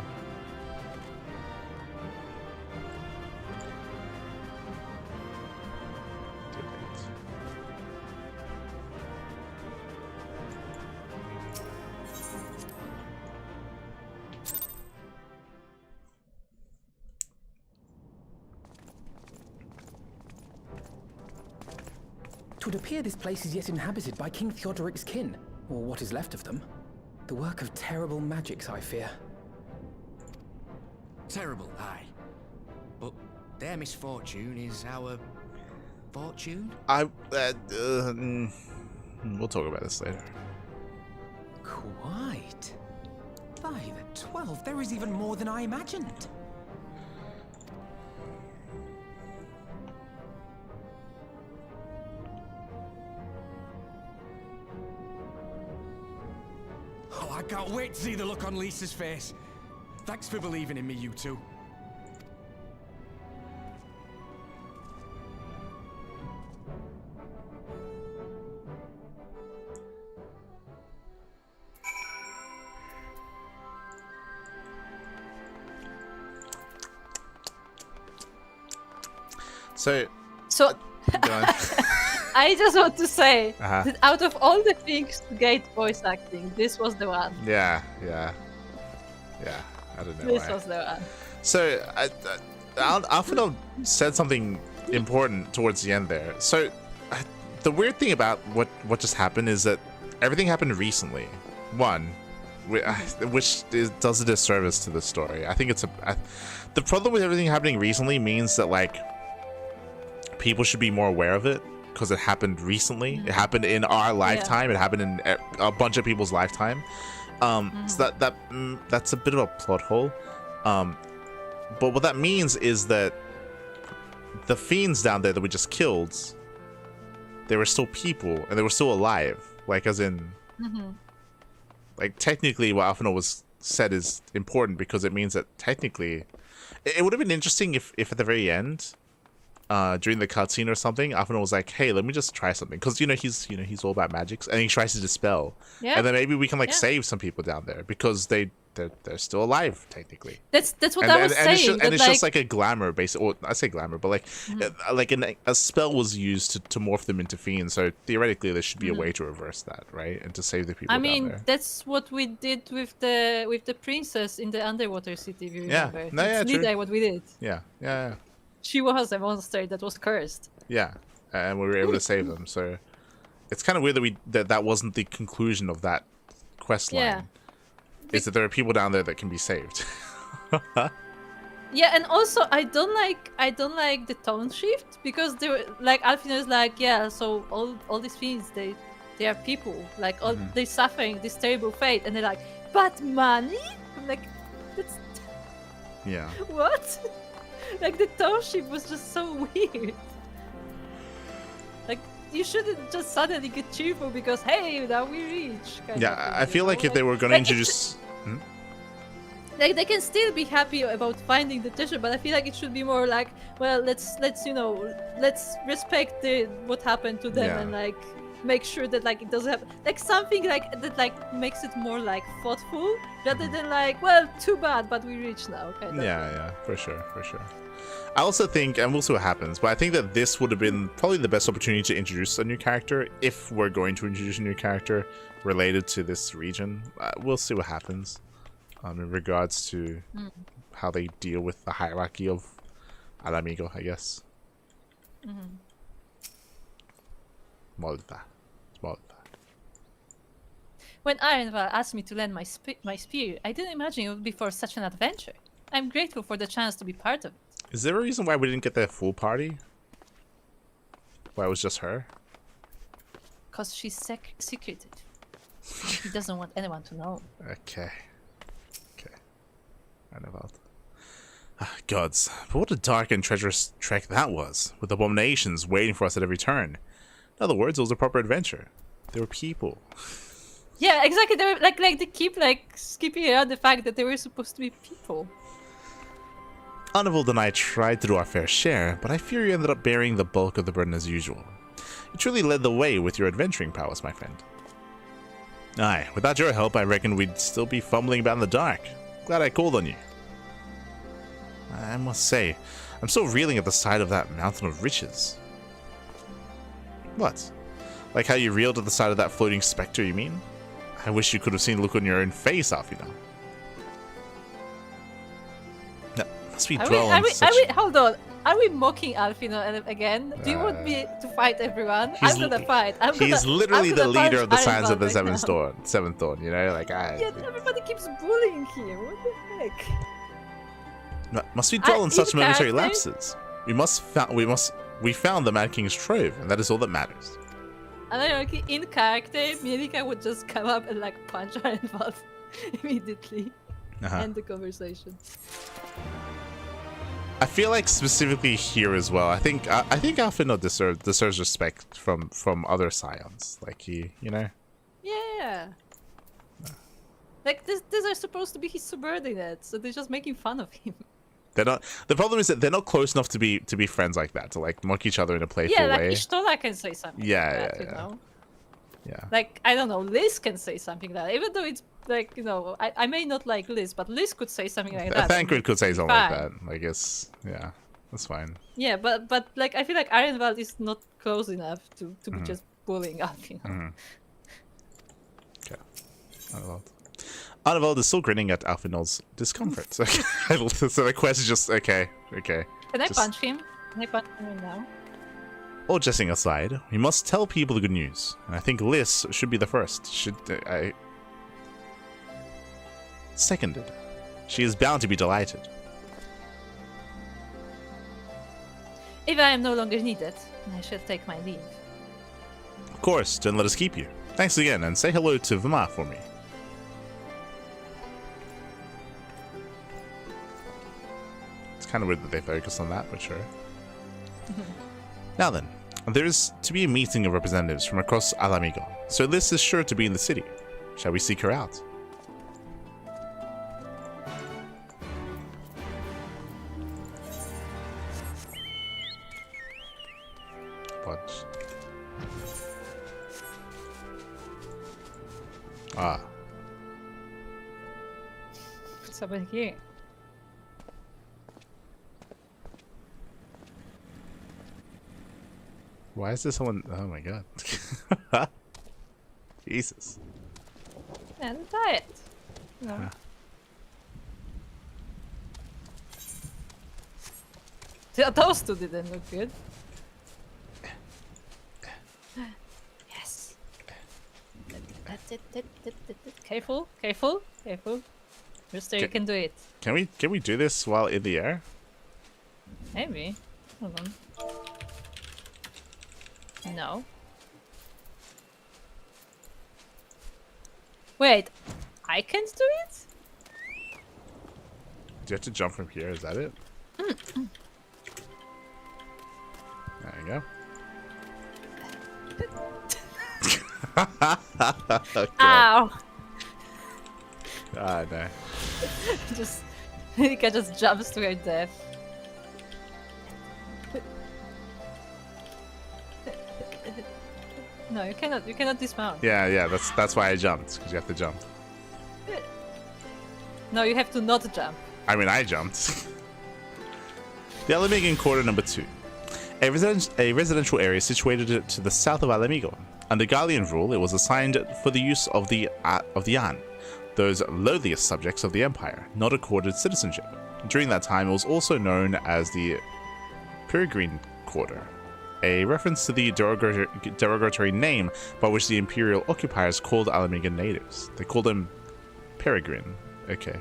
'Twould appear this place is yet inhabited by King Theodoric's kin, or what is left of them. The work of terrible magics, I fear. Terrible, aye. But their misfortune is our fortune? We'll talk about this later. Quite. By the 12, there is even more than I imagined. Oh, I can't wait to see the look on Lisa's face. Thanks for believing in me, you two. So go on. I just want to say that out of all the things to get voice acting, this was the one. Yeah. I don't know This why. was the one. So Alfredo said something important towards the end there. So the weird thing about what just happened is that everything happened recently. One, which does a disservice to the story. I think it's the problem with everything happening recently means that like people should be more aware of it because it happened recently. It happened in our lifetime. It happened in a bunch of people's lifetime. So that's a bit of a plot hole. But what that means is that the fiends down there that we just killed, they were still people and they were still alive. Like as in, like technically what Alphino was said is important because it means that technically, it would have been interesting if at the very end, during the cutscene or something, Alphino was like, "Hey, let me just try something," because he's all about magics, and he tries to dispel, and then maybe we can save some people down there because they're still alive technically. That's what I was saying. It's just like a glamour base, or I say glamour, but a spell was used to morph them into fiends. So theoretically, there should be a way to reverse that, right, and to save the people. I down mean, there. that's what we did with the princess in the underwater city. If you remember, That's literally what we did. Yeah. She was a monster that was cursed. Yeah, and we were able to save them. So it's kind of weird that that wasn't the conclusion of that quest line. Yeah. Is that there are people down there that can be saved. Yeah, and also I don't like the tone shift because they were like Alphina's like, yeah, so all these fiends they are people, like all they're suffering this terrible fate, and they're like, but money? I'm like, that's what? Like the tone shift was just so weird. Like you shouldn't just suddenly get cheerful because hey, now we reach. I feel like if they were going to introduce. Like they can still be happy about finding the treasure, but I feel like it should be more like, well, let's respect what happened to them and like make sure that like it doesn't happen. Like something like that like makes it more like thoughtful rather than like, well, too bad, but we reach now. Kind of. Yeah, for sure. I also think, and we'll see what happens, but I think that this would have been probably the best opportunity to introduce a new character if we're going to introduce a new character related to this region. We'll see what happens. In regards to how they deal with the hierarchy of Al Amigo, I guess. More than that. When Ironval asked me to lend my spear, I didn't imagine it would be for such an adventure. I'm grateful for the chance to be part of it. Is there a reason why we didn't get that full party? Why it was just her? Because she's secreted. He doesn't want anyone to know. Okay. I know about. Gods, but what a dark and treacherous trek that was, with abominations waiting for us at every turn. In other words, it was a proper adventure. There were people. Yeah, exactly. They were like they keep like skipping around the fact that they were supposed to be people. Arnivald and I tried to do our fair share, but I fear you ended up bearing the bulk of the burden as usual. You truly led the way with your adventuring prowess, my friend. Aye, without your help, I reckon we'd still be fumbling about in the dark. Glad I called on you. I must say, I'm still reeling at the sight of that mountain of riches. What? Like how you reeled at the sight of that floating spectre, you mean? I wish you could have seen the look on your own face, Alfina. That must be Hold on. Are we mocking Alfino again? Do you want me to fight everyone? He's I'm gonna fight. He's literally the leader of the Scions of the Seventh Thorn, you know? Like, Yet everybody keeps bullying here. What the heck? Must we dwell on such momentary lapses? We found the Mad King's trove, and that is all that matters. And ironically, in character, Mielika would just come up and like punch Ironbald immediately. End the conversation. I feel like specifically here as well. I think Alfino deserves respect from other Scions. Like he, you know. Yeah. Like these are supposed to be his subordinates, so they're just making fun of him. They're not. The problem is that they're not close enough to be friends like that, to like mock each other in a playful way. Yeah, like Ishtola can say something. Yeah, like that, you know? Yeah. Like I don't know, Liz can say something like that, even though it's like, you know, I may not like Liz, but Liz could say something like that. Thancred could say something like that. I guess, yeah, that's fine. Yeah, but like I feel like Ironvald is not close enough to be just bullying up, you know. Okay. Arnevald is still grinning at Alfinol's discomfort. So the quest is just okay. Can I punch him? Can I punch him right now? All jesting aside, we must tell people the good news. And I think Liz should be the first. Seconded. She is bound to be delighted. If I am no longer needed, I shall take my leave. Of course, don't let us keep you. Thanks again, and say hello to Vima for me. It's kind of weird that they focus on that, but sure. Now then, there is to be a meeting of representatives from across Alamigo, so Liz is sure to be in the city. Shall we seek her out? What? Ah. What's up in here? Why is this someone? Oh my god. Jesus. And diet. No. Those two didn't look good. Yes. Careful, careful, careful. Rooster, you can do it. Can we do this while in the air? Maybe. Hold on. No. Wait, I can't do it? Do you have to jump from here? Is that it? There you go. Okay. Ow! Ah, no. Just, Nika just jumps to her death. No, you cannot dismount. Yeah, that's why I jumped, because you have to jump. No, you have to not jump. I mean, I jumped. The Alamigan Quarter number 2. A residential area situated to the south of Alamigo. Under Gallian rule, it was assigned for the use of the An, those lowliest subjects of the Empire, not accorded citizenship. During that time, it was also known as the Peregrine Quarter, a reference to the derogatory name by which the Imperial occupiers called Alamigan natives. They called them Peregrine. Okay.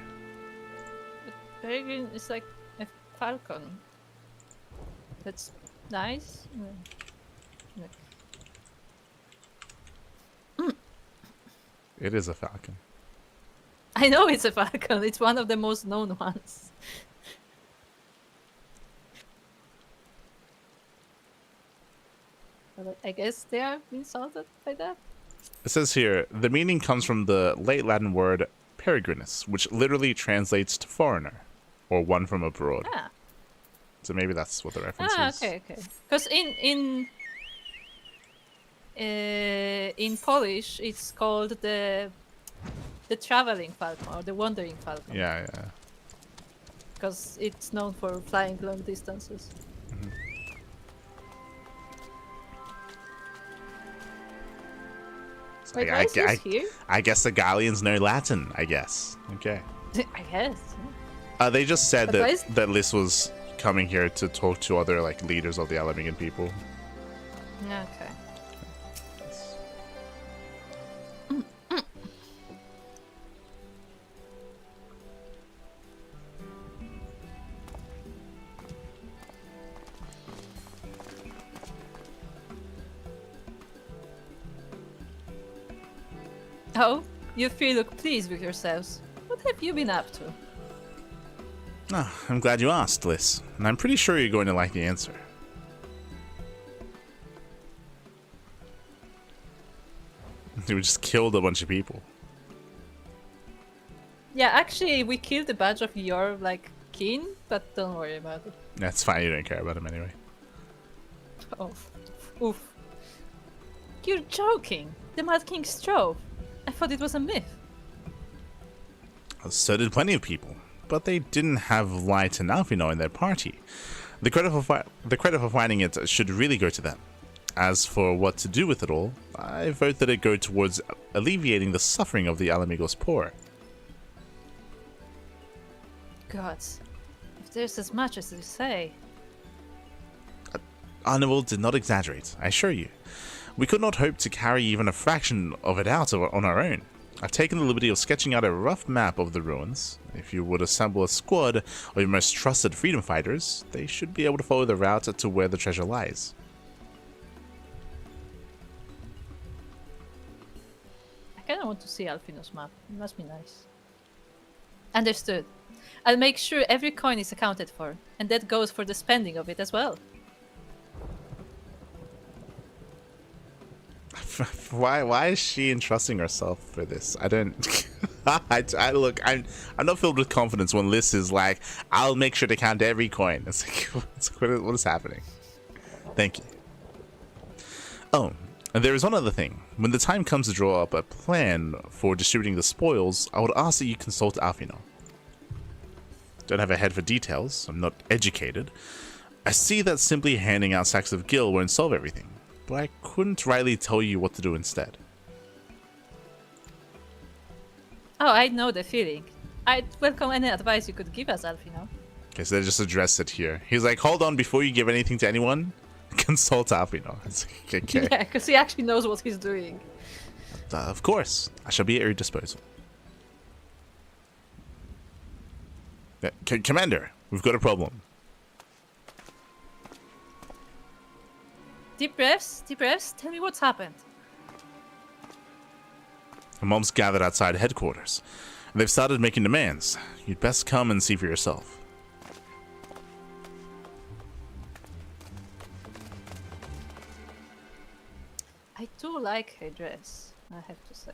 Peregrine is like a falcon. That's nice. It is a falcon. I know it's a falcon. It's one of the most known ones. But I guess they are insulted by that. It says here, the meaning comes from the late Latin word peregrinus, which literally translates to foreigner, or one from abroad. Ah. So maybe that's what the reference is. Okay. Because in Polish, it's called the traveling falcon or the wandering falcon. Yeah. Because it's known for flying long distances. Wait, why is this here? I guess the Gallians know Latin, I guess. Okay. I guess. They just said that Liz was coming here to talk to other like leaders of the Alamegan people. Okay. Oh, you three look pleased with yourselves. What have you been up to? Oh, I'm glad you asked, Liz. And I'm pretty sure you're going to like the answer. We just killed a bunch of people. Yeah, actually, we killed a bunch of your, like, kin, but don't worry about it. That's fine, you don't care about him anyway. Oh, oof. You're joking. The Mad King strove. I thought it was a myth. So did plenty of people, but they didn't have Light and Alphino in their party. The credit for finding it should really go to them. As for what to do with it all, I vote that it go towards alleviating the suffering of the Alamigos poor. Gods, if there's as much as you say. Arnival did not exaggerate, I assure you. We could not hope to carry even a fraction of it out on our own. I've taken the liberty of sketching out a rough map of the ruins. If you would assemble a squad of your most trusted freedom fighters, they should be able to follow the route to where the treasure lies. I kinda want to see Alphino's map. It must be nice. Understood. I'll make sure every coin is accounted for, and that goes for the spending of it as well. Why is she entrusting herself for this? I don't. Look, I'm not filled with confidence when Liz is like, I'll make sure to count every coin. It's like, what is happening? Thank you. Oh, and there is one other thing. When the time comes to draw up a plan for distributing the spoils, I would ask that you consult Alphino. Don't have a head for details. I'm not educated. I see that simply handing out sacks of gil won't solve everything, but I couldn't rightly tell you what to do instead. Oh, I know the feeling. I'd welcome any advice you could give us, Alphino. Okay, so they just address it here. He's like, hold on, before you give anything to anyone, consult Alphino. It's like, okay. Yeah, because he actually knows what he's doing. Of course, I shall be at your disposal. Commander, we've got a problem. Deep breaths, deep breaths. Tell me what's happened. The mobs gathered outside headquarters. They've started making demands. You'd best come and see for yourself. I do like her dress, I have to say.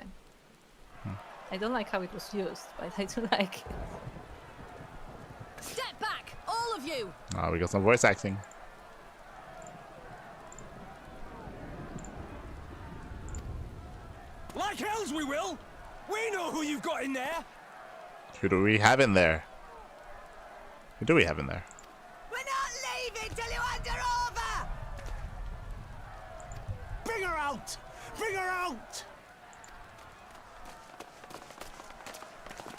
I don't like how it was used, but I do like it. Step back, all of you! Oh, we got some voice acting. Like hells we will! We know who you've got in there! Who do we have in there? Who do we have in there? We're not leaving till you hand her over! Bring her out! Bring her out!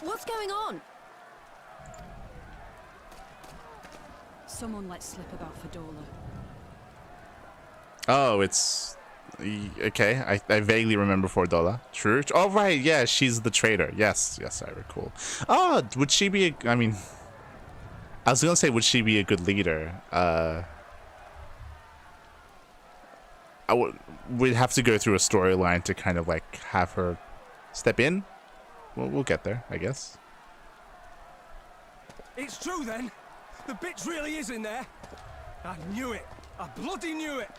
What's going on? Someone let slip about Fedorla. Oh, it's... Okay, I vaguely remember $4. True. Oh, right, yeah, she's the traitor. Yes, I recall. Oh, would she be I mean... I was gonna say, would she be a good leader? We'd have to go through a storyline to kind of, like, have her step in. We'll get there, I guess. It's true, then. The bitch really is in there. I knew it. I bloody knew it.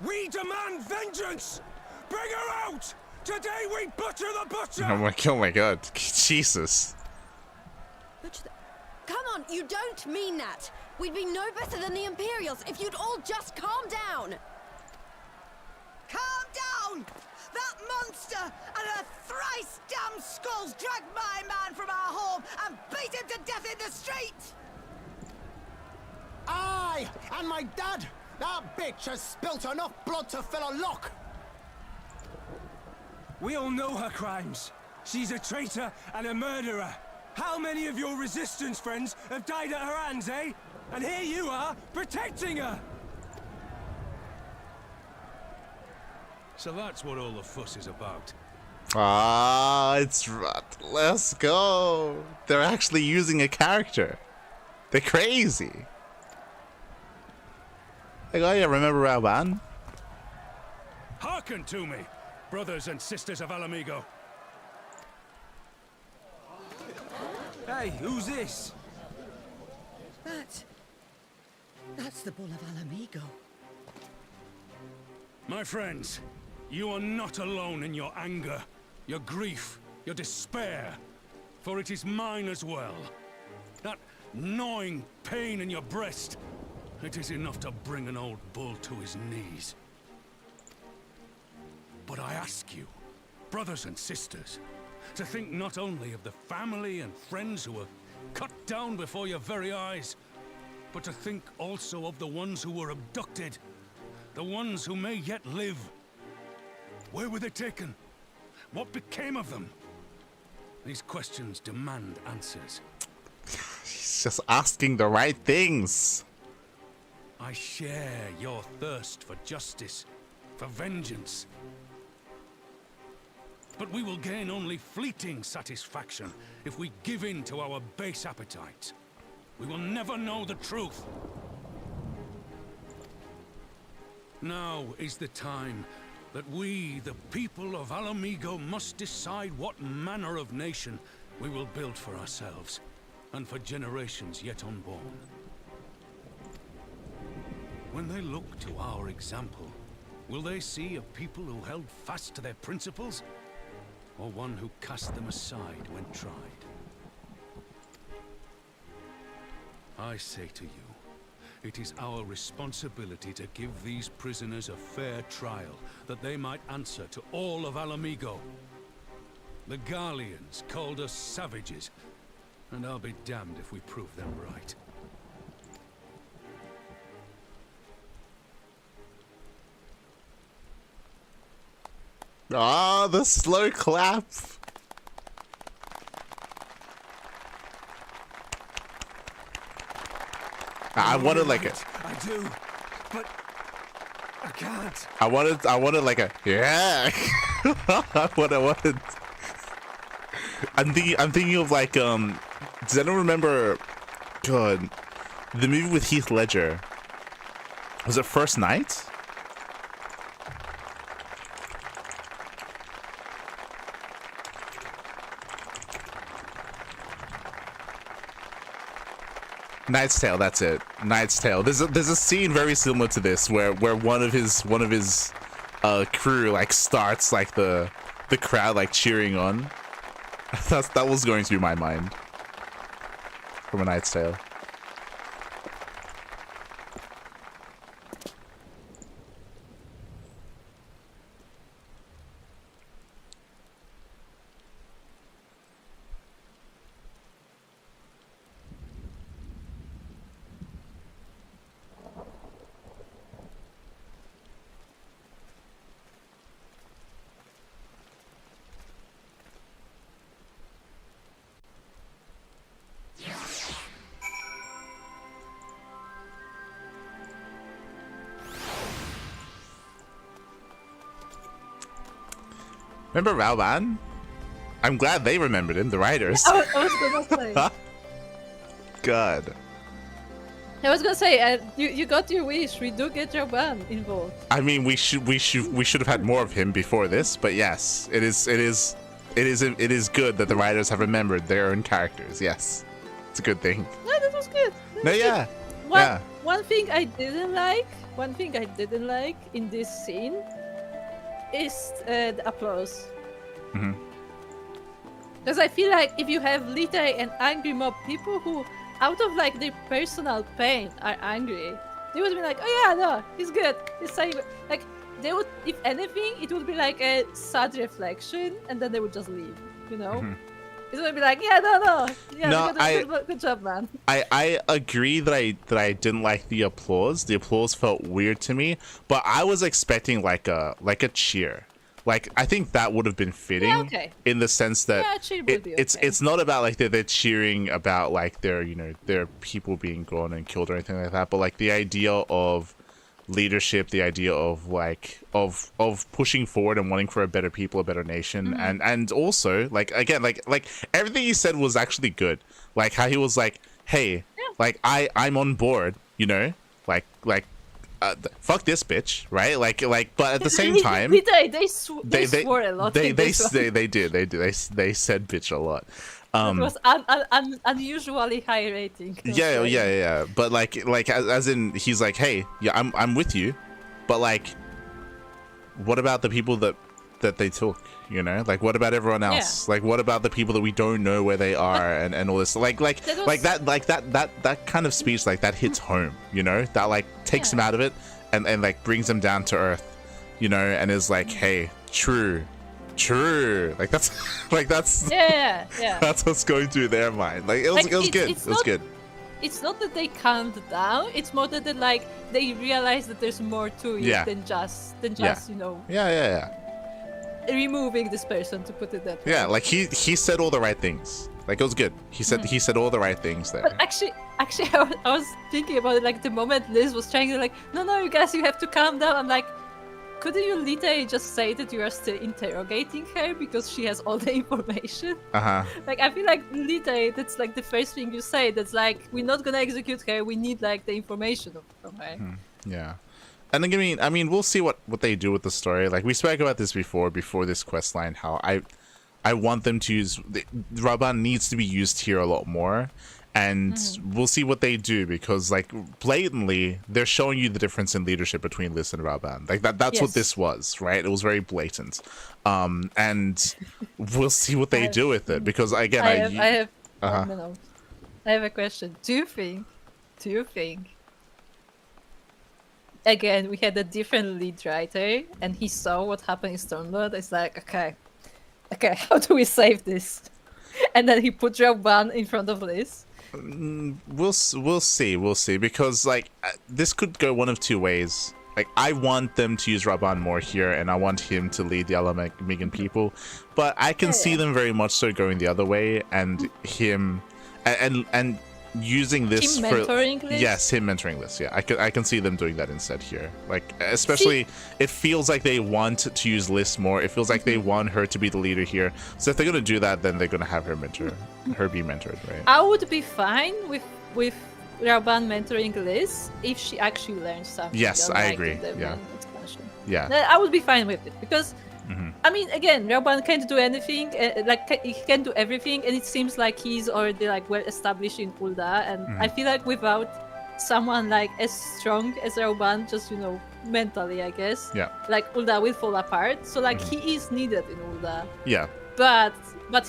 We demand vengeance! Bring her out! Today we butcher the butcher! Oh my god. Jesus. Come on, you don't mean that! We'd be no better than the Imperials if you'd all just calm down! Calm down! That monster and her thrice damned skulls dragged my man from our home and beat him to death in the street! Aye! And my dad! That bitch has spilt enough blood to fill a lock! We all know her crimes. She's a traitor and a murderer. How many of your resistance friends have died at her hands, eh? And here you are, protecting her! So that's what all the fuss is about. Ah, it's right. Let's go. They're actually using a character. They're crazy. Like, oh yeah, remember Raban? Hearken to me, brothers and sisters of Alamigo. Hey, who's this? That's the Bull of Alamigo. My friends, you are not alone in your anger, your grief, your despair, for it is mine as well. That gnawing pain in your breast, it is enough to bring an old bull to his knees. But I ask you, brothers and sisters, to think not only of the family and friends who were cut down before your very eyes, but to think also of the ones who were abducted, the ones who may yet live. Where were they taken? What became of them? These questions demand answers. He's just asking the right things. I share your thirst for justice, for vengeance. But we will gain only fleeting satisfaction if we give in to our base appetites. We will never know the truth. Now is the time that we, the people of Alamigo, must decide what manner of nation we will build for ourselves, and for generations yet unborn. When they look to our example, will they see a people who held fast to their principles, or one who cast them aside when tried? I say to you, it is our responsibility to give these prisoners a fair trial, that they might answer to all of Alamigo. The Garleans called us savages, and I'll be damned if we prove them right. Ah, the slow clap. I wanted like a. I do, but I can't. I wanted like a yeah. What I wanted. I'm thinking of like Does anyone remember? God, the movie with Heath Ledger. Was it First Night? Knight's Tale, that's it. Knight's Tale. There's a scene very similar to this where one of his crew like starts like the crowd like cheering on. That was going through my mind from A Knight's Tale. Remember Raoban? I'm glad they remembered him, the writers. I was gonna say. God. I was gonna say, you got your wish. We do get Raoban involved. I mean, we should have had more of him before this, but yes, it is good that the writers have remembered their own characters. Yes, it's a good thing. No, that was good. One thing I didn't like in this scene is the applause. Because I feel like if you have literally an angry mob, people who, out of like their personal pain, are angry, they would be like, oh yeah, no, he's good, he's saying, like, they would, if anything, it would be like a sad reflection, and then they would just leave, you know? It's gonna be like, yeah, good job, man. I agree that I didn't like the applause. The applause felt weird to me, but I was expecting like a cheer. Like, I think that would have been fitting in the sense that it's not about like they're cheering about like their people being gone and killed or anything like that, but like the idea of leadership, the idea of like of pushing forward and wanting for a better people, a better nation, and also like again like everything he said was actually good. Like how he was like, hey, like I'm on board, you know, like fuck this bitch, right? Like, but at the same time, they swore a lot. They said bitch a lot. It was unusually high rating. Yeah. But like as in, he's like, hey, yeah, I'm with you, but like, what about the people that they took? You know, like what about everyone else? Like what about the people that we don't know where they are and all this? Like that kind of speech, like that hits home. You know, that like takes him out of it and like brings him down to earth. You know, and is like, hey, true. Like that's that's what's going through their mind. Like it was good. It was good. It's not that they calmed down. It's more that they realize that there's more to it than just you know. Yeah. Removing this person, to put it that way. Yeah, like he said all the right things. Like it was good. He said all the right things there. But actually, I was thinking about it. Like the moment Liz was trying to like, no, you guys, you have to calm down. I'm like, couldn't you literally just say that you are still interrogating her because she has all the information? Like I feel like literally that's like the first thing you say. That's like, we're not gonna execute her. We need like the information from her. Yeah. And I mean, we'll see what they do with the story. Like we spoke about this before this quest line, how I want them to use Raban needs to be used here a lot more, and we'll see what they do, because like blatantly they're showing you the difference in leadership between Liz and Raban. Like that's what this was, right? It was very blatant, and we'll see what they do with it, because again I have a question. Do you think? Again, we had a different lead writer, and he saw what happened in Stormblood. It's like, okay, how do we save this? And then he put Raban in front of Liz. We'll see, because like this could go one of two ways. Like I want them to use Raban more here, and I want him to lead the Alamegan people, but I can see them very much so going the other way, and him and using this him mentoring Liz? Yes, him mentoring Liz. Yeah, I can see them doing that instead here. Like especially it feels like they want to use Liz more. It feels like they want her to be the leader here. So if they're gonna do that, then they're gonna have her be mentored, right? I would be fine with Raban mentoring Liz if she actually learns something. Yes, I agree. Yeah, I would be fine with it, because I mean, again, Raban can't do anything, like he can do everything, and it seems like he's already like well established in Ul'dah, and I feel like without someone like as strong as Raban, just mentally, I guess, like Ul'dah will fall apart. So like he is needed in Ul'dah. Yeah. But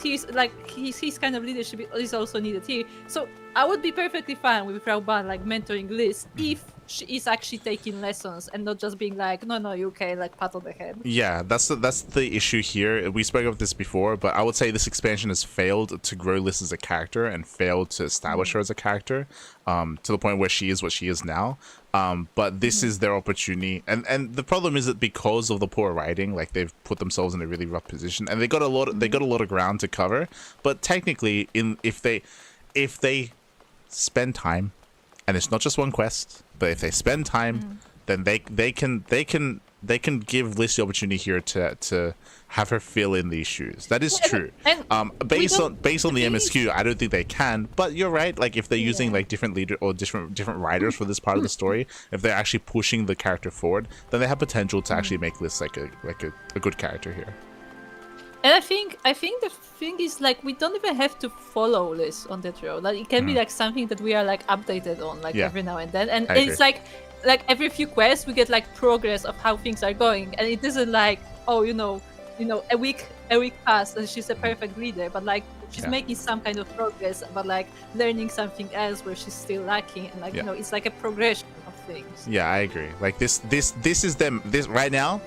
he's like his kind of leadership is also needed here. So I would be perfectly fine with Raban like mentoring Liz if she is actually taking lessons and not just being like, no, you okay, like pat on the head. Yeah, that's the issue here. We spoke about this before, but I would say this expansion has failed to grow Liz as a character and failed to establish her as a character, to the point where she is what she is now. But this is their opportunity, and the problem is that because of the poor writing, like they've put themselves in a really rough position, and they got a lot of ground to cover. But technically, if they spend time, and it's not just one quest, but if they spend time, then they can give Liz the opportunity here to have her fill in these shoes. That is true. Based on the MSQ, I don't think they can. But you're right. Like if they're using like different leader or different writers for this part of the story, if they're actually pushing the character forward, then they have potential to actually make Liz like a good character here. And I think the thing is, like, we don't even have to follow Liz on that road. Like it can be like something that we are like updated on, like every now and then. And it's like every few quests we get like progress of how things are going, and it isn't like, oh, a week passed and she's a perfect leader, but like she's making some kind of progress, but like learning something else where she's still lacking, and like it's like a progression of things. Yeah, I agree. Like this is them. This right now,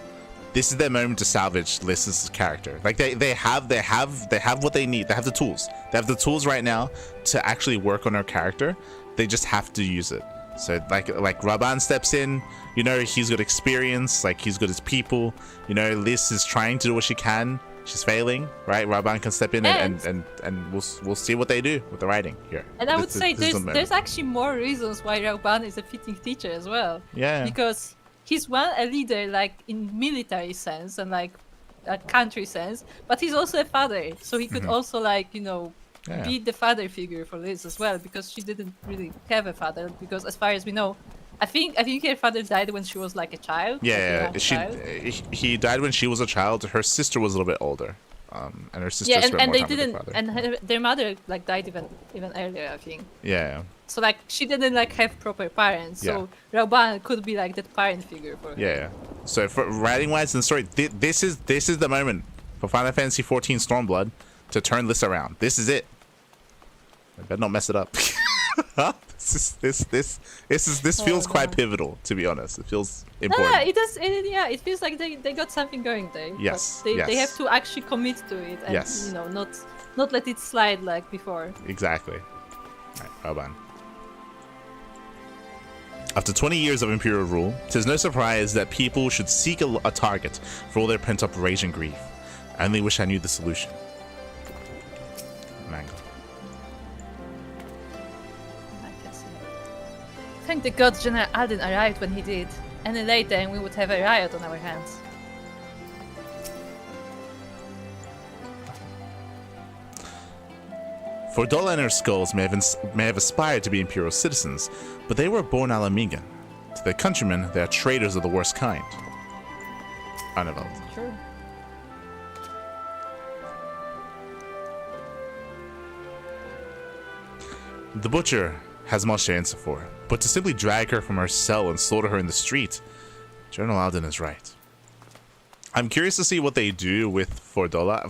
this is their moment to salvage Liz's character. Like they have what they need. They have the tools. They have the tools right now to actually work on her character. They just have to use it. So like Raban steps in, you know, he's got experience, like he's got his people, you know, Liz is trying to do what she can, she's failing, right? Raban can step in and we'll see what they do with the writing here. And I would say there's actually more reasons why Raban is a fitting teacher as well. Yeah. Because he's a leader like in military sense and like a country sense, but he's also a father, so he could also like, you know, be the father figure for Liz as well, because she didn't really have a father, because as far as we know, I think her father died when she was like a child. Yeah, he died when she was a child. Her sister was a little bit older, and her sister spent more time with her father. And their mother like died even earlier, I think. Yeah. So like she didn't like have proper parents, so Raban could be like that parent figure for her. Yeah. So for writing wise in the story, this is the moment for Final Fantasy XIV Stormblood to turn this around. This is it. I better not mess it up. This feels quite pivotal, to be honest. It feels important. No, it does. It feels like they got something going there. Yes. They have to actually commit to it, and you know, not let it slide like before. Exactly. All right, Raban. After 20 years of Imperial rule, 'tis no surprise that people should seek a target for all their pent-up rage and grief. I only wish I knew the solution. Mango. Thank the gods General Alden arrived when he did. Any later and we would have a riot on our hands. Fordola and her skulls may have aspired to be Imperial citizens, but they were born Alamigan. To their countrymen, they are traitors of the worst kind. Unaveld. True. The Butcher has much to answer for, but to simply drag her from her cell and slaughter her in the street, General Alden is right. I'm curious to see what they do with Fordola?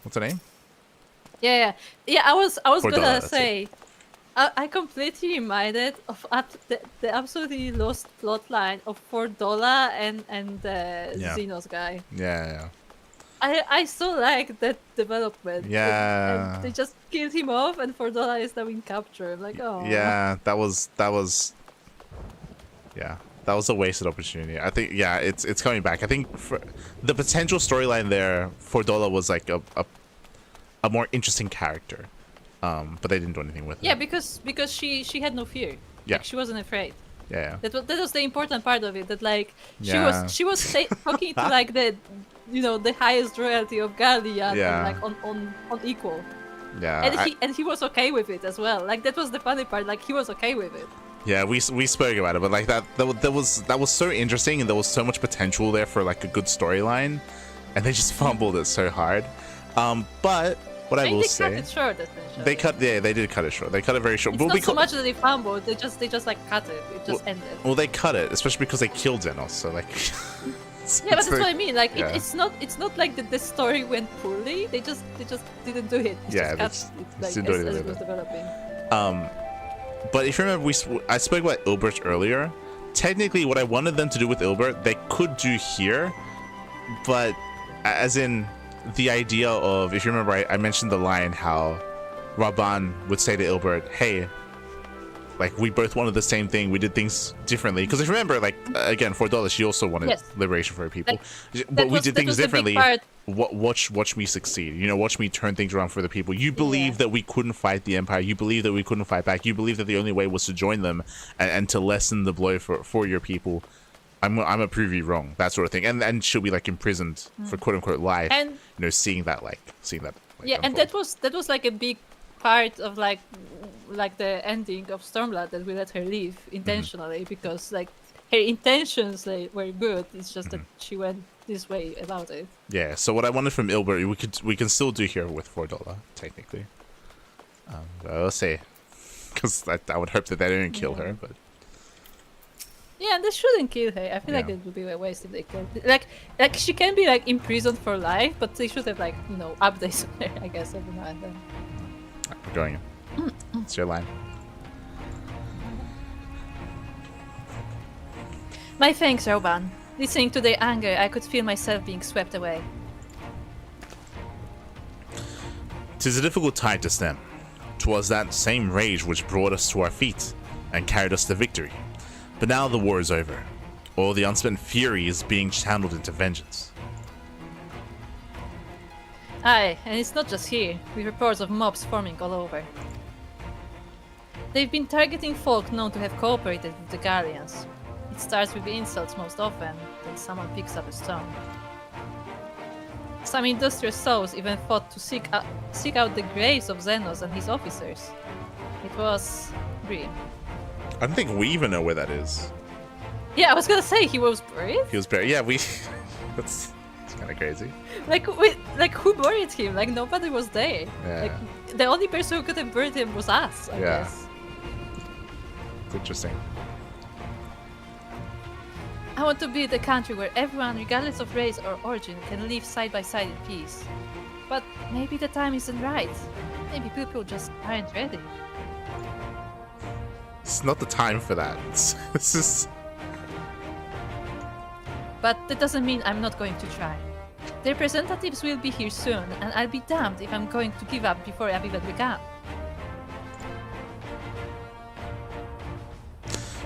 What's her name? Yeah. I was Fordola, gonna say, I completely reminded of the absolutely lost plotline of Fordola and Xenos guy. Yeah. I so like that development. Yeah. And they just killed him off, and Fordola is now in capture. I'm like, oh. Yeah, that was a wasted opportunity. I think it's coming back. I think for the potential storyline there, Fordola was like a more interesting character, but they didn't do anything with it. Yeah, because she had no fear. Yeah, like, she wasn't afraid. Yeah. That was the important part of it. That like she was talking to like the highest royalty of Gallia, and like on equal. Yeah. And he was okay with it as well. Like that was the funny part. Like he was okay with it. Yeah, we spoke about it, but like that was so interesting, and there was so much potential there for like a good storyline, and they just fumbled it so hard. But what I will say, they cut it short, essentially. They did cut it short. They cut it very short. It's not so much that they fumbled. They just like cut it. It just ended. Well, they cut it, especially because they killed Xenos. So like. Yeah, but that's what I mean. Like it's not like the story went poorly. They just didn't do it. It just cut it, like, as it was developing. But if you remember, I spoke about Ilbert earlier. Technically, what I wanted them to do with Ilbert, they could do here, but as in the idea of, if you remember, I mentioned the line how Raban would say to Ilbert, "Hey, like we both wanted the same thing. We did things differently." Because if you remember, like again, $4, she also wanted liberation for her people, but we did things differently. Watch me succeed. You know, watch me turn things around for the people. You believe that we couldn't fight the Empire. You believe that we couldn't fight back. You believe that the only way was to join them and to lessen the blow for your people. I'm gonna prove you wrong. That sort of thing. And she'll be like imprisoned for quote unquote life. And you know, seeing that. Yeah, and that was like a big part of like the ending of Stormblood, that we let her leave intentionally, because like her intentions were good. It's just that she went this way about it. Yeah. So what I wanted from Ilbert, we can still do here with $4 technically. We'll see, because I would hope that they don't kill her, but. Yeah, and they shouldn't kill her. I feel like it would be a waste if they killed her. Like she can be like imprisoned for life, but they should have like updates on her, I guess, every now and then. We're going in. It's your line. My thanks, Raban. Listening to their anger, I could feel myself being swept away. 'Tis a difficult tide to stem. 'Twas that same rage which brought us to our feet. and carried us to victory. But now the war is over. All the unspent fury is being channeled into vengeance. Aye, and it's not just here, with reports of mobs forming all over. They've been targeting folk known to have cooperated with the Guardians. It starts with insults most often, then someone picks up a stone. Some industrious souls even fought to seek out the graves of Xenos and his officers. It was grim. I don't think we even know where that is. Yeah, I was gonna say he was buried. He was buried. Yeah, we. That's kind of crazy. Like who buried him? Like nobody was there. Yeah. Like the only person who could have buried him was us. I guess. It's interesting. I want to build a country where everyone, regardless of race or origin, can live side by side in peace. But maybe the time isn't right. Maybe people just aren't ready. It's not the time for that. This is. But that doesn't mean I'm not going to try. The representatives will be here soon, and I'll be damned if I'm going to give up before I've even begun.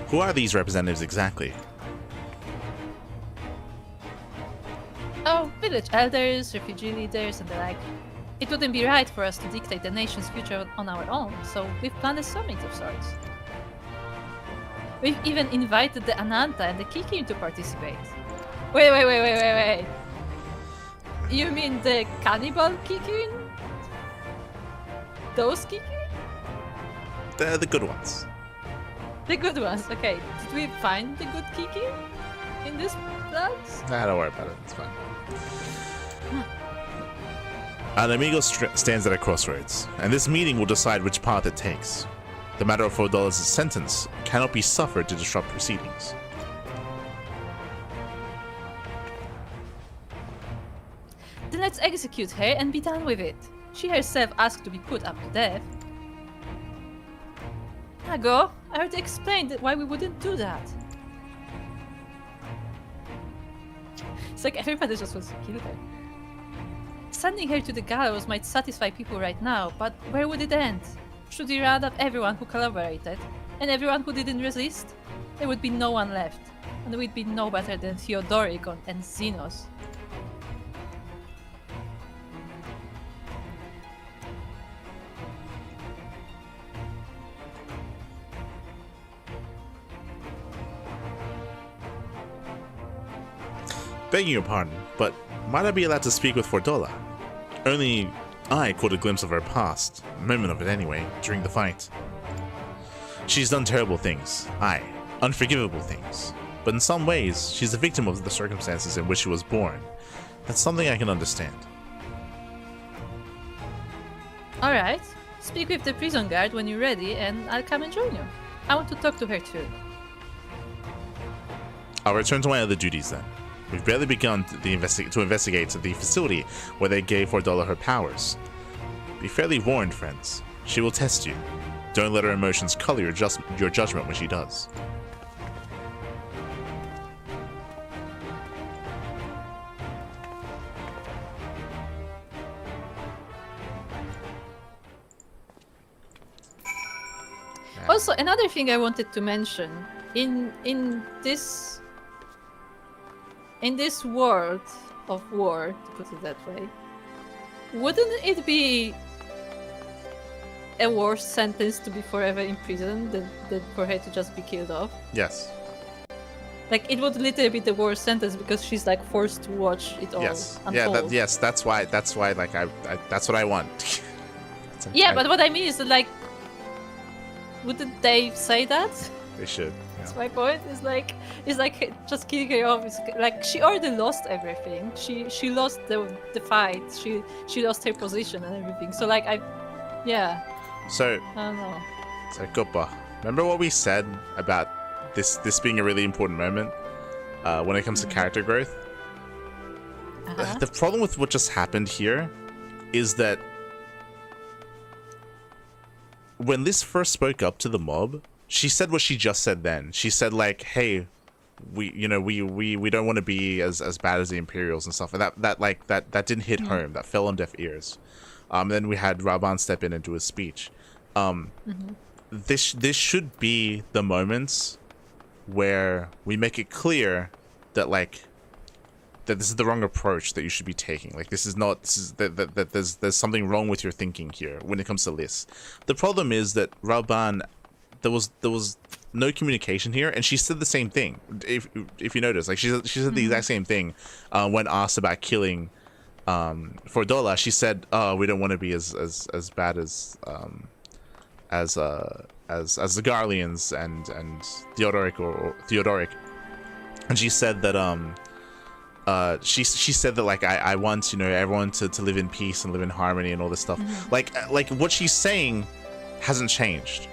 Who are these representatives exactly? Oh, village elders, refugee leaders, and the like. It wouldn't be right for us to dictate the nation's future on our own, so we've planned a summit of sorts. We've even invited the Ananta and the Kikin to participate. Wait. You mean the cannibal Kikin? Those Kikin? They're the good ones. The good ones, okay. Did we find the good Kikin in this place? Nah, don't worry about it. It's fine. An amigo stands at a crossroads, and this meeting will decide which path it takes. The matter of $4 sentence cannot be suffered to disrupt proceedings. Then let's execute her and be done with it. She herself asked to be put up to death. Ago, I already explained why we wouldn't do that. It's like everybody just wants to kill her. Sending her to the gallows might satisfy people right now, but where would it end? Should we round up everyone who collaborated, and everyone who didn't resist? There would be no one left, and we'd be no better than Theodoric and Xenos. Begging your pardon, but might I be allowed to speak with Fordola? Only I caught a glimpse of her past, a moment of it anyway, during the fight. She's done terrible things, aye, unforgivable things, but in some ways, she's a victim of the circumstances in which she was born. That's something I can understand. Alright, speak with the prison guard when you're ready and I'll come and join you. I want to talk to her too. I'll return to my other duties then. We've barely begun to investigate the facility where they gave $4 her powers. Be fairly warned, friends. She will test you. Don't let her emotions color your judgment when she does. Also, another thing I wanted to mention, in this world of war, to put it that way, wouldn't it be a worse sentence to be forever in prison than for her to just be killed off? Yes. Like, it would literally be the worst sentence because she's like forced to watch it all unfold. Yeah, that's why like I that's what I want. Yeah, but what I mean is that, like, wouldn't they say that? They should. That's my point. It's like just killing her off. It's like she already lost everything. She lost the fight. She lost her position and everything. So like So I don't know. So Guppa, remember what we said about this being a really important moment when it comes to character growth? The problem with what just happened here is that when Liz first spoke up to the mob, she said what she just said then. She said like, hey, we don't want to be as bad as the Imperials and stuff. And that didn't hit home. That fell on deaf ears. Then we had Raban step in and do his speech. this should be the moments where we make it clear that like that this is the wrong approach that you should be taking. Like this is that there's something wrong with your thinking here when it comes to this. The problem is that Raoban, there was no communication here, and she said the same thing. If you notice, like she said the exact same thing when asked about killing Fordola. She said, "Oh, we don't want to be as bad as the Garleans and Theodoric," and she said that she said that like I want, you know, everyone to live in peace and live in harmony and all this stuff. Like what she's saying hasn't changed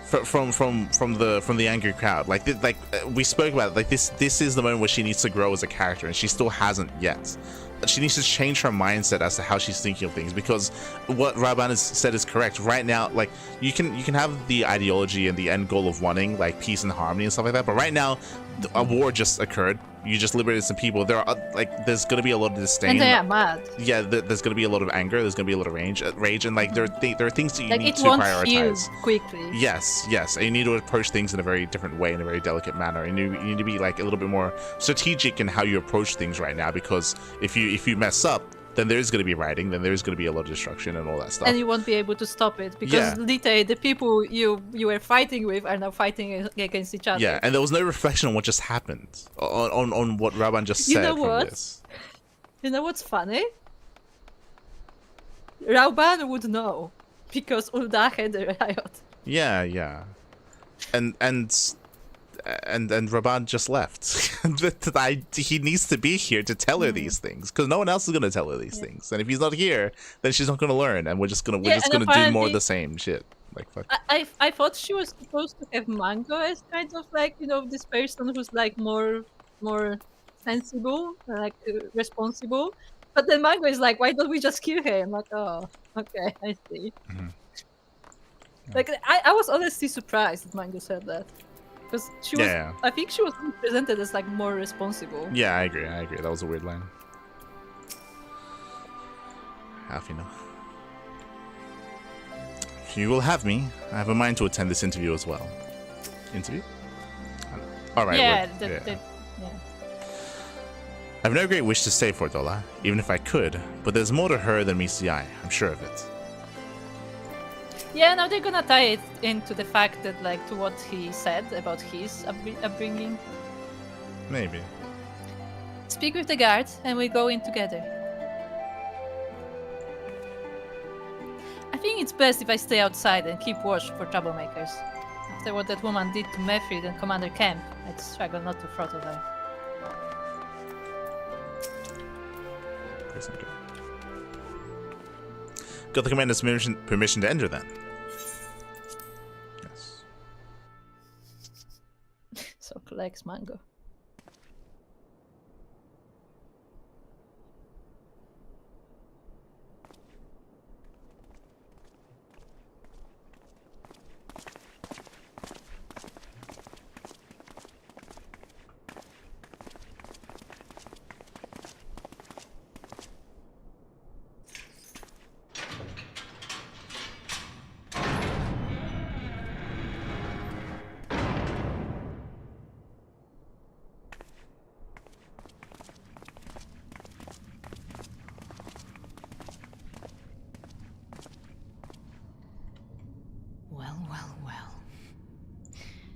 from the angry crowd. Like we spoke about it. Like this is the moment where she needs to grow as a character, and she still hasn't yet. She needs to change her mindset as to how she's thinking of things, because what Raoban has said is correct. Right now, like you can have the ideology and the end goal of wanting like peace and harmony and stuff like that, but right now a war just occurred. You just liberated some people. There are there's gonna be a lot of disdain. And they are mad. Yeah, there's gonna be a lot of anger. There's gonna be a lot of rage, and like there are things that you need to prioritize. prioritize. Heal quickly. Yes, and you need to approach things in a very different way, in a very delicate manner. And you need to be like a little bit more strategic in how you approach things right now, because if you mess up, then there's going to be rioting, then there's going to be a lot of destruction and all that stuff. And you won't be able to stop it, because literally the people you were fighting with are now fighting against each other. Yeah, and there was no reflection on what just happened, on what Raoban just said. You know what? This. You know what's funny? Raoban would know, because Ul'dah had a riot. Yeah. And Raoban just left. He needs to be here to tell her these things, because no one else is going to tell her these things. And if he's not here, then she's not going to learn, and we're just going to do more of the same shit. Like fuck. I thought she was supposed to have Mango as kind of like, you know, this person who's like more sensible, like responsible. But then Mango is like, why don't we just kill her? I'm like, oh, okay, I see. Like I was honestly surprised that Mango said that. Because she was, I think she was presented as like more responsible. Yeah, I agree. That was a weird line. Half, you know. If you will have me, I have a mind to attend this interview as well. Interview? All right. Yeah. I have no great wish to stay for Dola, even if I could, but there's more to her than meets the eye. I'm sure of it. Yeah, now they're gonna tie it into the fact that, like, to what he said about his upbringing. Maybe. Speak with the guards, and we go in together. I think it's best if I stay outside and keep watch for troublemakers. After what that woman did to Methrid and Commander Kemp, I'd struggle not to throttle her. Got the commander's permission to enter then? Yes. So collects Mango.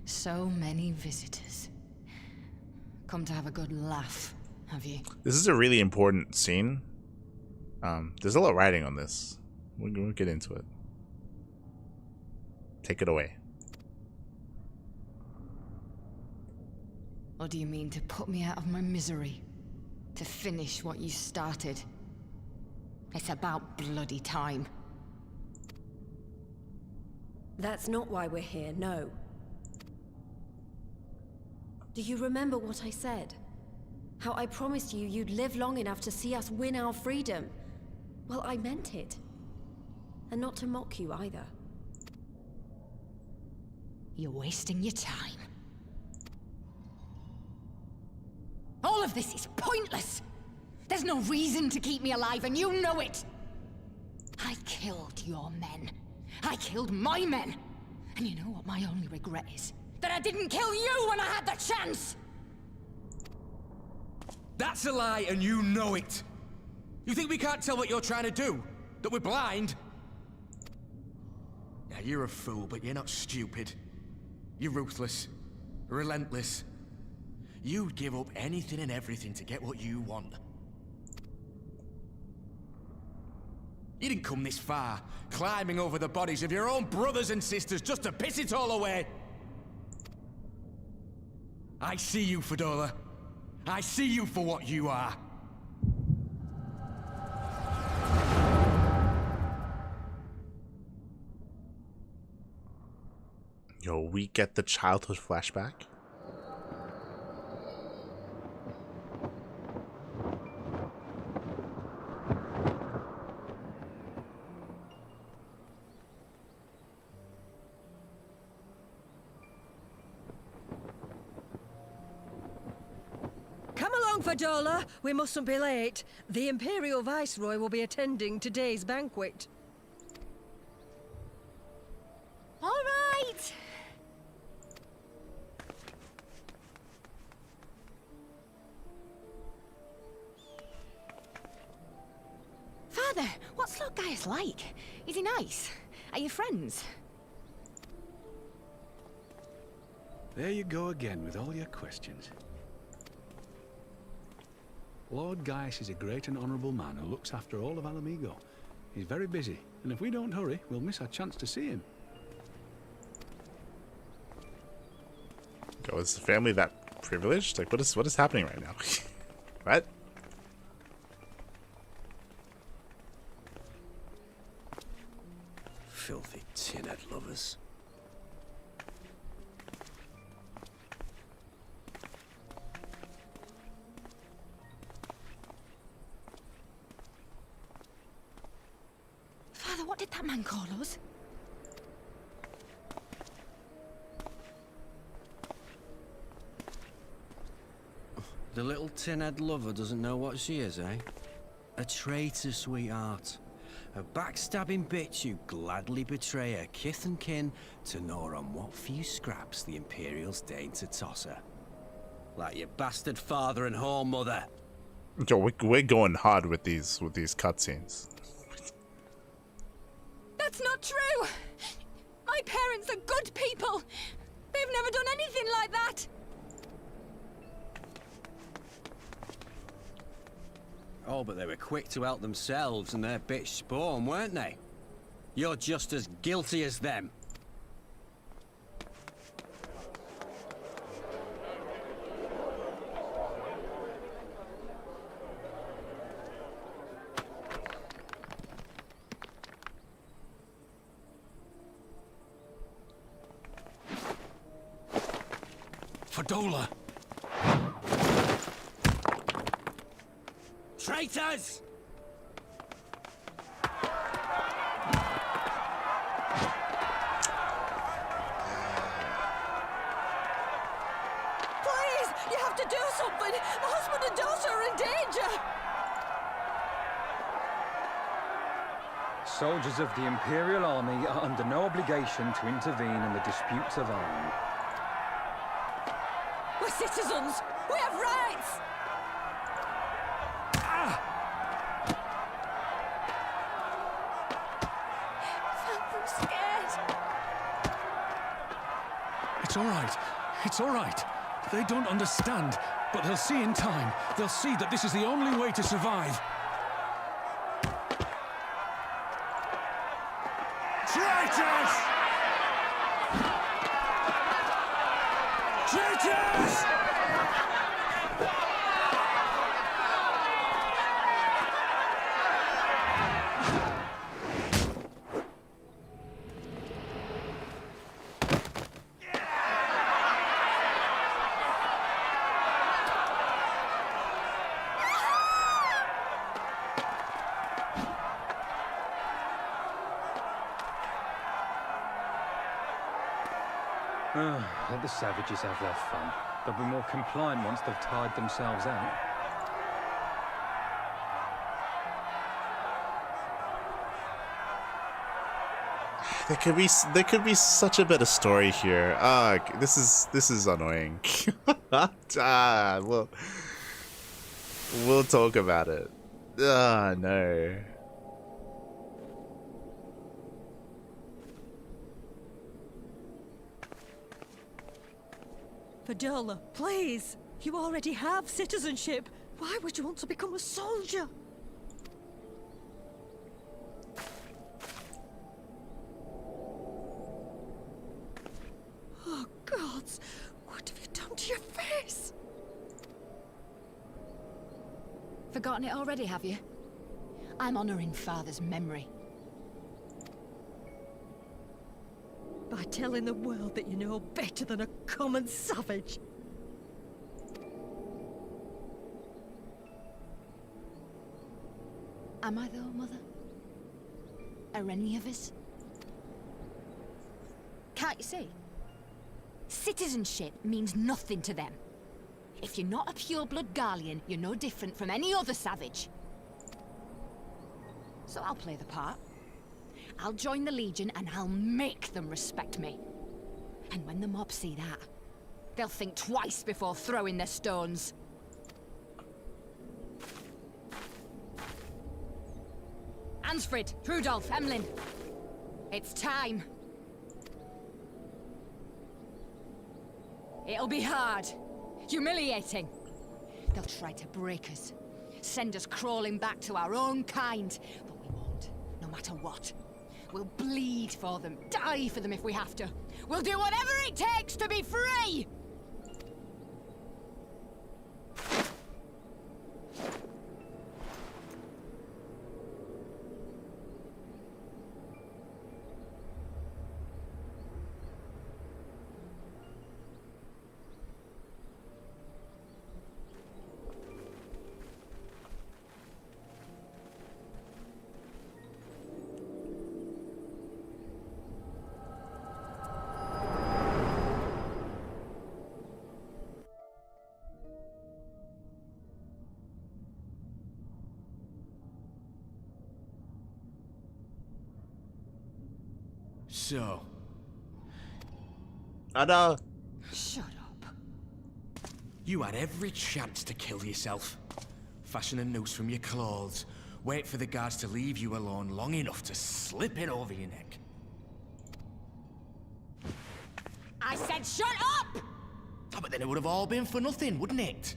So many visitors. Come to have a good laugh, have you? This is a really important scene. There's a lot of writing on this. We'll get into it. Take it away. Or do you mean to put me out of my misery? To finish what you started? It's about bloody time. That's not why we're here, no. Do you remember what I said? How I promised you you'd live long enough to see us win our freedom? Well, I meant it. And not to mock you either. You're wasting your time. All of this is pointless! There's no reason to keep me alive, and you know it! I killed your men. I killed my men. And you know what my only regret is? That I didn't kill you when I had the chance! That's a lie, and you know it! You think we can't tell what you're trying to do? That we're blind? Yeah, you're a fool, but you're not stupid. You're ruthless. Relentless. You'd give up anything and everything to get what you want. You didn't come this far, climbing over the bodies of your own brothers and sisters just to piss it all away. I see you, Fedora. I see you for what you are. Yo, we get the childhood flashback. Fedora, we mustn't be late. The Imperial Viceroy will be attending today's banquet. All right. Father, what's Lord Gaius like? Is he nice? Are you friends? There you go again with all your questions. Lord Gaius is a great and honourable man who looks after all of Alamigo. He's very busy, and if we don't hurry, we'll miss our chance to see him. Go, is the family that privileged? Like, what is happening right now? What? Filthy tin-head lovers. Father, what did that man call us? The little tin-head lover doesn't know what she is, eh? A traitor, sweetheart. A backstabbing bitch who gladly betray her kith and kin to gnaw on what few scraps the Imperials deign to toss her. Like your bastard father and whore mother. Yo, we're going hard with these cutscenes. That's not true! My parents are good people! They've never done anything like that! Oh, but they were quick to help themselves and their bitch spawn, weren't they? You're just as guilty as them. Fadola! Traitors! Please, you have to do something. My husband and daughter are in danger. Soldiers of the Imperial Army are under no obligation to intervene in the disputes of army. We're citizens. We have rights. I'm scared. It's all right. It's all right. They don't understand, but they'll see in time. They'll see that this is the only way to survive. Traitors! Traitors! Let the savages have their fun. They'll be more compliant once they've tired themselves out. There could be such a better story here. This is annoying. We'll talk about it. No. Vidola, please! You already have citizenship. Why would you want to become a soldier? Oh, gods! What have you done to your face? Forgotten it already, have you? I'm honoring Father's memory. By telling the world that you know better than a common savage. Am I though, Mother? Are any of us? Can't you see? Citizenship means nothing to them. If you're not a pure-blood Garlean, you're no different from any other savage. So I'll play the part. I'll join the Legion and I'll make them respect me. And when the mob see that, they'll think twice before throwing their stones. Ansfrid, Rudolph, Emlyn. It's time. It'll be hard. Humiliating. They'll try to break us. Send us crawling back to our own kind. But we won't, no matter what. We'll bleed for them, die for them if we have to. We'll do whatever it takes to be free! So... I know. Shut up. You had every chance to kill yourself. Fashion a noose from your clothes. Wait for the guards to leave you alone long enough to slip it over your neck. I said shut up! Oh, but then it would have all been for nothing, wouldn't it?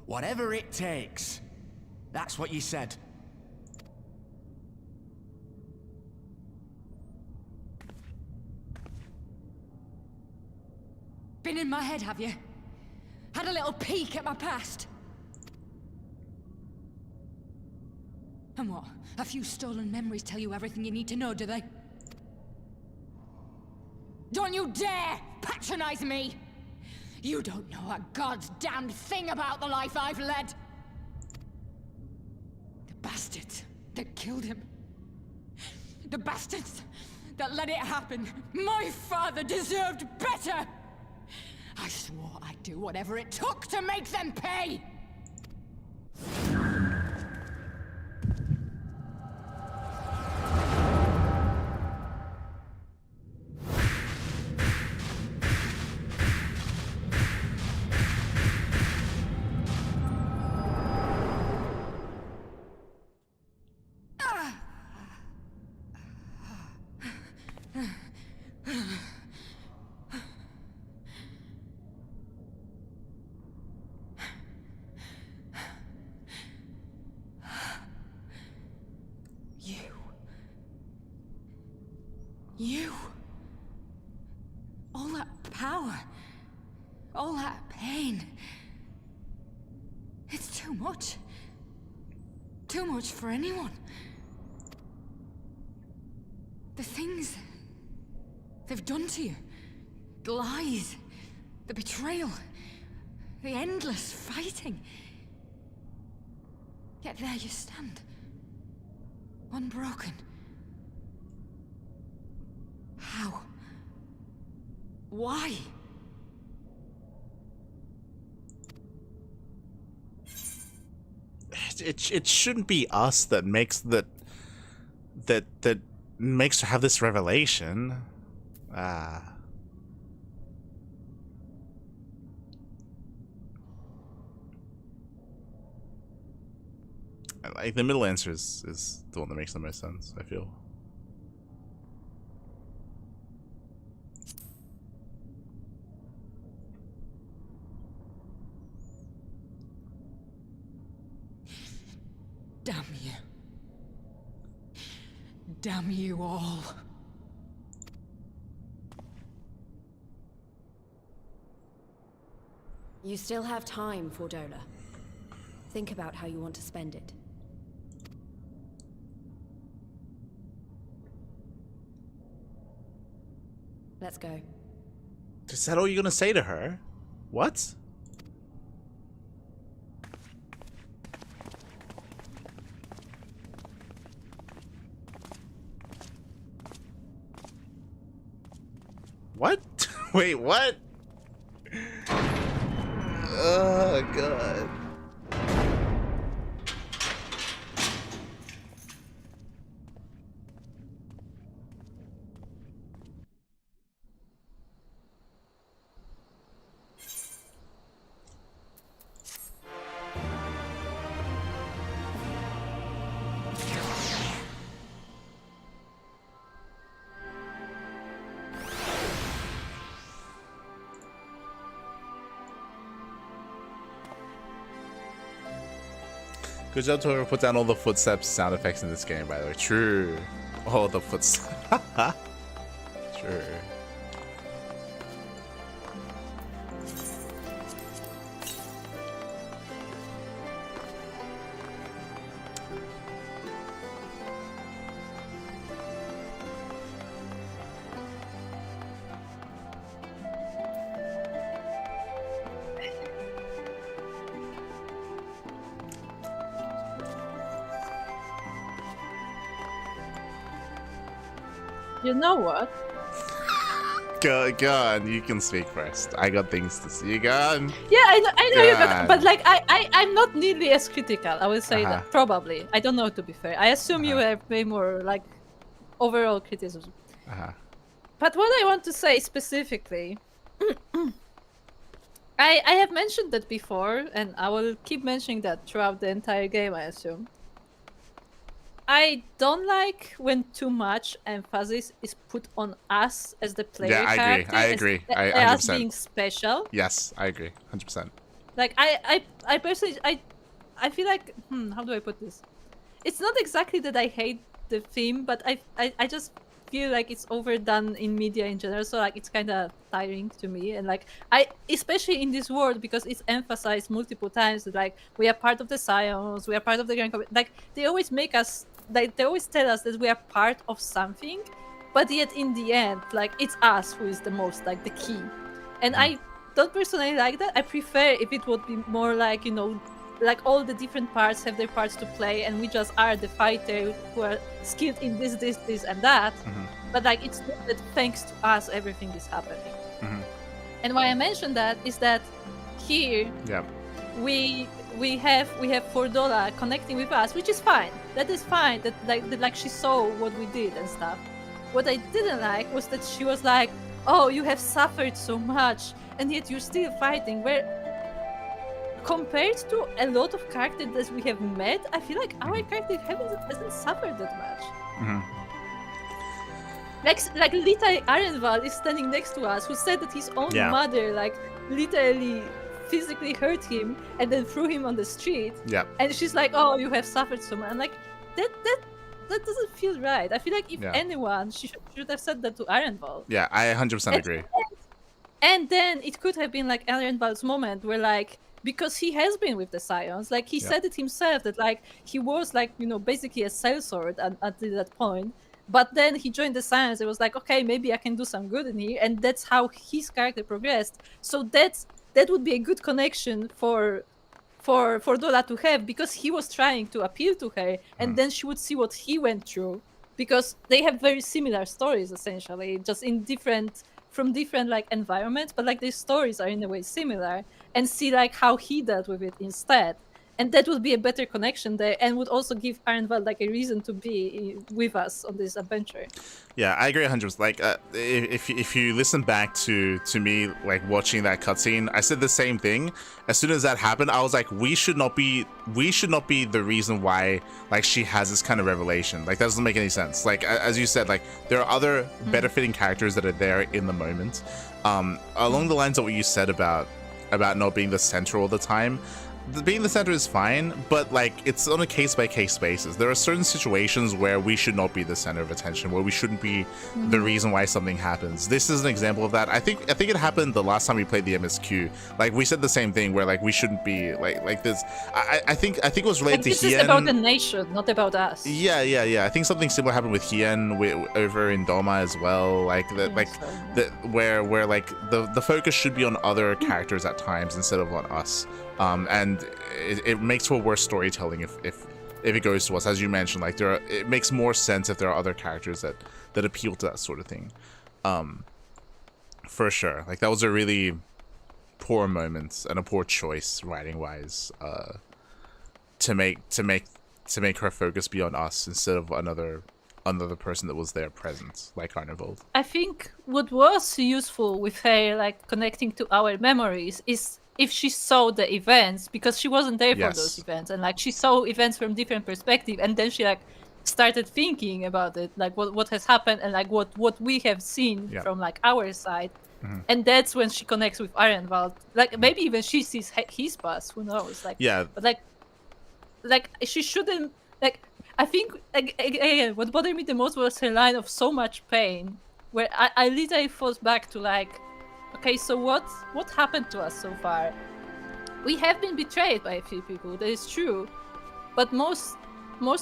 Whatever it takes. That's what you said. Been in my head, have you? Had a little peek at my past? And what? A few stolen memories tell you everything you need to know, do they? Don't you dare patronize me! You don't know a god's damned thing about the life I've led! The bastards that killed him. The bastards that let it happen. My father deserved better! I swore I'd do whatever it took to make them pay! You. All that power. All that pain. It's too much. Too much for anyone. The things they've done to you. The lies. The betrayal. The endless fighting. Yet there you stand. Unbroken. How? Why? It shouldn't be us that makes that makes her have this revelation. Like the middle answer is the one that makes the most sense, I feel. Damn you. Damn you all. You still have time, Fordola. Think about how you want to spend it. Let's go. Is that all you're gonna say to her? What? What? Wait, what? Oh, God. Good job to whoever put down all the footsteps sound effects in this game, by the way. True. All the footsteps. Sure. You know what? Go on, you can speak first. I got things to see. Go on. Yeah, I know you, but like I'm not nearly as critical. I would say that probably. I don't know, to be fair. I assume you have way more like overall criticism. But what I want to say specifically, I have mentioned that before, and I will keep mentioning that throughout the entire game, I assume. I don't like when too much emphasis is put on us as the player character. I agree. I agree. As being special. Yes, I agree. 100%. Like I personally I feel like how do I put this? It's not exactly that I hate the theme, but I just feel like it's overdone in media in general. So like it's kind of tiring to me, and like especially in this world, because it's emphasized multiple times that like we are part of the Scions, we are part of the Grand. Like they always make us. Like they always tell us that we are part of something, but yet in the end, like it's us who is the most like the key. And I don't personally like that. I prefer if it would be more like, you know, like all the different parts have their parts to play, and we just are the fighter who are skilled in this, and that. But like it's not that thanks to us everything is happening. And why I mentioned that is that here, we have Fordola connecting with us, which is fine. That is fine. That like she saw what we did and stuff. What I didn't like was that she was like, "Oh, you have suffered so much, and yet you're still fighting." Where compared to a lot of characters that we have met, I feel like our character hasn't suffered that much. Like Lita Arenval is standing next to us, who said that his own mother like literally physically hurt him and then threw him on the street. And she's like, "Oh, you have suffered so much." I'm like, that doesn't feel right. I feel like if anyone, she should have said that to Arenval. Yeah, I 100% agree. And then it could have been like Arenval's moment where like, because he has been with the Scions, like he said it himself that like he was like, you know, basically a sellsword until that point. But then he joined the Scions. It was like, okay, maybe I can do some good in here, and that's how his character progressed. So that would be a good connection for Dola to have, because he was trying to appeal to her, and then she would see what he went through, because they have very similar stories essentially, just in from different like environments, but like their stories are in a way similar, and see like how he dealt with it instead. And that would be a better connection there, and would also give Arenvald like a reason to be with us on this adventure. Yeah, I agree 100%. Like, if you listen back to me like watching that cutscene, I said the same thing. As soon as that happened, I was like, we should not be the reason why like she has this kind of revelation. Like, that doesn't make any sense. Like, as you said, like there are other better fitting characters that are there in the moment. Along the lines of what you said about not being the center all the time. Being the center is fine, but like it's on a case-by-case basis. There are certain situations where we should not be the center of attention, where we shouldn't be the reason why something happens. This is an example of that. I think it happened the last time we played the MSQ. Like we said the same thing, where like we shouldn't be like this. I think it was related like, to Hien. This is about the nation, not about us. Yeah. I think something similar happened with Hien over in Doma as well. Like that, where like the focus should be on other characters at times instead of on us. And it makes for worse storytelling if it goes to us, as you mentioned. Like it makes more sense if there are other characters that appeal to that sort of thing. For sure. Like that was a really poor moment and a poor choice writing wise, to make her focus be on us instead of another person that was there present, like Arnevold. I think what was useful with her like connecting to our memories is if she saw the events, because she wasn't there for those events, and like she saw events from different perspective, and then she like started thinking about it, like what has happened and like what we have seen from like our side. And that's when she connects with Arenvald. Like maybe even she sees his past, who knows? Like but like she shouldn't, like I think like, again, what bothered me the most was her line of so much pain, where I literally thought back to like, okay, so what happened to us so far? We have been betrayed by a few people, that is true. But most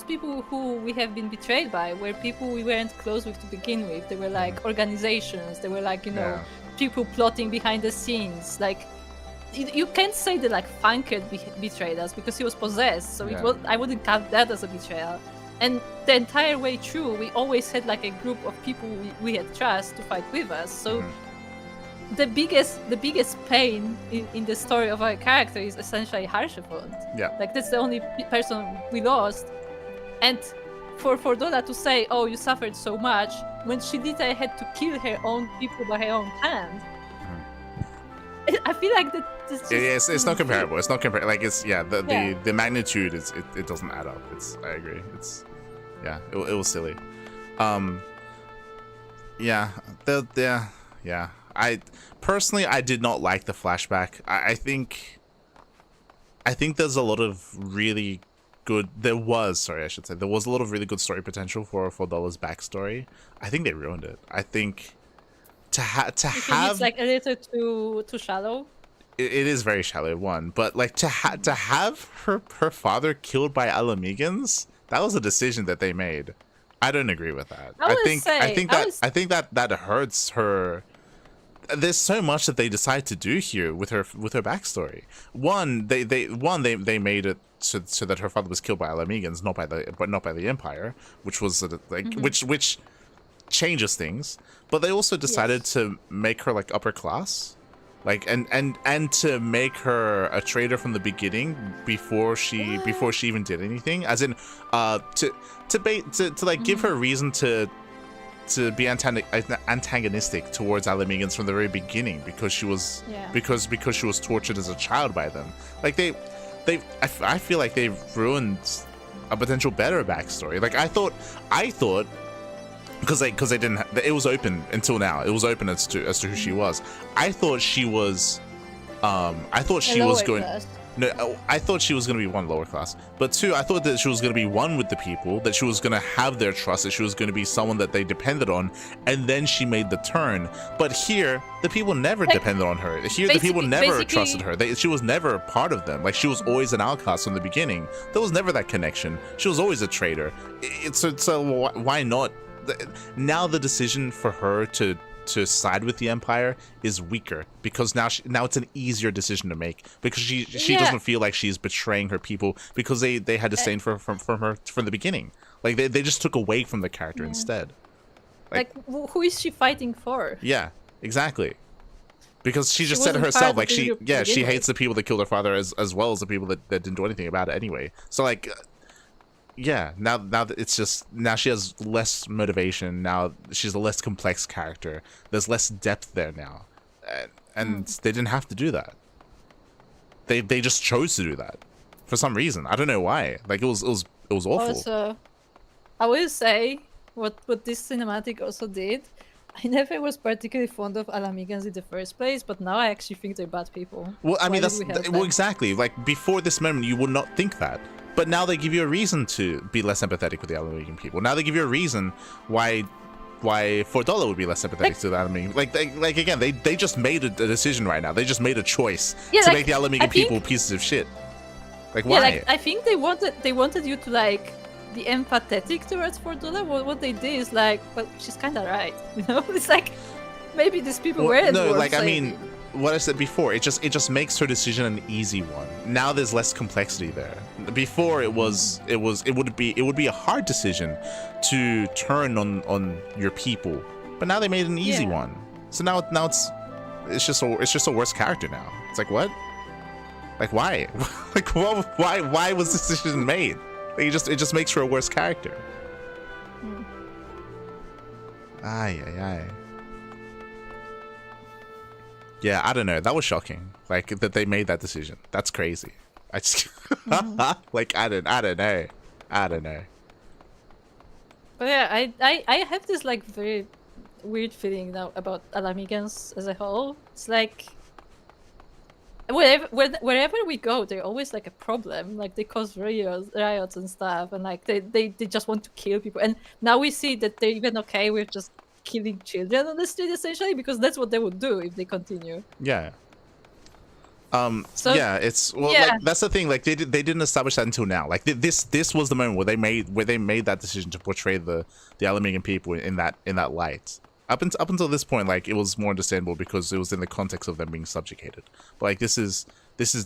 people who we have been betrayed by were people we weren't close with to begin with. They were like organizations, they were like, you know, people plotting behind the scenes. Like, you can't say that like Funkert betrayed us because he was possessed, so I wouldn't count that as a betrayal. And the entire way through, we always had like a group of people we had trust to fight with us. So the biggest pain in the story of our character is essentially Harshefond. Yeah. Like that's the only person we lost. And for Donna to say, "Oh, you suffered so much," when she literally had to kill her own people by her own hand. I feel like that. It's not comparable. It's not comparable. Like it's the magnitude is it doesn't add up. I agree. It's it was silly. I personally did not like the flashback. I think there's a lot of really good. There was a lot of really good story potential for Dolla's backstory. I think they ruined it. I think to have it's like a little too shallow. It is very shallow, one, but like to have her father killed by Alamegans, that was a decision that they made. I don't agree with that. I think that hurts her. There's so much that they decide to do here with her backstory. One, they made it so that her father was killed by Alamegans, not by the Empire, which was which changes things. But they also decided to make her like upper class, like and to make her a traitor from the beginning before she even did anything, as in to like give her reason to be antagonistic towards Alamegans from the very beginning, because she was because she was tortured as a child by them. Like I feel like they've ruined a potential better backstory. Like I thought because they didn't. It was open until now. It was open as to who she was. I thought she was. I thought she was going. No, I thought she was going to be one, lower class, but two, I thought that she was going to be one with the people, that she was going to have their trust, that she was going to be someone that they depended on, and then she made the turn. But here, the people never depended on her. Here, the people never trusted her. She was never part of them. Like, she was always an outcast from the beginning. There was never that connection. She was always a traitor. So why not? Now the decision for her to side with the Empire is weaker, because now it's an easier decision to make, because she doesn't feel like she's betraying her people, because they had disdain from her from the beginning. Like they just took away from the character instead. Like who is she fighting for? Yeah, exactly. Because she just said it herself, like she she hates the people that killed her father as well as the people that didn't do anything about it anyway. So like, yeah, now that it's just, now she has less motivation. Now she's a less complex character. There's less depth there now, and they didn't have to do that. They just chose to do that for some reason. I don't know why. Like it was awful. Also, I will say what this cinematic also did. I never was particularly fond of Alamigans in the first place, but now I actually think they're bad people. Well, I mean, exactly. Like before this moment, you would not think that, but now they give you a reason to be less empathetic with the Alamigan people. Now they give you a reason why $4 would be less sympathetic to the Alamigan. Like again, they just made a decision right now. They just made a choice to make the Alamigan people pieces of shit. Like why? Yeah, like I think they wanted you to like be empathetic towards $4. What they did is like, well, she's kind of right, you know. It's like maybe these people weren't. No, like I mean, what I said before, it just makes her decision an easy one. Now there's less complexity there. Before it would be a hard decision to turn on your people, but now they made an easy one. So now it's just a worse character now. It's like what? Like why? Like why was this decision made? Like, it just makes her a worse character. Aye. Yeah, I don't know. That was shocking. Like that they made that decision. That's crazy. I just like I don't know. But yeah, I have this like very weird feeling now about Alamigans as a whole. It's like wherever we go, they're always like a problem. Like they cause riots and stuff, and like they just want to kill people. And now we see that they're even okay with just killing children on the street, essentially, because that's what they would do if they continue. Yeah. Like that's the thing. Like they didn't establish that until now. Like this was the moment where they made that decision to portray the Alamigan people in that light. Up until this point, like it was more understandable because it was in the context of them being subjugated. But like this is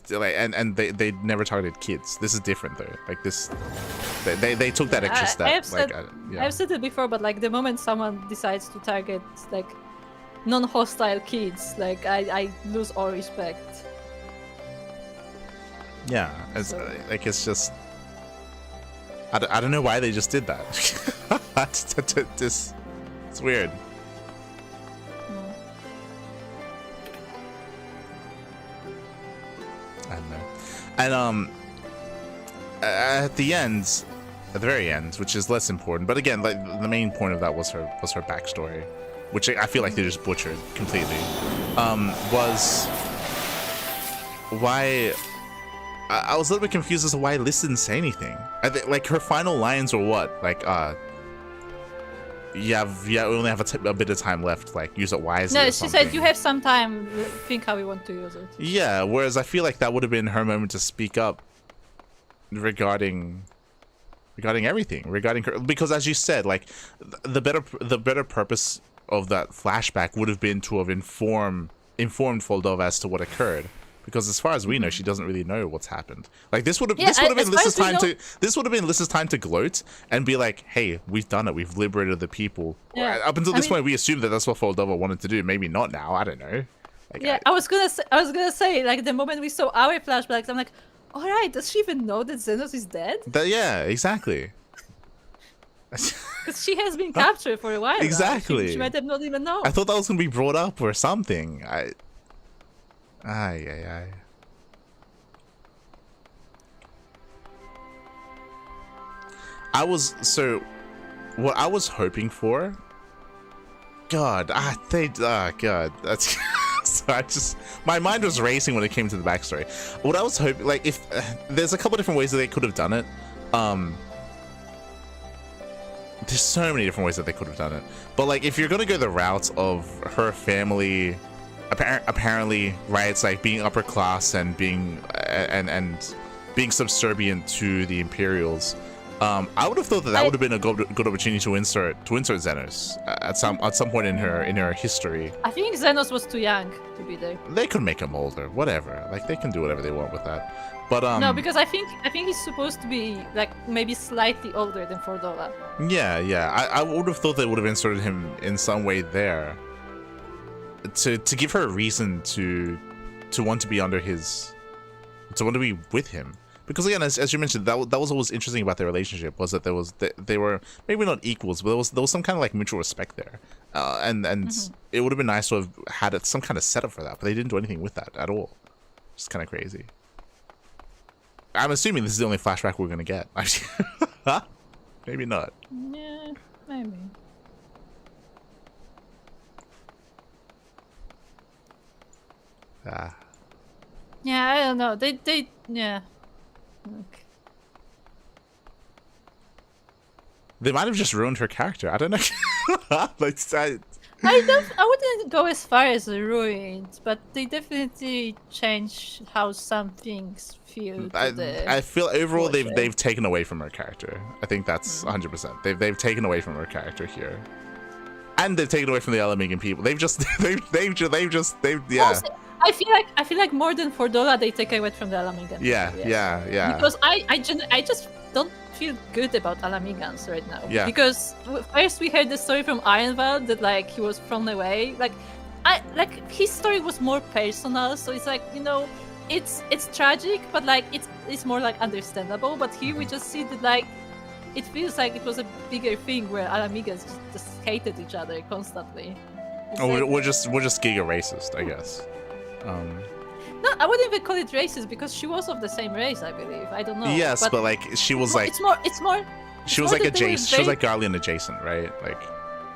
like and they never targeted kids. This is different though. Like this, they took that extra step. I've said it before, but like the moment someone decides to target like non-hostile kids, like I lose all respect. Yeah, it's just I don't know why they just did that. It's weird. I don't know. And at the very end, which is less important, but again, like the main point of that was her backstory, which I feel like they just butchered completely. Was why I was a little bit confused as to why Liz didn't say anything. Like her final lines were what? Like we only have a bit of time left. Like use it wisely. No, she said you have some time. Think how we want to use it. Yeah. Whereas I feel like that would have been her moment to speak up regarding everything, because as you said, like the better purpose of that flashback would have been to have informed Foldova as to what occurred. Because as far as we know, she doesn't really know what's happened. Like this would have been Liz's time to gloat and be like, "Hey, we've done it. We've liberated the people." Yeah. Up until this point, we assumed that that's what Foldova wanted to do. Maybe not now. I don't know. Like, I was gonna say like the moment we saw our flashbacks, I'm like, all right, does she even know that Xenos is dead? Yeah, exactly. Because she has been captured for a while. Exactly. She might have not even known. I thought that was gonna be brought up or something. I what I was hoping for. God, that's so my mind was racing when it came to the backstory. What I was hoping, like, if there's a couple different ways that they could have done it. There's so many different ways that they could have done it. But like, if you're gonna go the route of her family. Apparently, right? It's like being upper class and being being subservient to the Imperials. I would have thought that would have been a good opportunity to insert Xenos at some point in her history. I think Xenos was too young to be there. They could make him older, whatever. Like they can do whatever they want with that. But no, because I think he's supposed to be like maybe slightly older than Foldova. Yeah. I would have thought they would have inserted him in some way there. to give her a reason to want to be under his, to want to be with him. Because again, as you mentioned, that was always interesting about their relationship, was that they were maybe not equals, but there was some kind of like mutual respect there, and it would have been nice to have had some kind of setup for that, but they didn't do anything with that at all. It's kind of crazy. I'm assuming this is the only flashback we're gonna get. Maybe not. Yeah, maybe. Yeah, I don't know. They yeah. Okay. They might have just ruined her character. I don't know. Like, I wouldn't go as far as ruined, but they definitely changed how some things feel. I feel overall they've taken away from her character. I think that's 100%. They've taken away from her character here, and they've taken away from the Alamegan people. They've yeah. Also, I feel like more than Fordola, they take away from the Alamegans. Yeah. Because I just don't feel good about Alamegans right now. Yeah. Because first we heard the story from Ironval that like he was thrown away. Like his story was more personal, so it's like, you know, it's tragic, but like it's more like understandable. But here we just see that like it feels like it was a bigger thing where Alamegans just hated each other constantly. We're just giga racist, I guess. No, I wouldn't even call it racist because she was of the same race, I believe. I don't know. Yes, but like she was like. It's more. She was like adjacent. She was like Garlean adjacent, right? Like.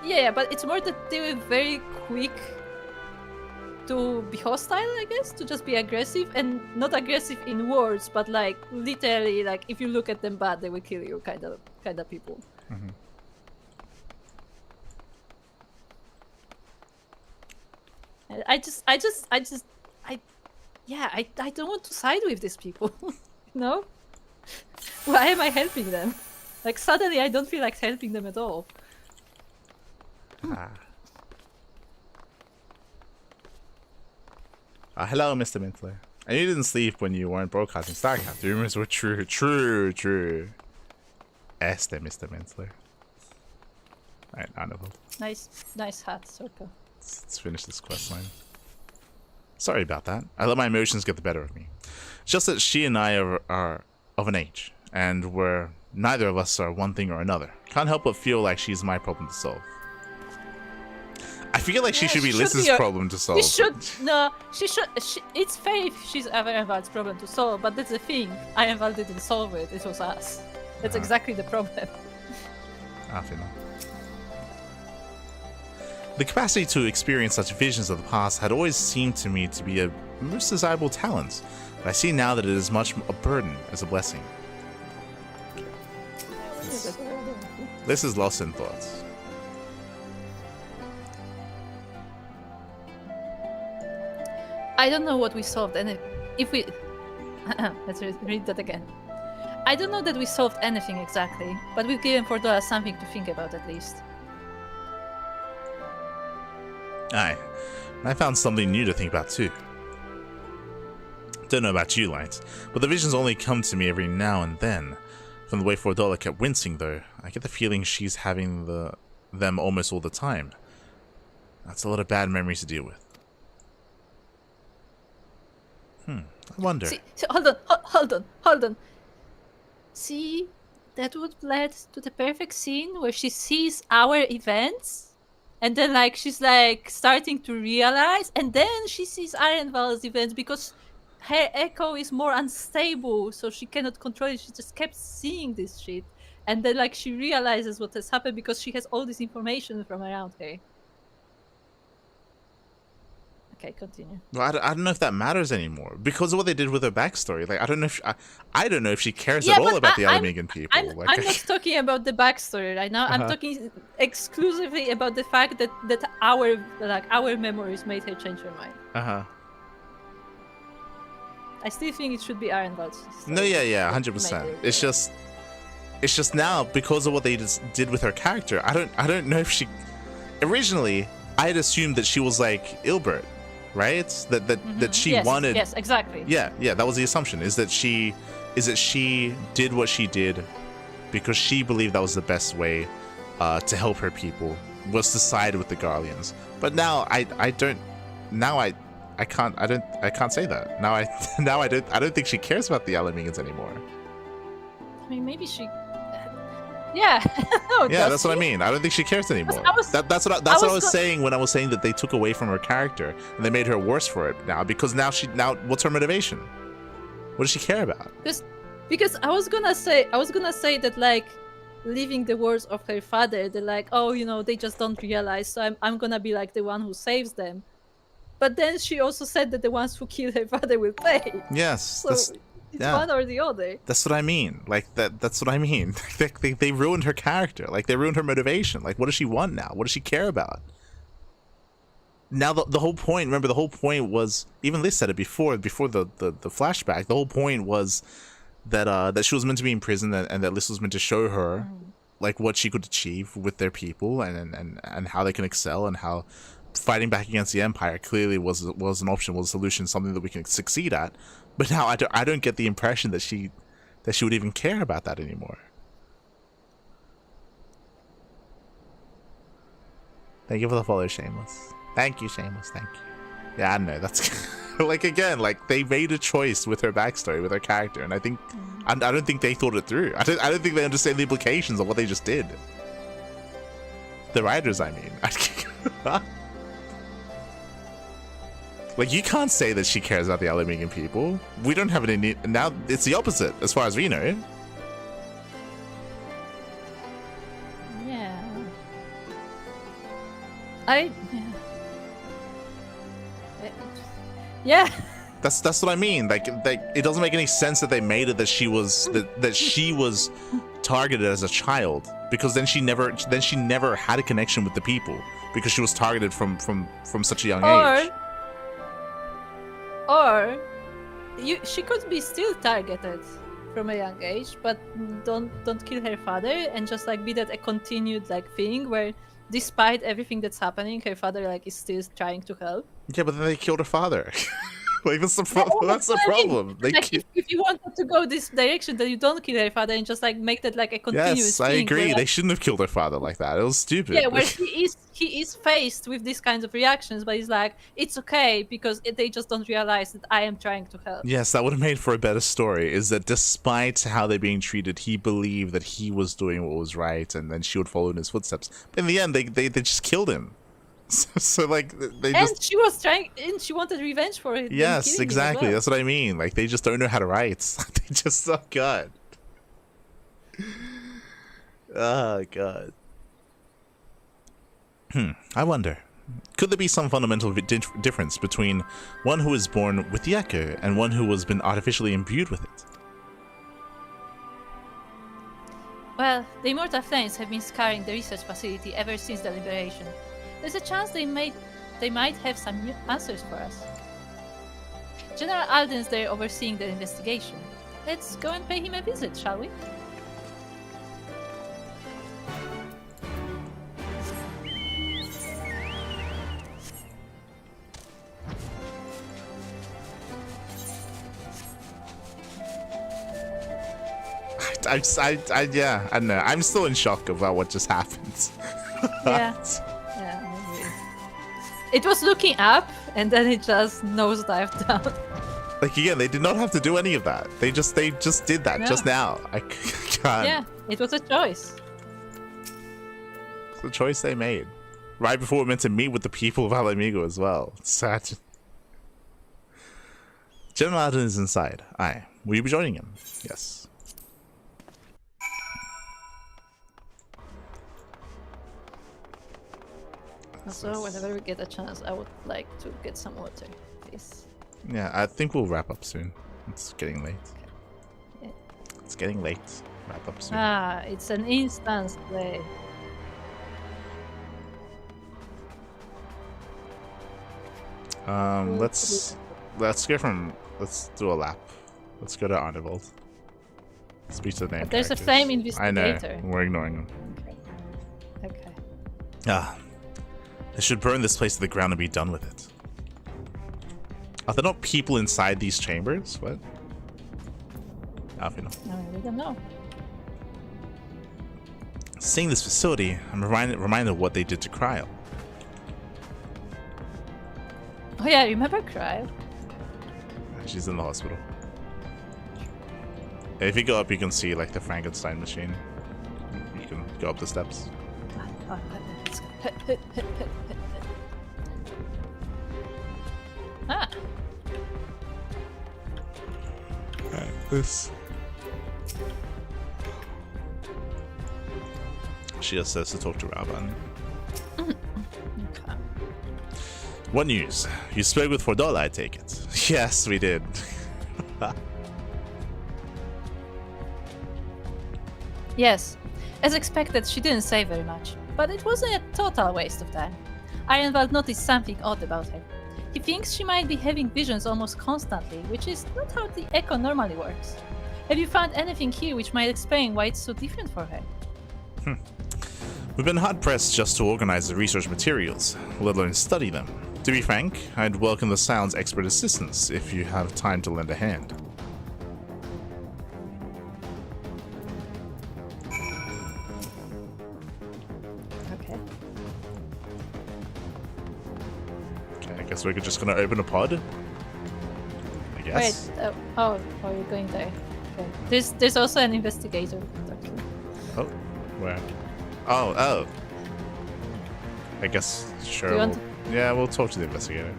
Yeah, but it's more that they were very quick to be hostile, I guess, to just be aggressive, and not aggressive in words, but like literally, like if you look at them bad, they will kill you, kind of people. Mm-hmm. I don't want to side with these people. You know? Why am I helping them? Like suddenly I don't feel like helping them at all. Hello, Mr. Mintler. And you didn't sleep when you weren't broadcasting StarCraft. The rumors were true. Este, Mr. Mintler. Alright, Arnold. Nice hat, Sorka. Let's finish this quest line. Sorry about that. I let my emotions get the better of me. It's just that she and I are of an age, and where neither of us are one thing or another. Can't help but feel like she's my problem to solve. I feel like she should be Liz's problem to solve. She should. It's fair if she's Ironval's problem to solve, but that's the thing. Ironval didn't solve it. It was us. That's exactly the problem. I feel that. The capacity to experience such visions of the past had always seemed to me to be a most desirable talent, but I see now that it is much a burden as a blessing. This is lost in thoughts. I don't know what we solved, and if we... Let's read that again. I don't know that we solved anything exactly, but we've given Fordola something to think about at least. Aye, I found something new to think about too. Don't know about you, Light, but the visions only come to me every now and then. From the way Fordola kept wincing, though, I get the feeling she's having them almost all the time. That's a lot of bad memories to deal with. I wonder. See, hold on. See, that would lead to the perfect scene where she sees our events. And then, like, she's, like, starting to realize, and then she sees Ironval's events because her echo is more unstable, so she cannot control it. She just kept seeing this shit. And then, like, she realizes what has happened because she has all this information from around her. Okay, continue. Well, I don't know if that matters anymore because of what they did with her backstory. Like, I don't know if she cares at all about the Alamegan people. I'm not talking about the backstory right now. I'm talking exclusively about the fact that our memories made her change her mind. I still think it should be Ironval's. No, yeah, 100%. It's just now because of what they just did with her character. I don't know if she. Originally, I had assumed that she was like Ilbert. Right? That she wanted. Yes, exactly. Yeah, that was the assumption. Is that she did what she did because she believed that was the best way to help her people, was to side with the Garleans. But now I now I can't say that. Now I don't think she cares about the Alamegans anymore. I mean, maybe she. Yeah. No, yeah, that's what I mean. I don't think she cares anymore. That's what I was saying when I was saying that they took away from her character and they made her worse for it now, because now what's her motivation? What does she care about? Because I was gonna say that, like, leaving the words of her father, they're like, oh, you know, they just don't realize, so I'm gonna be like the one who saves them. But then she also said that the ones who killed her father will pay. Yes. So it's one or the other. That's what I mean. Like that's what I mean. They ruined her character. Like, they ruined her motivation. Like, what does she want now? What does she care about? Now the whole point, remember, the whole point was, even Liz said it before the flashback, the whole point was that she was meant to be in prison, and that Liz was meant to show her like what she could achieve with their people, and how they can excel, and how fighting back against the Empire clearly was an option, was a solution, something that we can succeed at. But now I don't get the impression that she would even care about that anymore. Thank you for the follow, Shameless. Thank you, Shameless. Thank you. Yeah, I know, that's like, again, like, they made a choice with her backstory, with her character, and I think I don't think they thought it through. I don't think they understand the implications of what they just did. The writers, I mean. Like, you can't say that she cares about the Alamegan people. We don't have any. Now it's the opposite, as far as we know. Yeah. Yeah. That's what I mean. Like, it doesn't make any sense that they made it that she was that she was targeted as a child, because then she never had a connection with the people, because she was targeted from such a young age. Or she could be still targeted from a young age, but don't kill her father, and just like be that a continued like thing where, despite everything that's happening, her father like is still trying to help. Yeah, but then they killed her father. Like, that's the problem. That's the problem. They like, if you wanted to go this direction, then you don't kill her father and just like make that like a continuous Yes, thing. I agree. Where, like, they shouldn't have killed her father like that. It was stupid. Yeah, where he is faced with these kinds of reactions, but he's like, it's okay, because they just don't realize that I am trying to help. Yes, that would have made for a better story, is that despite how they're being treated, he believed that he was doing what was right, and then she would follow in his footsteps. But in the end, they just killed him. So like, they and just... she was trying, and she wanted revenge for it. Yes, exactly. That's what I mean. Like, they just don't know how to write. They just, oh god. Oh god. I wonder, could there be some fundamental difference between one who is born with the Echo and one who has been artificially imbued with it? Well, the Immortal Flames have been scouring the research facility ever since the liberation. There's a chance they might have some new answers for us. General Alden's there overseeing the investigation. Let's go and pay him a visit, shall we? Yeah, I don't know. I'm still in shock about what just happened. Yeah. It was looking up, and then it just nosedived down. Like, again, they did not have to do any of that. They just did that just now. I can't. Yeah, it was a choice. It's a choice they made. Right before we're meant to meet with the people of Alamigo as well. Sad. General Alden is inside. Aye. Will you be joining him? Yes. Also, whenever we get a chance, I would like to get some water, please. Yeah, I think we'll wrap up soon. It's getting late. Yeah. It's getting late. Wrap up soon. Ah, it's an instance play. Let's do a lap. Let's go to Arnivald. Speak to the name. But there's characters. a flame investigator. I know. We're ignoring him. Okay. Ah. They should burn this place to the ground and be done with it. Are there not people inside these chambers? What? No, we don't know. Seeing this facility, I'm reminded of what they did to Cryo. Oh yeah, remember Cryle? She's in the hospital. If you go up, you can see like the Frankenstein machine. You can go up the steps. Ah. Alright, this. She just says to talk to Raban. Okay. What news? You spoke with Fordola, I take it. Yes, we did. Yes, as expected, she didn't say very much, but it wasn't a total waste of time. Ironvald noticed something odd about her. He thinks she might be having visions almost constantly, which is not how the Echo normally works. Have you found anything here which might explain why it's so different for her? We've been hard-pressed just to organize the research materials, let alone study them. To be frank, I'd welcome the Sound's expert assistance if you have time to lend a hand. Okay. Okay, I guess we're just gonna open a pod. I guess. Wait, oh, you're going there. Okay. There's also an investigator. Oh, where? Oh. I guess, sure. Yeah, we'll talk to the investigator.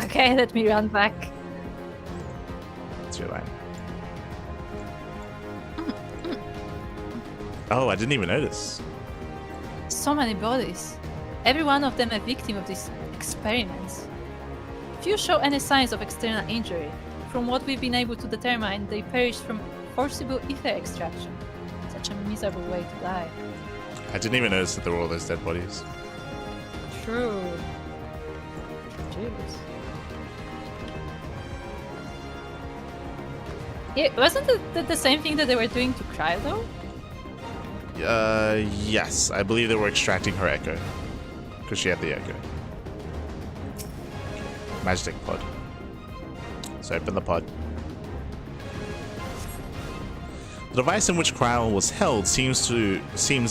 Okay, let me run back. That's your line. Oh, I didn't even notice. So many bodies. Every one of them a victim of these experiments. Few show any signs of external injury. From what we've been able to determine, they perished from forcible ether extraction. Such a miserable way to die. I didn't even notice that there were all those dead bodies. True. Jeez. Yeah, wasn't it the same thing that they were doing to Cryle though? Yes. I believe they were extracting her echo. Because she had the echo. Magic pod. So open the pod. The device in which Cryle was held seems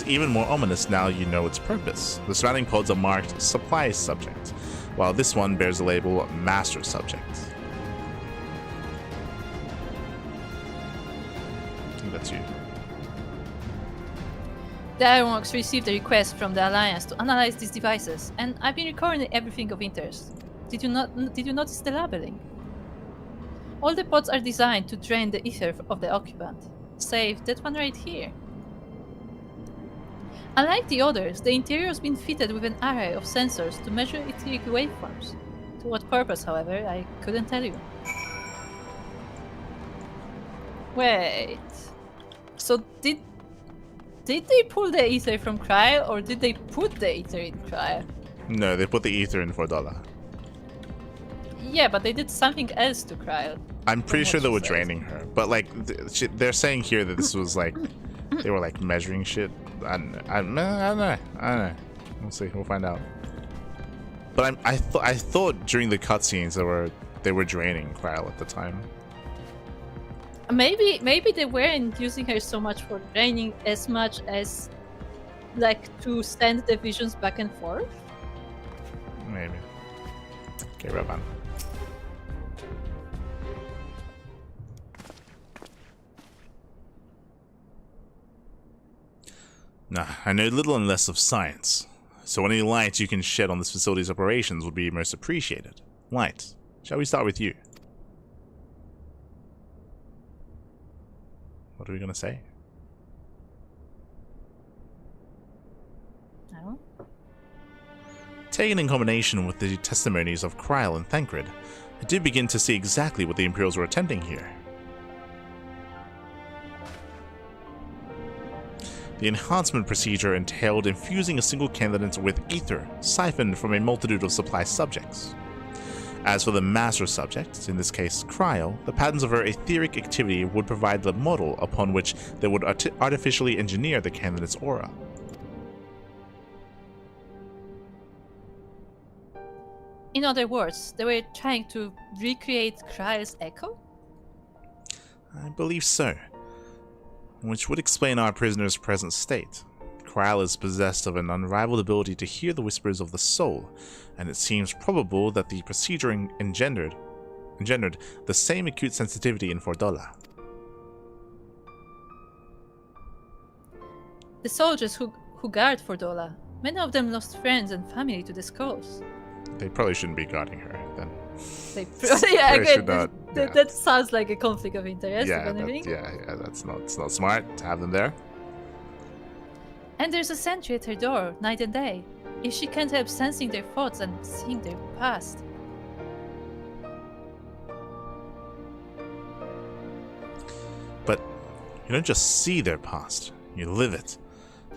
even more ominous now you know its purpose. The surrounding pods are marked Supply Subject, while this one bears the label Master Subject. I think that's you. The Ironworks received a request from the Alliance to analyze these devices, and I've been recording everything of interest. Did you notice the labeling? All the pods are designed to drain the ether of the occupant. Save that one right here. Unlike the others, the interior has been fitted with an array of sensors to measure etheric waveforms. To what purpose, however, I couldn't tell you. Wait. So did they pull the ether from Cryle, or did they put the ether in Cryle? No, they put the ether in $4. Yeah, but they did something else to Cryle. I'm pretty sure they were draining her, but like they're saying here that this was like they were like measuring shit. I don't know. We'll see. We'll find out. But I thought during the cutscenes they were draining Cryle at the time. Maybe they weren't using her so much for draining as much as like to send the visions back and forth. Maybe. Okay, Raban. Nah, I know little and less of science, so any light you can shed on this facility's operations would be most appreciated. Light, shall we start with you? What are we gonna say? No. Taken in combination with the testimonies of Cryle and Thancred, I did begin to see exactly what the Imperials were attempting here. The enhancement procedure entailed infusing a single candidate with ether, siphoned from a multitude of supply subjects. As for the master subject, in this case Cryle, the patterns of her etheric activity would provide the model upon which they would artificially engineer the candidate's aura. In other words, they were trying to recreate Cryle's echo? I believe so. Which would explain our prisoner's present state. Corral is possessed of an unrivaled ability to hear the whispers of the soul, and it seems probable that the procedure engendered the same acute sensitivity in Fordola. The soldiers who guard Fordola, many of them lost friends and family to the skulls. They probably shouldn't be guarding her, then. Yeah, again, yeah. that sounds like a conflict of interest, Yeah, if anything. that's not smart to have them there. And there's a sentry at her door, night and day. If she can't help sensing their thoughts and seeing their past. But you don't just see their past, you live it.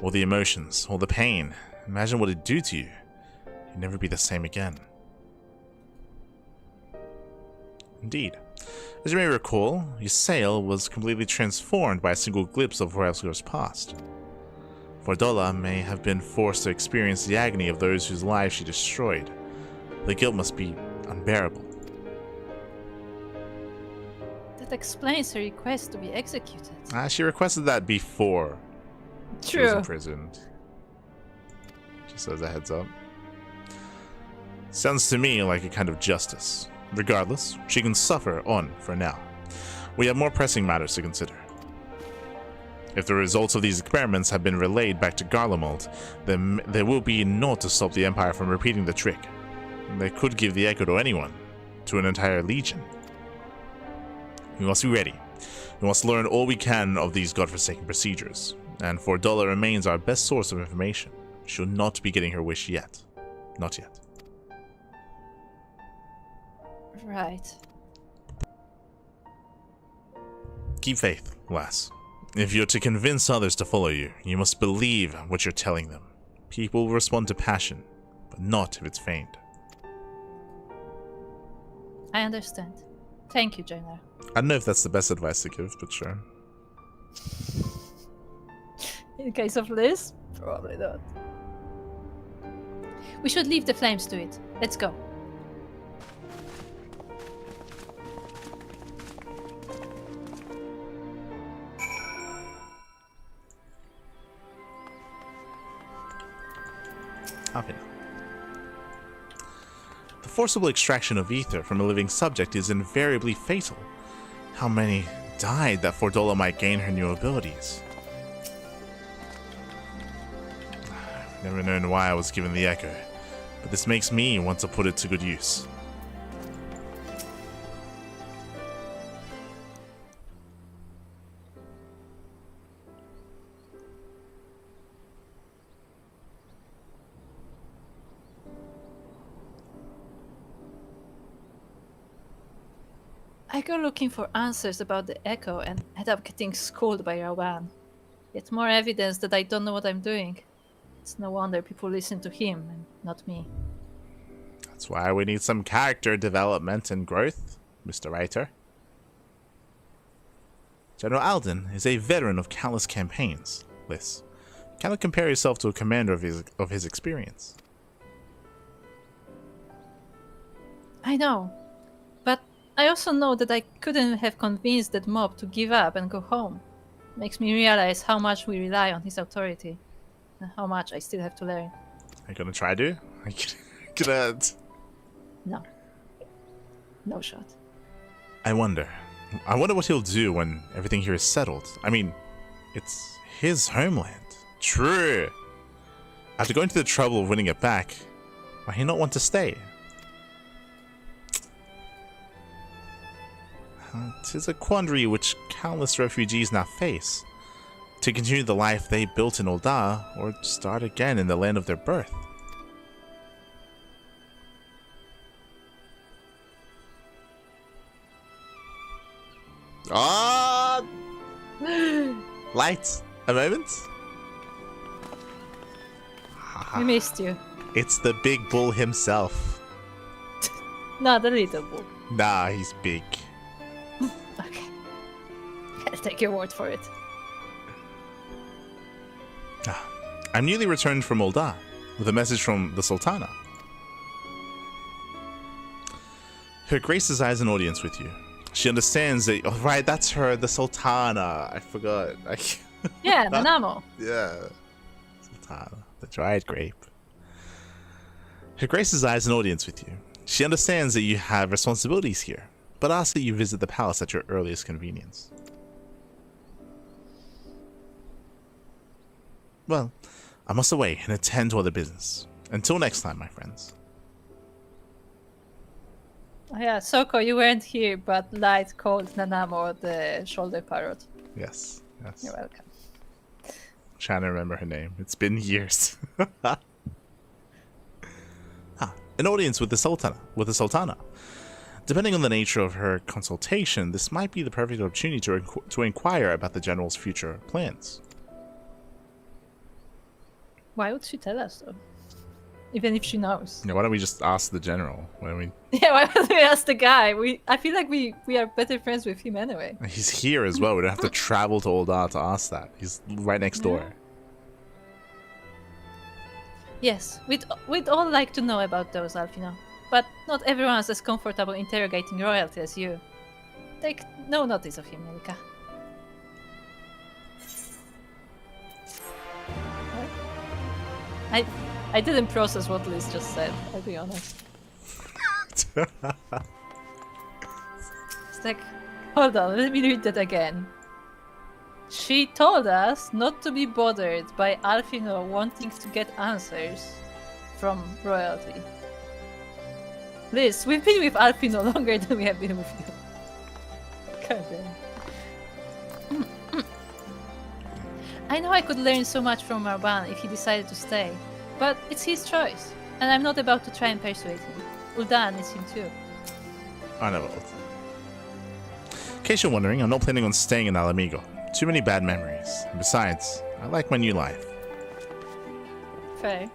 All the emotions, all the pain. Imagine what it'd do to you. You'd never be the same again. Indeed. As you may recall, Ysayle was completely transformed by a single glimpse of Horalsgar's past. Fordola may have been forced to experience the agony of those whose lives she destroyed. The guilt must be unbearable. That explains her request to be executed. She requested that before she was imprisoned. Just as a heads up. Sounds to me like a kind of justice. Regardless, she can suffer on for now. We have more pressing matters to consider. If the results of these experiments have been relayed back to Garlemald, then there will be naught to stop the Empire from repeating the trick. They could give the echo to anyone, to an entire legion. We must be ready. We must learn all we can of these godforsaken procedures, and Fordola remains our best source of information. She'll not be getting her wish yet. Not yet. Right. Keep faith, lass. If you're to convince others to follow you, you must believe what you're telling them. People will respond to passion, but not if it's feigned. I understand. Thank you, Jaina. I don't know if that's the best advice to give, but sure. In case of Liz, probably not. We should leave the flames to it. Let's go. The forcible extraction of ether from a living subject is invariably fatal. How many died that Fordola might gain her new abilities? I've never known why I was given the echo, but this makes me want to put it to good use. I go looking for answers about the echo and end up getting schooled by Rawan. Yet more evidence that I don't know what I'm doing. It's no wonder people listen to him and not me. That's why we need some character development and growth, Mr. Writer. General Alden is a veteran of countless campaigns, Liz. You cannot compare yourself to a commander of his experience. I know, but I also know that I couldn't have convinced that mob to give up and go home. Makes me realize how much we rely on his authority, and how much I still have to learn. Are you gonna try to? Are you gonna... No. No shot. I wonder what he'll do when everything here is settled. I mean, it's his homeland. True. After going to the trouble of winning it back, why he not want to stay? 'Tis a quandary which countless refugees now face. To continue the life they built in Ul'dah, or start again in the land of their birth. Ah! Light, a moment. We missed you. It's the big bull himself. Not the little bull. Nah, he's big. Okay. I'll take your word for it. I'm newly returned from Ul'dah with a message from the Sultana. Her Grace desires an audience with you. She understands that. Oh, right, that's her, the Sultana. I forgot. Yeah, Nanamo. Yeah. The dried grape. Her Grace desires an audience with you. She understands that you have responsibilities here, but asks that you visit the palace at your earliest convenience. Well, I must away and attend to other business. Until next time, my friends. Yeah, Soko, you weren't here, but Light called Nanamo the shoulder parrot. Yes, yes. You're welcome. Trying to remember her name. It's been years. An audience with the Sultana. Depending on the nature of her consultation, this might be the perfect opportunity to inquire about the general's future plans. Why would she tell us though? Even if she knows. Yeah, why don't we just ask the general? Why don't we... Yeah, why don't we ask the guy? I feel like we are better friends with him anyway. He's here as well. We don't have to travel to Ul'dah to ask that. He's right next door. Yes, we'd all like to know about those, Alfino. But not everyone is as comfortable interrogating royalty as you. Take no notice of him, Melika. I didn't process what Liz just said, I'll be honest. It's like, hold on, let me read that again. She told us not to be bothered by Alfino wanting to get answers from royalty. Liz, we've been with Alfino longer than we have been with you. God damn. I know I could learn so much from Marban if he decided to stay, but it's his choice, and I'm not about to try and persuade him. Ul'dah needs him too. I know. In case you're wondering, I'm not planning on staying in Alamigo. Too many bad memories. And besides, I like my new life. Fair.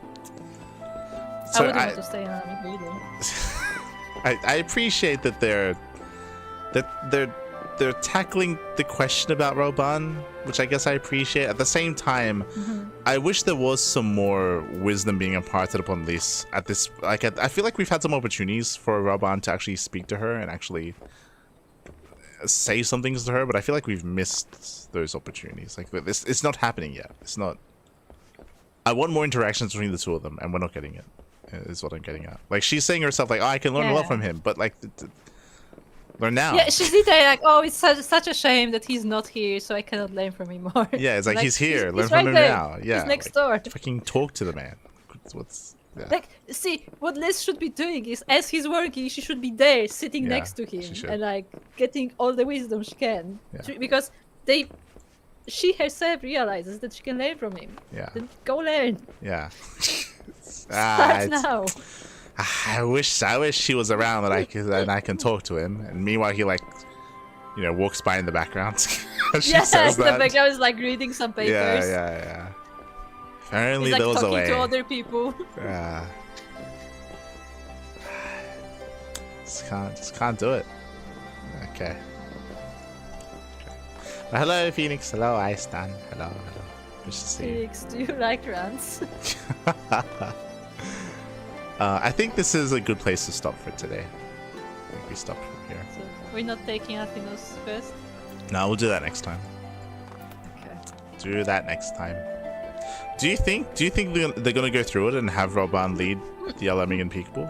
So I wouldn't want to stay in Alamigo either. I appreciate that they're tackling the question about Roban, which I guess I appreciate. At the same time, I wish there was some more wisdom being imparted upon this. I feel like we've had some opportunities for Roban to actually speak to her and actually say some things to her, but I feel like we've missed those opportunities. Like this, it's not happening yet. It's not. I want more interactions between the two of them, and we're not getting it. Is what I'm getting at. Like she's saying herself, like, "Oh, I can learn a lot from him," but like, learn now. Yeah, she's literally like, "Oh, it's such a shame that he's not here, so I cannot learn from him more." Yeah, it's like he's here. Learn he's from right him there. now. Yeah, he's next door. Fucking talk to the man. Yeah. Like, see, what Liz should be doing is, as he's working, she should be there, sitting next to him, and like getting all the wisdom she can, because she herself realizes that she can learn from him. Yeah. Then go learn. Yeah. Start now. I wish she was around that I can talk to him, and meanwhile he like, walks by in the background. She says that. The background is like reading some papers. Yeah. Apparently he's, like, there was a way. Talking to other people. Yeah. Just can't do it. Okay. Well, hello, Phoenix. Hello, Iceland. Hello. Good to see you. Phoenix, do you like rants? I think this is a good place to stop for today. I think we stop from here. So we're not taking Athinos first? No, we'll do that next time. Okay. Do that next time. Do you think they're gonna go through it and have Roban lead the Alamigan Peekaboo?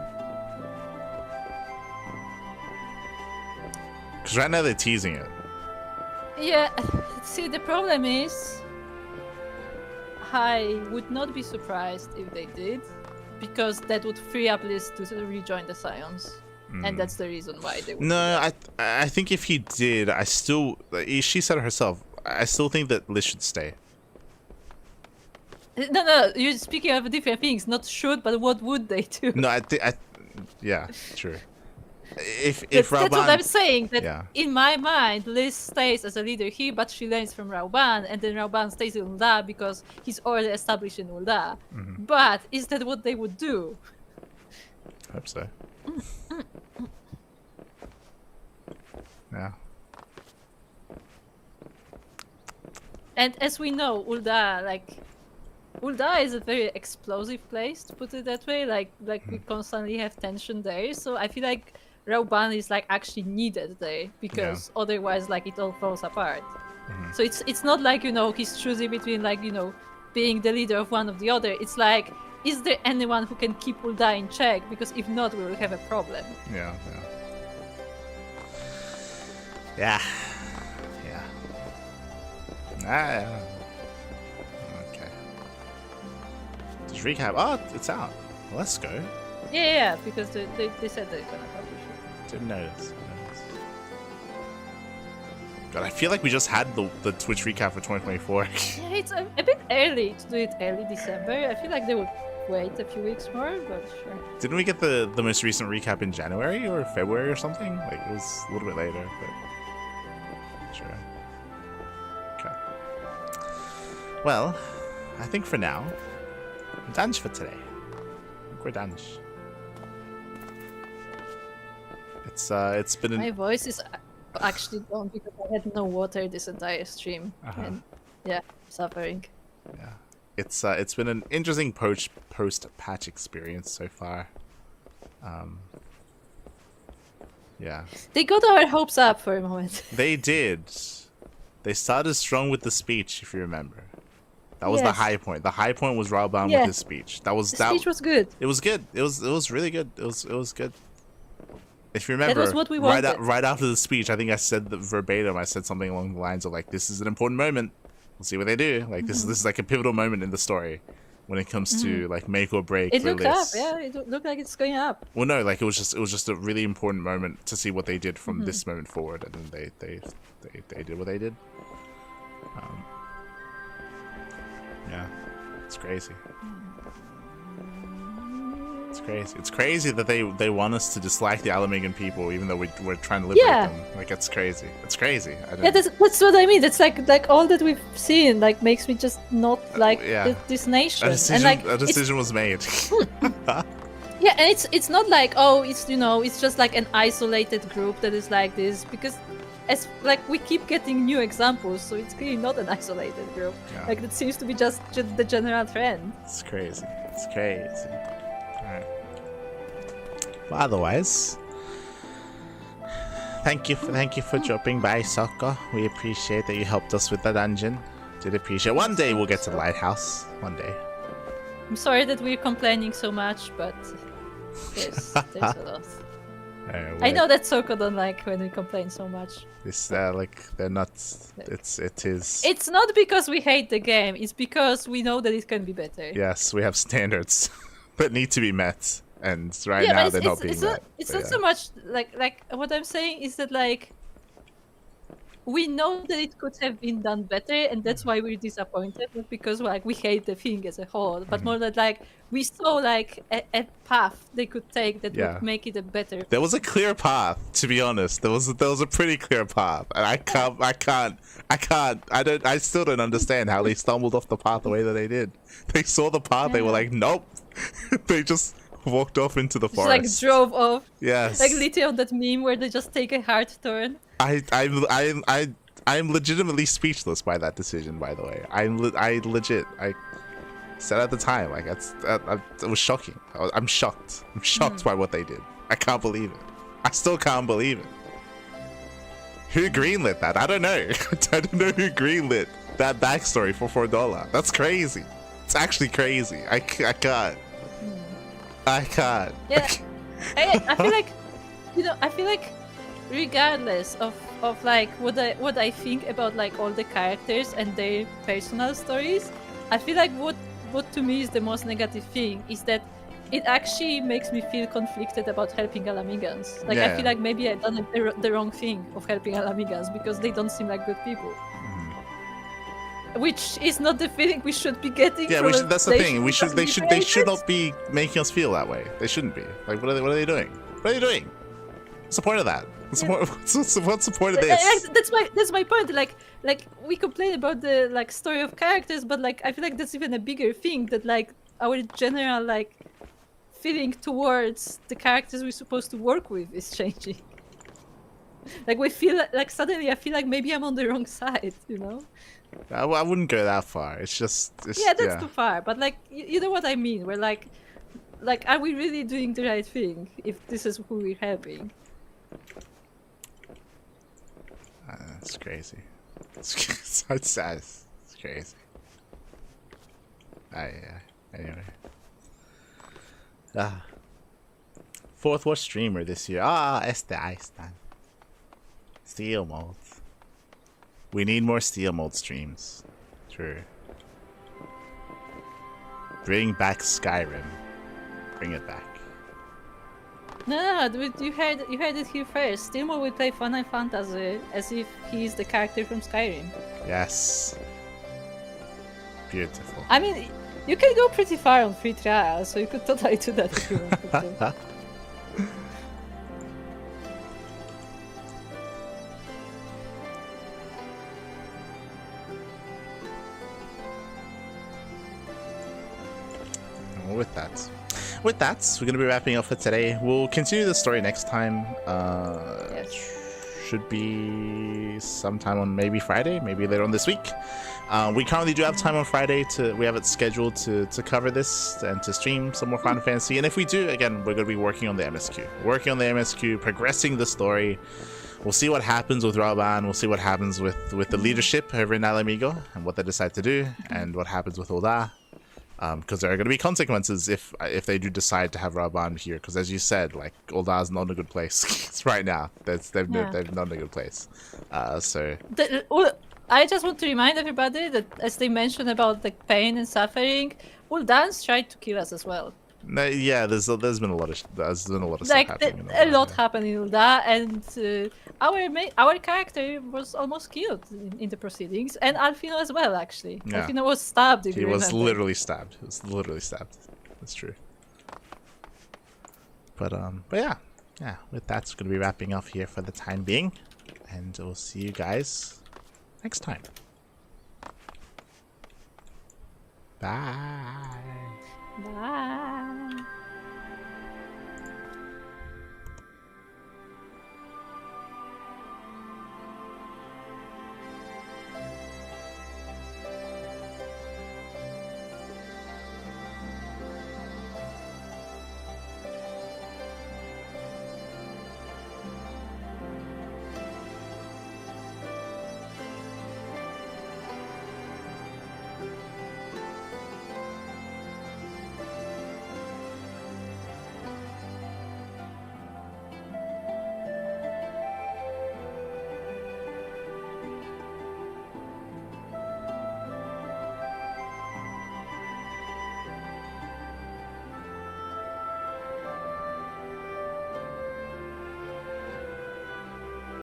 Because right now they're teasing it. Yeah, see, the problem is, I would not be surprised if they did, because that would free up Liz to rejoin the Scions, and that's the reason why they would. No, I think if he did, she said it herself, I still think that Liz should stay. No, you're speaking of different things, not should, but what would they do? No, yeah, true. If that's Rauban, what I'm saying, that in my mind, Liz stays as a leader here, but she learns from Rauban, and then Rauban stays in Ul'dah because he's already established in Ul'dah. But is that what they would do? I hope so. Yeah. And as we know, Ul'dah is a very explosive place, to put it that way. Like we constantly have tension there, so I feel like Rauban is like actually needed there, because otherwise like it all falls apart. So it's not like, he's choosing between like, being the leader of one of the other. It's like, is there anyone who can keep Ul'dah in check? Because if not, we will have a problem. Yeah. Yeah. Okay. Just recap. Oh, it's out. Let's go. Yeah, because they said they're gonna publish it. Didn't notice. God, I feel like we just had the Twitch recap for 2024. Yeah, it's a bit early to do it early December. I feel like they would wait a few weeks more, but sure. Didn't we get the most recent recap in January or February or something? Like, it was a little bit later, but sure. Okay. Well, I think for now, I'm done for today. I think we're done. It's been an... My voice is actually gone because I had no water this entire stream. And yeah, suffering. Yeah. It's been an interesting post-patch experience so far. Yeah. They got our hopes up for a moment. They did. They started strong with the speech, if you remember. That was the high point. The high point was Raoban with his speech. The speech was good. It was good. It was really good. It was good. If you remember, that was what we wanted. Right after the speech, I think I said verbatim. I said something along the lines of like, "This is an important moment. We'll see what they do. Like this is like a pivotal moment in the story when it comes to like make or break." It looked up, yeah. It looked like it's going up. Well, no, like it was just a really important moment to see what they did from this moment forward, and then they did what they did. Yeah, it's crazy. It's crazy. It's crazy that they want us to dislike the Alamegan people, even though we're trying to liberate them. Like, it's crazy. It's crazy. Yeah, that's what I mean. It's like all that we've seen like makes me just not like this nation. A decision was made. Yeah, and it's not like, oh, it's just like an isolated group that is like this, because as like we keep getting new examples, so it's clearly not an isolated group. Yeah. Like it seems to be just the general trend. It's crazy. It's crazy. Alright. But otherwise, thank you for dropping by, Sokka. We appreciate that you helped us with the dungeon. Did appreciate. One day we'll get to the lighthouse. One day. I'm sorry that we're complaining so much, but there's a lot. I know that Sokka don't like when we complain so much. This like they're not. It is. It's not because we hate the game. It's because we know that it can be better. Yes, we have standards that need to be met, and right now they're not being met. It's not so much like what I'm saying is that like we know that it could have been done better, and that's why we're disappointed. Not because like we hate the thing as a whole, but more that like we saw like a path they could take that would make it a better. There was a clear path, to be honest. There was a pretty clear path, and I still don't understand how they stumbled off the path the way that they did. They saw the path, they were like, nope. They just walked off into the forest. Just like drove off. Yes. Like literally on that meme where they just take a hard turn. I'm legitimately speechless by that decision. By the way, I said at the time, like it was shocking. I'm shocked. I'm shocked by what they did. I can't believe it. I still can't believe it. Who greenlit that? I don't know. I don't know who greenlit that backstory for $4. That's crazy. It's actually crazy. I can't. I can't. Yeah. I feel like, I feel like regardless of like what I think about like all the characters and their personal stories, I feel like what to me is the most negative thing is that it actually makes me feel conflicted about helping Alamegans. Like I feel like maybe I've done the wrong thing of helping Alamegans because they don't seem like good people. Which is not the feeling we should be getting. Yeah, that's the thing. They should not be making us feel that way. They shouldn't be. Like, what are they doing? What are they doing? What's the point of that? What's the point of this? That's my point. Like we complain about the like story of characters, but like I feel like that's even a bigger thing, that like our general like feeling towards the characters we're supposed to work with is changing. Like we feel like suddenly I feel like maybe I'm on the wrong side, I wouldn't go that far. It's that's too far. But like you know what I mean? We're like are we really doing the right thing if this is who we're helping? It's crazy. It's so sad. It's crazy. Anyway. Fourth worst streamer this year. Ahí está. Steel mode. We need more steel mode streams. True. Bring back Skyrim. Bring it back. No, you heard it here first. Steel mode will play Final Fantasy as if he's the character from Skyrim. Yes. Beautiful. I mean, you can go pretty far on free trial, so you could totally do that if you wanted to. With that, we're going to be wrapping up for today. We'll continue the story next time. Should be sometime on maybe Friday, maybe later on this week. We currently do have time on Friday we have it scheduled to cover this and to stream some more Final Fantasy. And if we do, again, we're going to be working on the MSQ. Progressing the story. We'll see what happens with Raban. We'll see what happens with the leadership over in Alamigo and what they decide to do, and what happens with Ul'dah. Because there are going to be consequences if they do decide to have Raban here. Because as you said, like, Ul'dah is not in a good place right now. They've not in a good place. I just want to remind everybody that, as they mentioned about the pain and suffering, Ul'dah's tried to kill us as well. Yeah, there's been a lot of stuff happening. A lot happened in Ul'dah, and our character was almost killed in the proceedings, and Alfino as well. Actually, yeah. Alfino was stabbed. He was literally stabbed. That's true. But yeah. With that, it's gonna be wrapping up here for the time being, and we'll see you guys next time. Bye. Bye.